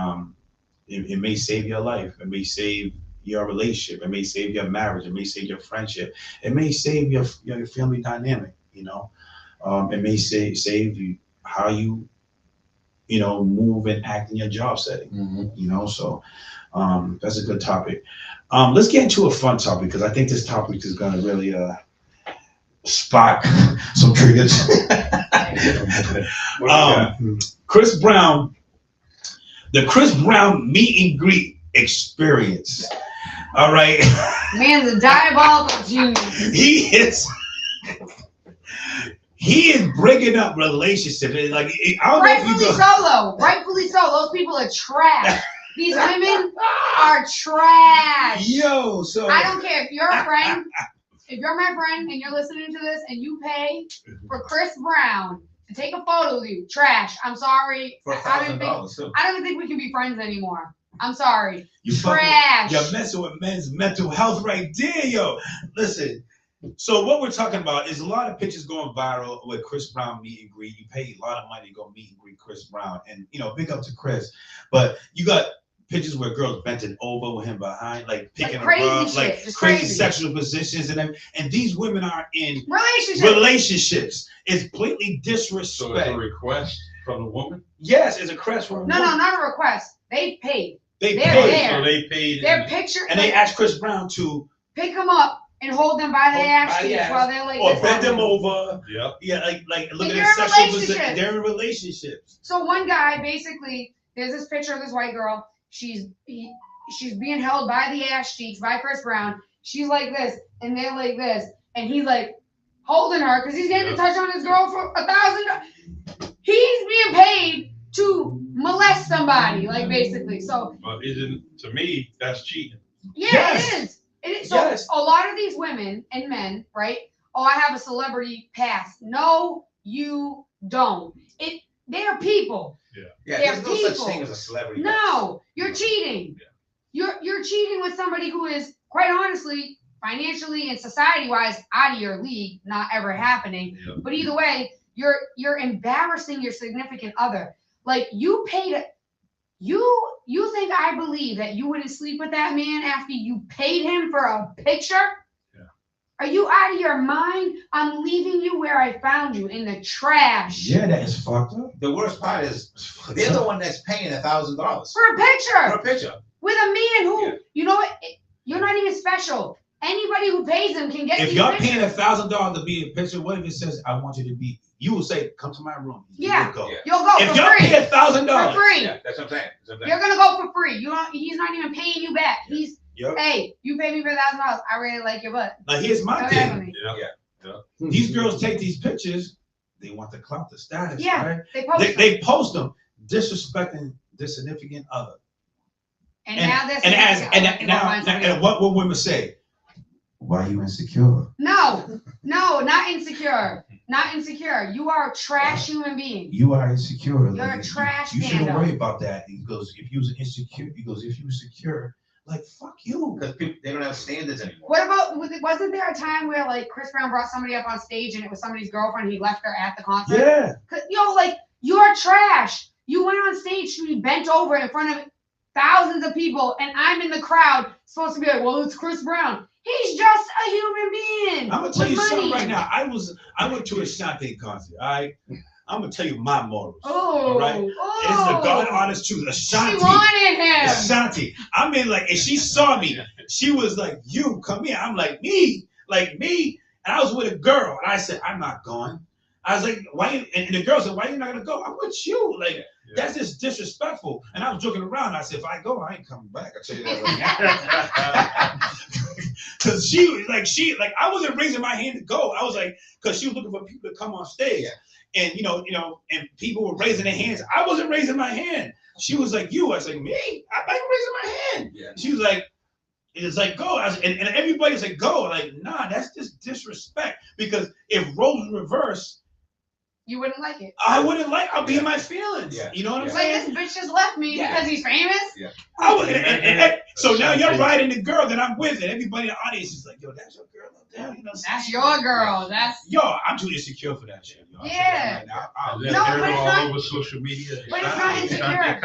Speaker 6: it may save your life. It may save your relationship. It may save your marriage. It may save your friendship. It may save your family dynamic, you know. It may save you how you know, move and act in your job setting, you know. So that's a good topic. Let's get into a fun topic, because I think this topic is going to really spark some triggers. Chris Brown, the Chris Brown meet and greet experience. All right.
Speaker 5: Man's a diabolical genius.
Speaker 6: He is breaking up relationships. Like, I don't
Speaker 5: Rightfully so. Those people are trash. These women are trash.
Speaker 6: Yo, so
Speaker 5: I don't care if you're a friend. If you're my friend and you're listening to this and you pay for Chris Brown to take a photo with you, trash. I'm sorry.
Speaker 4: For $1,000 too.
Speaker 5: I don't even think we can be friends anymore. I'm sorry.
Speaker 6: You're messing with men's mental health right there, yo. Listen. So what we're talking about is a lot of pictures going viral with Chris Brown meet and greet. You pay a lot of money to go meet and greet Chris Brown, and you know, big up to Chris. But you got pictures where girls benting over with him behind, like picking her up, like crazy sexual positions, and these women are in relationships. It's blatantly disrespect.
Speaker 1: So it's a request from the woman?
Speaker 6: Yes, it's a request from a woman.
Speaker 5: No, not a request. They paid.
Speaker 6: They're
Speaker 5: paid.
Speaker 1: So they paid.
Speaker 5: Their picture.
Speaker 6: And they asked Chris Brown to
Speaker 5: pick them up and hold them by the ass cheeks while they're like,
Speaker 6: or bend them over.
Speaker 1: Yeah,
Speaker 6: like look at their sexual position. They're in relationships.
Speaker 5: So one guy, basically, there's this picture of this white girl. She's being held by the ass cheeks by Chris Brown. She's like this, and they're like this, and he's like holding her because he's getting to touch on his girl for $1,000. He's being paid to molest somebody, like basically. So,
Speaker 1: but to me, that's cheating.
Speaker 5: Yeah, yes. It is. So a lot of these women and men, right? Oh, I have a celebrity past. No, you don't. They're people.
Speaker 4: Yeah. There's no such thing as a celebrity.
Speaker 5: No, you're cheating. Yeah. You're cheating with somebody who is, quite honestly, financially and society-wise, out of your league, not ever happening. Yeah. But either way, you're embarrassing your significant other. Like, you paid it. You think I believe that you wouldn't sleep with that man after you paid him for a picture?
Speaker 1: Yeah.
Speaker 5: Are you out of your mind? I'm leaving you where I found you, in the trash.
Speaker 6: Yeah, that is fucked up.
Speaker 4: The worst part is they're the one that's paying $1,000
Speaker 5: For a picture.
Speaker 4: for a picture.
Speaker 5: With a man who,
Speaker 4: Yeah.
Speaker 5: you know what? You're not even special. Anybody who pays them can get
Speaker 6: If
Speaker 5: these
Speaker 6: y'all
Speaker 5: pictures.
Speaker 6: paying $1,000 to be in a picture, what if it says I want you to be? You will say, "Come to my room."
Speaker 5: Yeah.
Speaker 6: You'll go.
Speaker 4: Yeah.
Speaker 5: You'll go
Speaker 6: If
Speaker 5: for
Speaker 6: y'all
Speaker 5: free.
Speaker 6: pay $1,000,
Speaker 5: For free.
Speaker 4: Yeah, that's what I'm saying. That's what I'm saying.
Speaker 5: You're gonna go for free. You don't. He's not even paying you back.
Speaker 4: Yeah.
Speaker 5: He's,
Speaker 6: Yep.
Speaker 5: hey, you pay me for $1,000. I really like your butt.
Speaker 6: Now here's my
Speaker 5: Go ahead with
Speaker 6: thing.
Speaker 5: me.
Speaker 6: These girls take these pictures. They want the clout, the status,
Speaker 5: Yeah.
Speaker 6: right?
Speaker 5: They post them.
Speaker 6: They post them disrespecting their significant other.
Speaker 5: And now this.
Speaker 6: And what will women say? Why are you insecure?
Speaker 5: No, not insecure. Not insecure. You are a trash human being.
Speaker 6: You are insecure.
Speaker 5: You're a trash
Speaker 6: You shouldn't
Speaker 5: panda.
Speaker 6: worry about that. He goes, if you was insecure, he goes, if you were secure, like fuck you.
Speaker 4: Because people, they don't have standards anymore.
Speaker 5: What about, wasn't there a time where like Chris Brown brought somebody up on stage and it was somebody's girlfriend, he left her at the concert?
Speaker 6: Yeah.
Speaker 5: Like, you're trash. You went on stage to be bent over in front of thousands of people and I'm in the crowd supposed to be like, well, it's Chris Brown. He's just a human being.
Speaker 6: I'm gonna tell you
Speaker 5: with
Speaker 6: something
Speaker 5: money.
Speaker 6: right now. I went to a Ashanti concert. All right. I'm gonna tell you my morals.
Speaker 5: Oh,
Speaker 6: all right. It's the God honest truth. Ashanti.
Speaker 5: She wanted him.
Speaker 6: Ashanti. I mean, like, and she saw me. She was like, "You come here." I'm like, "Me, like me." And I was with a girl, and I said, "I'm not going." I was like, "Why?" And the girl said, "Why you not gonna go?" I'm with you. Like, that's just disrespectful. And I was joking around. I said, "If I go, I ain't coming back." I tell you that right now. Cause she was like, I wasn't raising my hand to go. I was like, cause she was looking for people to come on stage, and you know, and people were raising their hands. I wasn't raising my hand. She was like, "You." I was like, "Me? I'm raising my hand."
Speaker 4: Yeah.
Speaker 6: She was like, "It's like go." I was, and everybody's like, "Go." Like, nah, that's just disrespect. Because if roles reverse,
Speaker 5: You wouldn't like it.
Speaker 6: I wouldn't like. I'll be in my feelings.
Speaker 4: Yeah.
Speaker 6: You know what I'm
Speaker 5: Like,
Speaker 6: saying?
Speaker 5: this bitch just left me
Speaker 6: Yeah.
Speaker 5: because he's famous?
Speaker 4: Yeah.
Speaker 6: I would, and so now you're riding the girl that I'm with, and everybody in the audience is like, "Yo, that's your girl up there." You know,
Speaker 5: That's your girl. That's
Speaker 6: yo, I'm too insecure for that shit. Yo.
Speaker 5: Yeah.
Speaker 1: Is
Speaker 6: I'll-
Speaker 1: that
Speaker 5: No,
Speaker 1: aired
Speaker 5: but it's
Speaker 1: all
Speaker 5: not-
Speaker 1: over social media?
Speaker 5: but it's not insecure.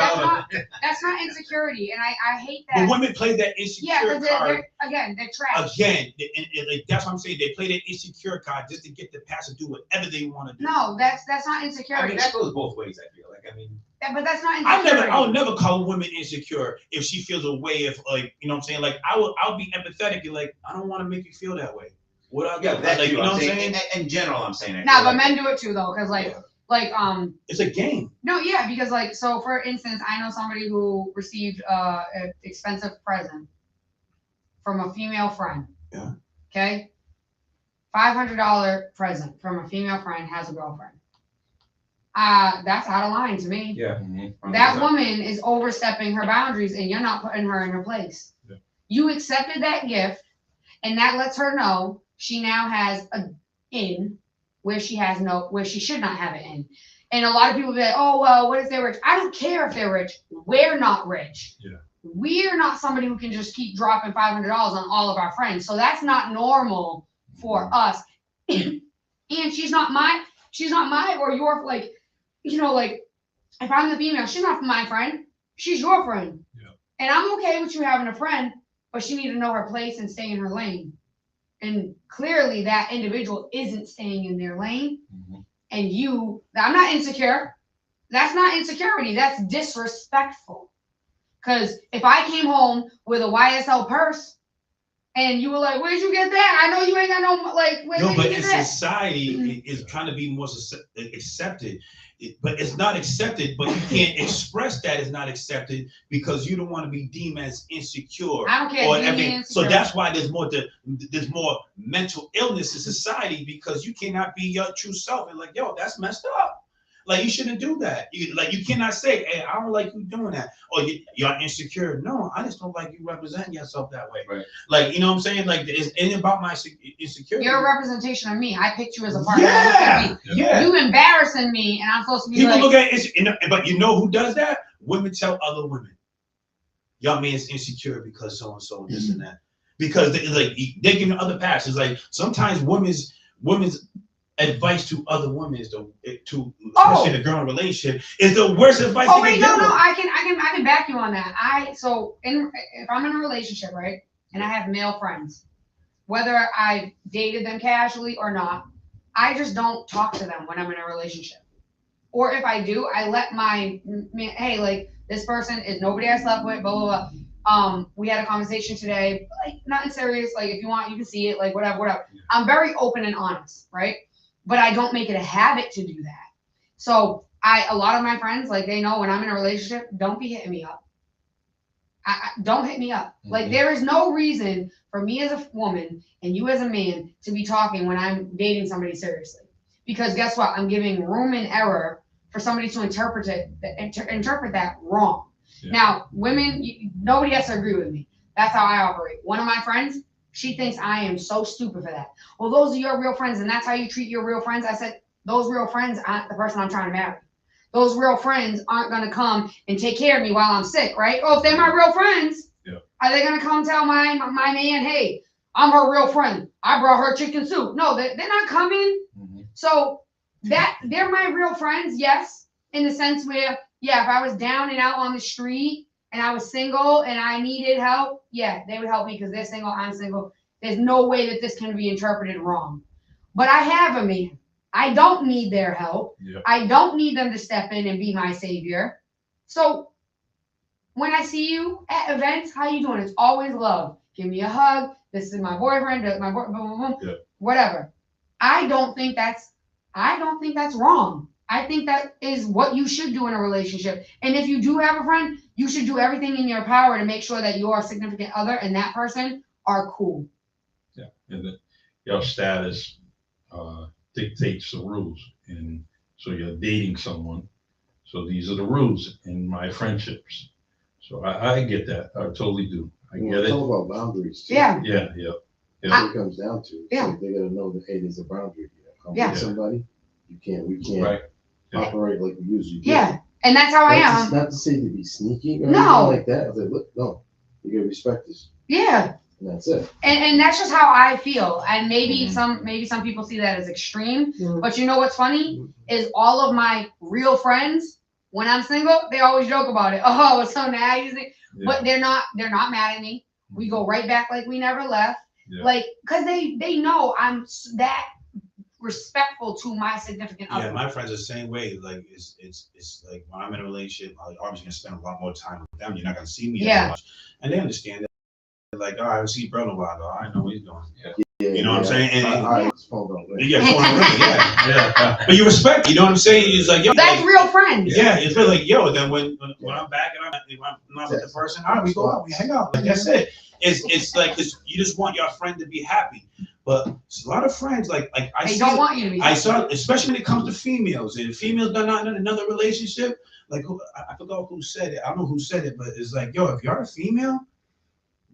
Speaker 5: That's not insecurity, and I hate that.
Speaker 6: But women play that
Speaker 5: Yeah,
Speaker 6: insecure
Speaker 5: because
Speaker 6: card
Speaker 5: they're trash.
Speaker 6: again, and like, that's what I'm saying. They play that insecure card just to get the pass to do whatever they want to do.
Speaker 5: No, that's not
Speaker 4: I
Speaker 5: insecurity.
Speaker 4: mean, that goes both ways, I feel like. I mean,
Speaker 5: But that's not insecurity.
Speaker 6: I'll never call a woman insecure if she feels a way. If like, you know what I'm saying, like I'll be empathetic and like, I don't want to make you feel that way. What I
Speaker 4: yeah, that's
Speaker 6: like,
Speaker 4: you
Speaker 6: you know
Speaker 4: I'm
Speaker 6: what I'm
Speaker 4: saying.
Speaker 6: saying?
Speaker 4: In general, I'm saying.
Speaker 5: Nah, but men do it too though, because
Speaker 6: It's a game.
Speaker 5: no, yeah, because like, so for instance, I know somebody who received an expensive present from a female friend.
Speaker 6: Yeah.
Speaker 5: Okay. $500 present from a female friend has a girlfriend. That's out of line to me.
Speaker 4: Yeah.
Speaker 5: That woman is overstepping her boundaries and you're not putting her in her place.
Speaker 1: Yeah.
Speaker 5: You accepted that gift and that lets her know she now has a in where she should not have it in. And a lot of people be like, "Oh, well, what if they're rich?" I don't care if they're rich. We're not rich.
Speaker 1: Yeah.
Speaker 5: We're not somebody who can just keep dropping $500 on all of our friends. So that's not normal for us. And she's not my or your, like, you know, like, if I'm the female, she's not my friend. She's your friend.
Speaker 1: Yeah.
Speaker 5: And I'm okay with you having a friend, but she need to know her place and stay in her lane. And clearly that individual isn't staying in their lane.
Speaker 1: Mhm.
Speaker 5: And I'm not insecure. That's not insecurity. That's disrespectful. Because if I came home with a YSL purse and you were like, "Where'd you get that? I know you ain't got no, like, where'd
Speaker 6: No,
Speaker 5: you
Speaker 6: but
Speaker 5: get
Speaker 6: in
Speaker 5: that?"
Speaker 6: society is trying to be more accepted. But it's not accepted, but you can't express that it's not accepted because you don't want to be deemed as insecure.
Speaker 5: I don't care.
Speaker 6: Or
Speaker 5: Deem me
Speaker 6: everything.
Speaker 5: insecure.
Speaker 6: So that's why there's more mental illness in society because you cannot be your true self and like, yo, that's messed up. Like you shouldn't do that. You cannot say, "Hey, I don't like you doing that," or "You're insecure." No, I just don't like you representing yourself that way.
Speaker 4: Right.
Speaker 6: Like, you know what I'm saying? Like, it ain't about my insecurity.
Speaker 5: You're a representation of me. I picked you as a partner.
Speaker 6: Yeah, yeah.
Speaker 5: You embarrassing me, and I'm supposed to be
Speaker 6: People
Speaker 5: like,
Speaker 6: look at it, but you know who does that? Women tell other women, "Y'all man's insecure because so and so, this and that." Because they give other paths. It's like sometimes women's advice to other women is to especially in a girl relationship is the worst advice.
Speaker 5: "Oh wait, no, I can back you on that." If I'm in a relationship, right, and I have male friends, whether I dated them casually or not, I just don't talk to them when I'm in a relationship. Or if I do, I let my hey, like this person is nobody I slept with, blah blah blah. We had a conversation today, like nothing serious. Like if you want, you can see it, like whatever. I'm very open and honest, right? But I don't make it a habit to do that. So a lot of my friends, like they know when I'm in a relationship, don't be hitting me up. Don't hit me up. Like there is no reason for me as a woman and you as a man to be talking when I'm dating somebody seriously. Because guess what? I'm giving room and error for somebody to interpret that wrong. Yeah. Now, women, nobody has to agree with me. That's how I operate. One of my friends, she thinks I am so stupid for that. Well, those are your real friends, and that's how you treat your real friends. I said, those real friends aren't the person I'm trying to marry. Those real friends aren't going to come and take care of me while I'm sick, right? Oh, if they're my real friends, are they going to come tell my man, hey, I'm her real friend. I brought her chicken soup. No, they're not coming. Mm-hmm. So that they're my real friends, yes, in the sense where, yeah, if I was down and out on the street and I was single and I needed help, yeah, they would help me because they're single, I'm single. There's no way that this can be interpreted wrong. But I have a man. I don't need their help. Yep. I don't need them to step in and be my savior. So when I see you at events, how you doing? It's always love. Give me a hug. This is my boyfriend. My boyfriend. Yep. Whatever. I don't think that's wrong. I think that is what you should do in a relationship. And if you do have a friend, you should do everything in your power to make sure that your significant other and that person are cool.
Speaker 1: Yeah, and your status dictates the rules, and so you're dating someone. So these are the rules in my friendships. So I get that. I totally do. I get it.
Speaker 7: It's all about boundaries too.
Speaker 5: Yeah.
Speaker 1: Yeah.
Speaker 7: That's what it comes down to.
Speaker 5: Yeah.
Speaker 7: So they gotta know that hey, there's a boundary here. I'm with somebody. We can't operate like we usually do.
Speaker 5: Yeah. And that's how I am.
Speaker 7: Not to say to be sneaky or anything like that. I was like, look, no, you gotta respect this.
Speaker 5: Yeah.
Speaker 7: And that's it.
Speaker 5: And that's just how I feel. And maybe some people see that as extreme. Mm-hmm. But you know what's funny is all of my real friends, when I'm single, they always joke about it. Oh, so now you think, but they're not mad at me. We go right back like we never left. Yeah. Like, cause they know I'm that respectful to my significant other.
Speaker 6: Yeah, my friends are the same way. Like it's like when I'm in a relationship, I'm obviously gonna spend a lot more time with them. You're not gonna see me as much, and they understand that. Like, oh, I haven't seen brother in a while, though. I know what he's doing. Yeah. You know what I'm saying? And but you respect. You know what I'm saying? It's like, yo,
Speaker 5: that's real friends.
Speaker 6: Yeah, it's really like, yo. Then when I'm back and I'm not with the person, all right, we go out, we hang out. Like that's it. It's like this. You just want your friend to be happy. But a lot of friends, like I
Speaker 5: don't want you to be.
Speaker 6: I saw, especially when it comes to females, and females are not in another relationship. Like I forgot who said it. I don't know who said it, but it's like, yo, if you're a female,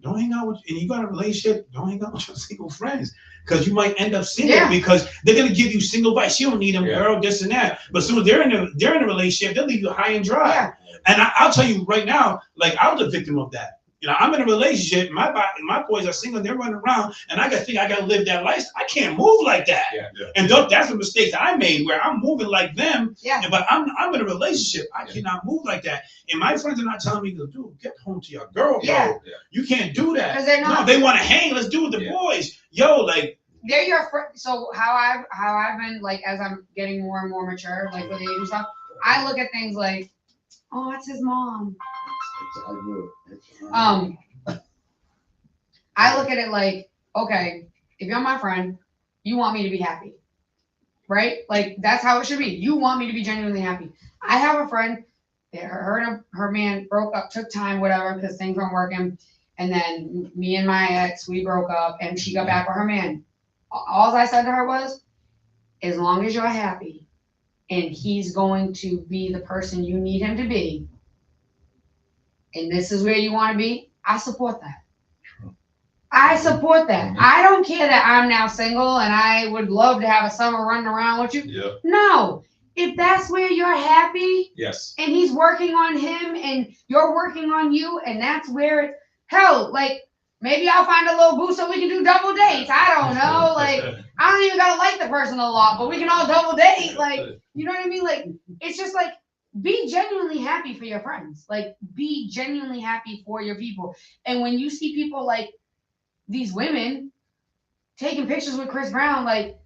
Speaker 6: don't hang out with, and you got a relationship, don't hang out with your single friends, because you might end up single because they're gonna give you single advice. You don't need them, girl, this and that. But soon as they're in a relationship, they'll leave you high and dry. Yeah. And I'll tell you right now, like I was a victim of that. You know, I'm in a relationship. My boys are single. They're running around, and I gotta live that life. I can't move like that. Yeah. And that's the mistakes I made, where I'm moving like them. Yeah. But I'm in a relationship. I cannot move like that. And my friends are not telling me to do. Get home to your girl, bro. Yeah. You can't do that. Because they're not. No, they want to hang. Let's do it with the boys. Yo, like.
Speaker 5: They're your friend. So how I've been, like, as I'm getting more and more mature, like with age and stuff, I look at things like, oh, that's his mom. I look at it like, okay, if you're my friend, you want me to be happy, right? Like that's how it should be. You want me to be genuinely happy. I have a friend that her man broke up, took time, whatever, because things weren't working, and then me and my ex, we broke up, and she got back with her man. All I said to her was, as long as you're happy, and he's going to be the person you need him to be, and this is where you want to be, I support that. I support that. I don't care that I'm now single and I would love to have a summer running around with you. Yeah. No. If that's where you're happy, yes, and he's working on him and you're working on you, and that's where it's, hell, like maybe I'll find a little boost so we can do double dates. I don't know. Like I don't even gotta like the person a lot, but we can all double date. Like, you know what I mean? Like it's just like, be genuinely happy for your friends. Like, be genuinely happy for your people. And when you see people like these women, taking pictures with Chris Brown. Like,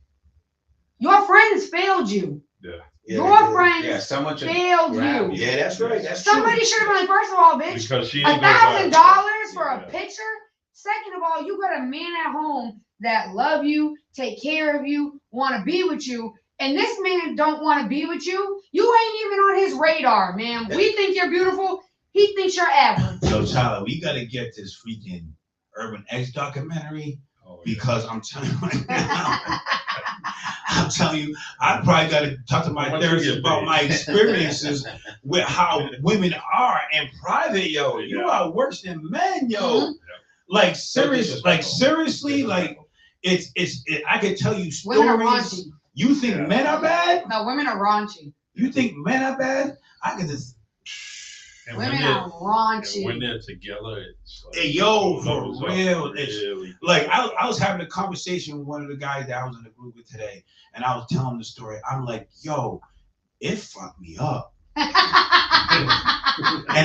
Speaker 5: your friends failed you.
Speaker 1: Yeah.
Speaker 5: Your friends
Speaker 4: Yeah, someone should
Speaker 5: failed
Speaker 4: grab
Speaker 5: you.
Speaker 6: Yeah, that's right. That's
Speaker 5: Somebody
Speaker 6: true.
Speaker 5: should have been like, first of all, bitch,
Speaker 1: Because she didn't go
Speaker 5: $1,000
Speaker 1: viral.
Speaker 5: for a picture. Second of all, you got a man at home that love you, take care of you, want to be with you, and this man don't want to be with you. You ain't even on his radar, man. We think you're beautiful. He thinks you're average.
Speaker 6: Yo, Tyler, we gotta get this freaking Urban X documentary because I'm telling you right now. I'm telling you, I probably got to talk to my therapist about my experiences with how women are in private, yo. You are worse than men, yo.
Speaker 5: Mm-hmm.
Speaker 6: Like seriously, like it's. I could tell you
Speaker 5: Women are
Speaker 6: stories.
Speaker 5: raunchy.
Speaker 6: You think men are bad?
Speaker 5: No, women are raunchy.
Speaker 6: You think men are bad? I could just.
Speaker 1: And
Speaker 5: Women are raunchy.
Speaker 1: when they're together, it's like,
Speaker 6: Hey, yo, for real,
Speaker 1: really.
Speaker 6: Like I was having a conversation with one of the guys that I was in the group with today, and I was telling him the story. I'm like, yo, it fucked me up. And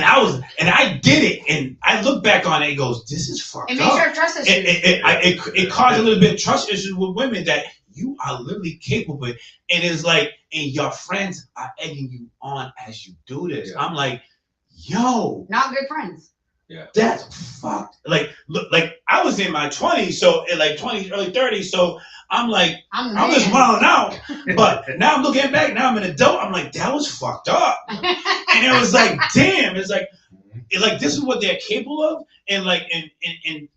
Speaker 6: I did it, and I look back on it and goes, this is fucked
Speaker 5: It
Speaker 6: up.
Speaker 5: makes your trust issues.
Speaker 6: It caused a little bit of trust issues with women that you are literally capable, and it's like, and your friends are egging you on as you do this.
Speaker 4: Yeah.
Speaker 6: I'm like, yo,
Speaker 5: Not good friends.
Speaker 4: Yeah.
Speaker 6: that's fucked. Like, look, like I was in my 20s, so in like 20s, early 30s, so I'm like, I'm just wilding out. But now I'm looking back, now I'm an adult. I'm like, that was fucked up. And it was like, damn, it's like this is what they're capable of, and like, and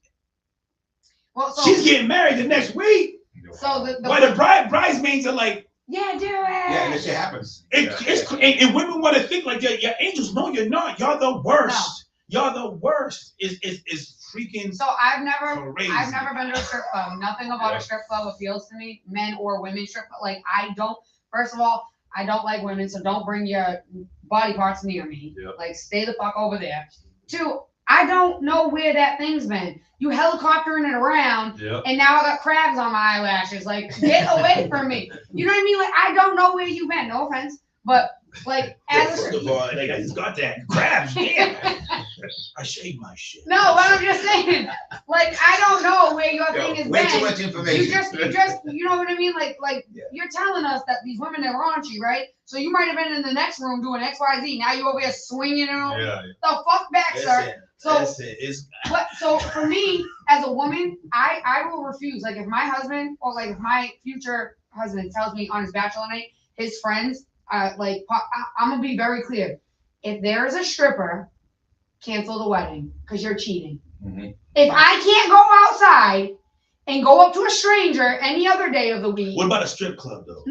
Speaker 5: well, so,
Speaker 6: she's getting married the next week.
Speaker 5: So the
Speaker 6: Why the bridesmaids are like,
Speaker 5: yeah, do it.
Speaker 4: Yeah, and this shit happens.
Speaker 6: And women want to think like you're angels. No, you're not. You're the worst.
Speaker 5: No.
Speaker 6: You're the worst. Is freaking.
Speaker 5: So I've never
Speaker 6: crazy.
Speaker 5: been to a strip club. Nothing about a strip club appeals to me, men or women strip club. Like I don't. First of all, I don't like women, so don't bring your body parts near me.
Speaker 1: Yep.
Speaker 5: Like stay the fuck over there. Two, I don't know where that thing's been. You helicoptering it around, and now I got crabs on my eyelashes. Like, get away from me. You know what I mean? Like, I don't know where you've been. No offense, but like, as
Speaker 6: First of all, like I just got that crabs. Damn. I shaved my shit.
Speaker 5: No, but I'm just saying. Like, I don't know where your thing has
Speaker 4: Way
Speaker 5: been.
Speaker 4: too much information.
Speaker 5: You know what I mean? Like, you're telling us that these women are raunchy, right? So you might have been in the next room doing X, Y, Z. Now you over here swinging it on.
Speaker 1: Yeah.
Speaker 5: The fuck back, sir. So,
Speaker 6: It's
Speaker 5: so for me as a woman, I will refuse. Like if my husband or like if my future husband tells me on his bachelor night, his friends, I'm gonna be very clear. If there is a stripper, cancel the wedding because you're cheating.
Speaker 4: Mm-hmm.
Speaker 5: If I can't go outside and go up to a stranger any other day of the week.
Speaker 6: What about a strip club though?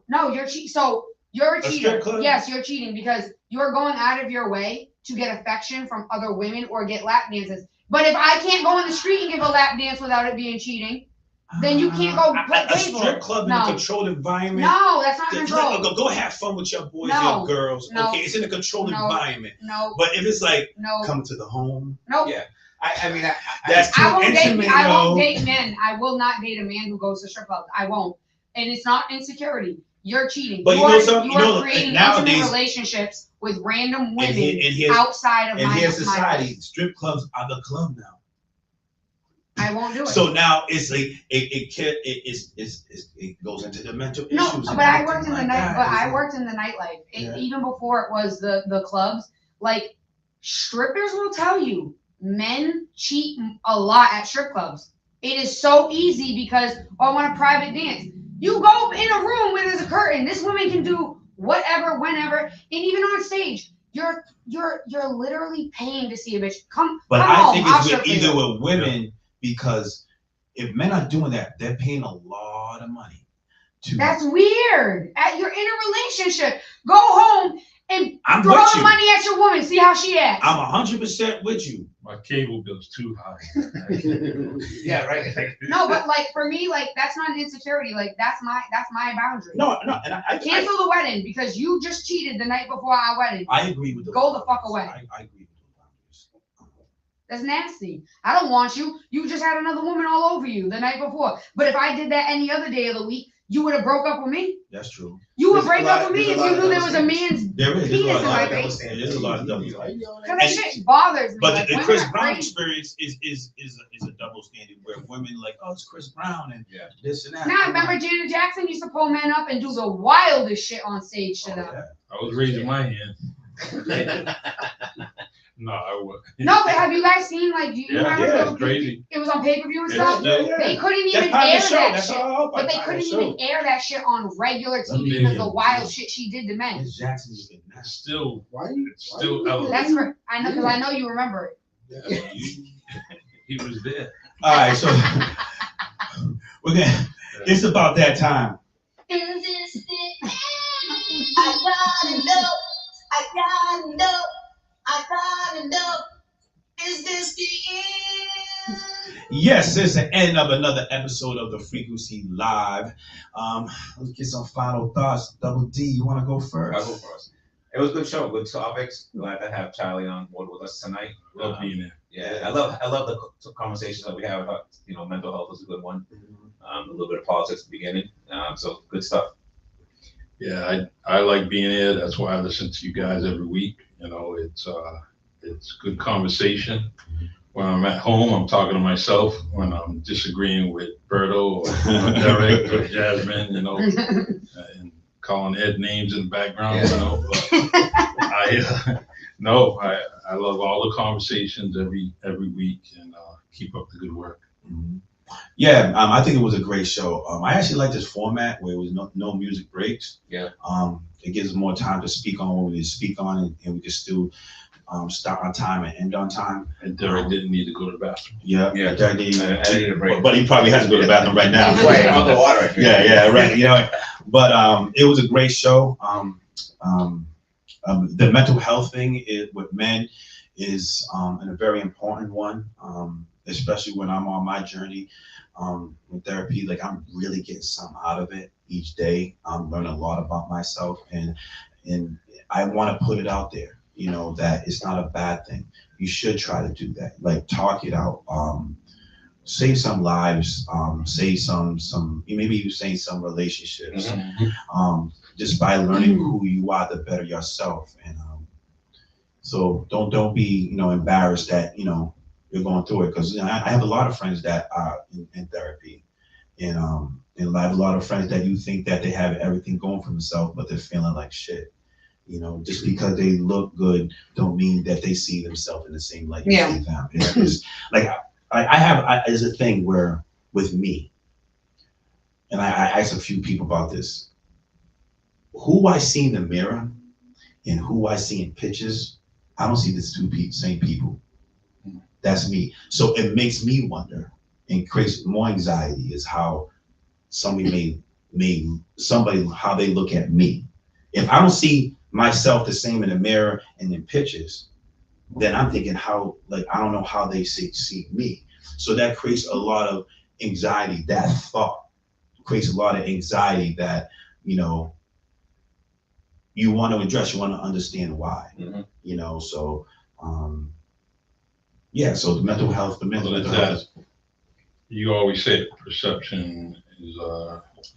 Speaker 5: No, you're cheating. So you're a cheater.
Speaker 6: Strip club?
Speaker 5: Yes, you're cheating because you're going out of your way to get affection from other women or get lap dances. But if I can't go in the street and give a lap dance without it being cheating, then you can't go play
Speaker 6: a strip club in a controlled environment.
Speaker 5: No, that's not controlled.
Speaker 6: Go have fun with your boys, your girls.
Speaker 5: No.
Speaker 6: Okay, it's in a controlled environment.
Speaker 5: No.
Speaker 6: But if it's like come to the home.
Speaker 5: No.
Speaker 4: Yeah. I mean,
Speaker 6: that's too intimate.
Speaker 5: I won't date men. I will not date a man who goes to strip clubs. I won't. And it's not insecurity. You're cheating.
Speaker 6: But you know something?
Speaker 5: You are creating intimate relationships with random women outside of my
Speaker 6: society. Strip clubs are the club now.
Speaker 5: I won't do it.
Speaker 6: So now it's like it goes into the mental issues.
Speaker 5: No, but I worked in the night. But I worked in the nightlife. Even before it was the clubs. Like strippers will tell you, men cheat a lot at strip clubs. It is so easy because I want a private dance. You go in a room where there's a curtain. This woman can do whatever, whenever, and even on stage. You're literally paying to see a bitch.
Speaker 6: But
Speaker 5: come
Speaker 6: I
Speaker 5: home,
Speaker 6: think it's either with women because if men are doing that, they're paying a lot of money.
Speaker 5: That's weird. You're in a relationship. Go home and throw all the money at your woman. See how she acts.
Speaker 6: I'm 100% with you.
Speaker 1: My cable bill's too high.
Speaker 4: Yeah, right.
Speaker 5: No, but like for me, like that's not an insecurity. Like that's my boundary.
Speaker 6: No, and I
Speaker 5: cancel the wedding because you just cheated the night before our wedding.
Speaker 6: I agree with
Speaker 5: Go the fuck away.
Speaker 6: I agree with those boundaries.
Speaker 5: That's nasty. I don't want you. You just had another woman all over you the night before. But if I did that any other day of the week, you would have broke up with me.
Speaker 6: That's true.
Speaker 5: You would
Speaker 4: There's a
Speaker 5: break
Speaker 4: lot-
Speaker 5: up with me
Speaker 4: there's a
Speaker 5: if
Speaker 4: lot
Speaker 5: you
Speaker 4: of
Speaker 5: knew there was a
Speaker 4: double
Speaker 5: man's.
Speaker 6: There is.
Speaker 5: Penis
Speaker 6: There's
Speaker 5: in
Speaker 6: a
Speaker 5: my
Speaker 6: lot of
Speaker 5: face.
Speaker 6: double standards. There's a lot of double
Speaker 7: Why
Speaker 6: standards.
Speaker 7: you yelling
Speaker 5: Cause
Speaker 7: at
Speaker 5: that
Speaker 7: me?
Speaker 5: shit bothers me.
Speaker 6: But
Speaker 5: Like,
Speaker 6: the
Speaker 5: women
Speaker 6: Chris
Speaker 5: are
Speaker 6: Brown
Speaker 5: crazy.
Speaker 6: experience is a double standard where women like, oh, it's Chris Brown and
Speaker 4: Yeah.
Speaker 6: this and that.
Speaker 5: Nah, remember Janet Jackson used to pull men up and do the wildest shit on stage to
Speaker 6: Oh,
Speaker 5: them.
Speaker 6: yeah.
Speaker 1: I was raising my hand. No, I was.
Speaker 5: No, but have you guys seen like? Do you
Speaker 1: Yeah,
Speaker 5: remember?
Speaker 1: yeah,
Speaker 5: those-
Speaker 1: it's crazy.
Speaker 5: It was on pay per view and
Speaker 1: It's
Speaker 5: stuff.
Speaker 1: still-
Speaker 5: They couldn't
Speaker 6: That's
Speaker 5: even
Speaker 6: part of
Speaker 5: air
Speaker 6: the show.
Speaker 5: that
Speaker 6: That's
Speaker 5: shit.
Speaker 6: all
Speaker 5: But they
Speaker 6: part of
Speaker 5: couldn't
Speaker 6: the show.
Speaker 5: even air that shit on regular TV
Speaker 1: Amazing.
Speaker 5: because the wild shit she did to men.
Speaker 6: Miss Jackson is getting
Speaker 1: It's
Speaker 6: nasty.
Speaker 1: still,
Speaker 7: Why you?
Speaker 1: it's
Speaker 7: why
Speaker 1: still
Speaker 7: you-
Speaker 1: elevated.
Speaker 5: That's for I know because I know you remember it.
Speaker 1: He was there.
Speaker 6: All right, so we're gonna. It's about that time.
Speaker 2: Is this the end? I gotta know. I gotta know. I gotta know. Is this the end?
Speaker 6: Yes, it's the end of another episode of the Frequency Live. Let's get some final thoughts. Double D, you want to go first?
Speaker 4: I'll go first. It was a good show, good topics. Glad to have Charlie on board with us tonight.
Speaker 1: Love being there.
Speaker 4: Yeah, I love the conversations that we have about, mental health is a good one. A little bit of politics at the beginning. So good stuff.
Speaker 1: Yeah, I like being here. That's why I listen to you guys every week. It's good conversation. When I'm at home, I'm talking to myself. When I'm disagreeing with Berto or Derek or Jasmine, and calling Ed names in the background, But I love all the conversations every week, and keep up the good work.
Speaker 6: Mhm. Yeah, I think it was a great show. I actually like this format where it was no music breaks.
Speaker 4: Yeah.
Speaker 6: It gives us more time to speak on what we need to speak on, and we can still start on time and end on time.
Speaker 1: And Derek didn't need to go to the bathroom.
Speaker 6: Yeah,
Speaker 4: Yeah.
Speaker 6: Derek didn't even-
Speaker 4: I need a break.
Speaker 6: but he probably has to go to the bathroom right now.
Speaker 4: Right, I'm on the water.
Speaker 6: Yeah, right. But it was a great show. The mental health thing with men is a very important one, especially when I'm on my journey with therapy. Like, I'm really getting something out of it each day. I'm learning a lot about myself, and I want to put it out there. That it's not a bad thing. You should try to do that. Like, talk it out. Save some lives. Save some. Maybe you save some relationships. Just by learning who you are, the better yourself. And so don't be embarrassed that you're going through it, because I have a lot of friends that are in therapy, and I have a lot of friends that you think that they have everything going for themselves, but they're feeling like shit. Just because they look good don't mean that they see themselves in the same light you see them. It's like there's a thing where with me, and I asked a few people about this. Who I see in the mirror and who I see in pictures, I don't see the same people. That's me. So it makes me wonder and creates more anxiety is how somebody how they look at me. If I don't see myself the same in the mirror and in pictures, then I'm thinking I don't know how they see me. So that creates a lot of anxiety. That thought creates a lot of anxiety that you want to address, you want to understand why. So so the mental health.
Speaker 1: You always say perception is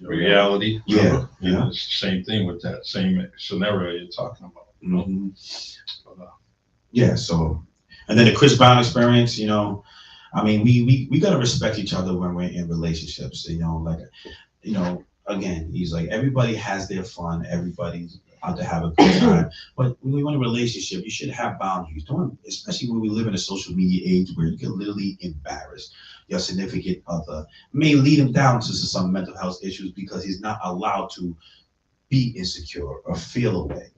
Speaker 1: reality.
Speaker 6: Yeah.
Speaker 1: And it's the same thing with that same scenario you're talking about.
Speaker 6: Mm-hmm. Yeah. So, and then the Chris Brown experience. We gotta respect each other when we're in relationships. Again, he's like, everybody has their fun. Everybody's out to have a good time. But when you're in a relationship, you should have boundaries. Especially when we live in a social media age where you can literally embarrass your significant other, may lead him down to some mental health issues because he's not allowed to be insecure or feel away.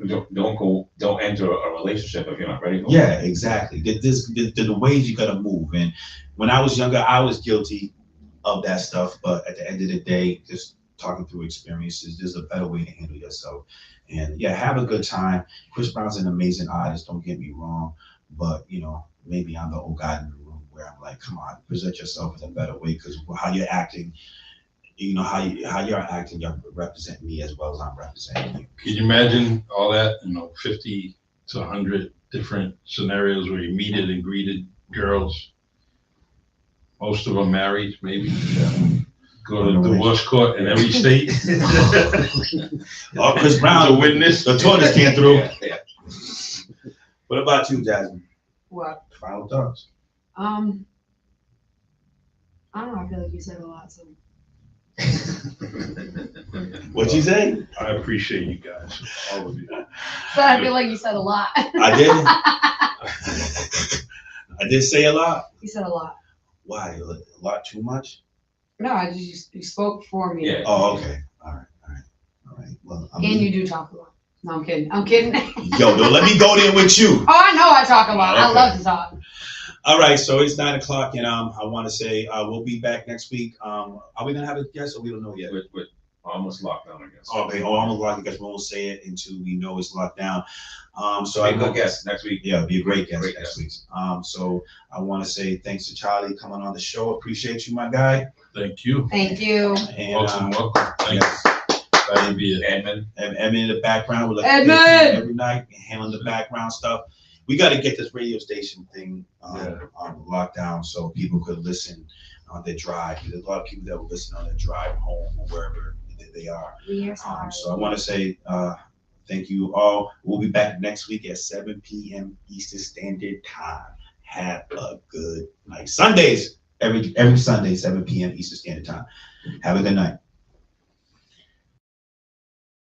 Speaker 4: Don't enter a relationship if you're not ready for it.
Speaker 6: Yeah, exactly. The ways you gotta move. And when I was younger, I was guilty of that stuff. But at the end of the day, just talking through experiences, there's a better way to handle yourself. And yeah, have a good time. Chris Brown's an amazing artist, don't get me wrong. But maybe I'm the old guy in the room where I'm like, come on, present yourself in a better way, because how you're acting, how you're acting, you represent me as well as I'm representing you.
Speaker 1: Can you imagine all that? 50 to 100 different scenarios where you meted and greeted girls. Most of them married, maybe. Go to divorce court in every state.
Speaker 6: Oh, Chris Brown,
Speaker 1: the witness.
Speaker 6: the tortoise came through.
Speaker 4: Yeah.
Speaker 6: What about you, Jasmine?
Speaker 5: What?
Speaker 6: Final thoughts.
Speaker 5: I don't know. I feel like you said a lot. So.
Speaker 6: What'd you say?
Speaker 1: I appreciate you guys, all of you.
Speaker 5: So I feel like you said a lot.
Speaker 6: I did. I did say a lot.
Speaker 5: You said a lot.
Speaker 6: Why? A lot too much?
Speaker 5: No, I just you spoke for me.
Speaker 4: Yeah.
Speaker 6: Oh, okay. All right. Well,
Speaker 5: And you do talk a lot. No, I'm kidding. I'm kidding.
Speaker 6: Yo, don't let me go there with you.
Speaker 5: Oh, I know I talk a lot.
Speaker 6: Okay.
Speaker 5: I love to talk.
Speaker 6: All right, so it's 9 o'clock, and I want to say we'll be back next week. Are we gonna have a guest, or we don't know yet?
Speaker 4: With almost locked down, I guess.
Speaker 6: Okay, almost locked. I guess we won't say it until we know it's locked down. So
Speaker 4: Be
Speaker 6: I
Speaker 4: a good guest next week.
Speaker 6: Yeah, be a great guest
Speaker 4: Great
Speaker 6: next week. So I want to say thanks to Charlie coming on the show. Appreciate you, my guy.
Speaker 1: Thank you.
Speaker 5: Thank you.
Speaker 6: And
Speaker 1: Welcome. Thanks. Glad to be here.
Speaker 4: Edmund.
Speaker 6: and Edmund in the background. We're like
Speaker 5: Edmund!
Speaker 6: every night handling the background stuff. We got to get this radio station thing locked down so people could listen on their drive. There's a lot of people that will listen on their drive home or wherever they are.
Speaker 5: We are sorry.
Speaker 6: So I want to say thank you all. We'll be back next week at 7 p.m. Eastern Standard Time. Have a good night. Sundays, every Sunday, 7 p.m. Eastern Standard Time. Have a good night.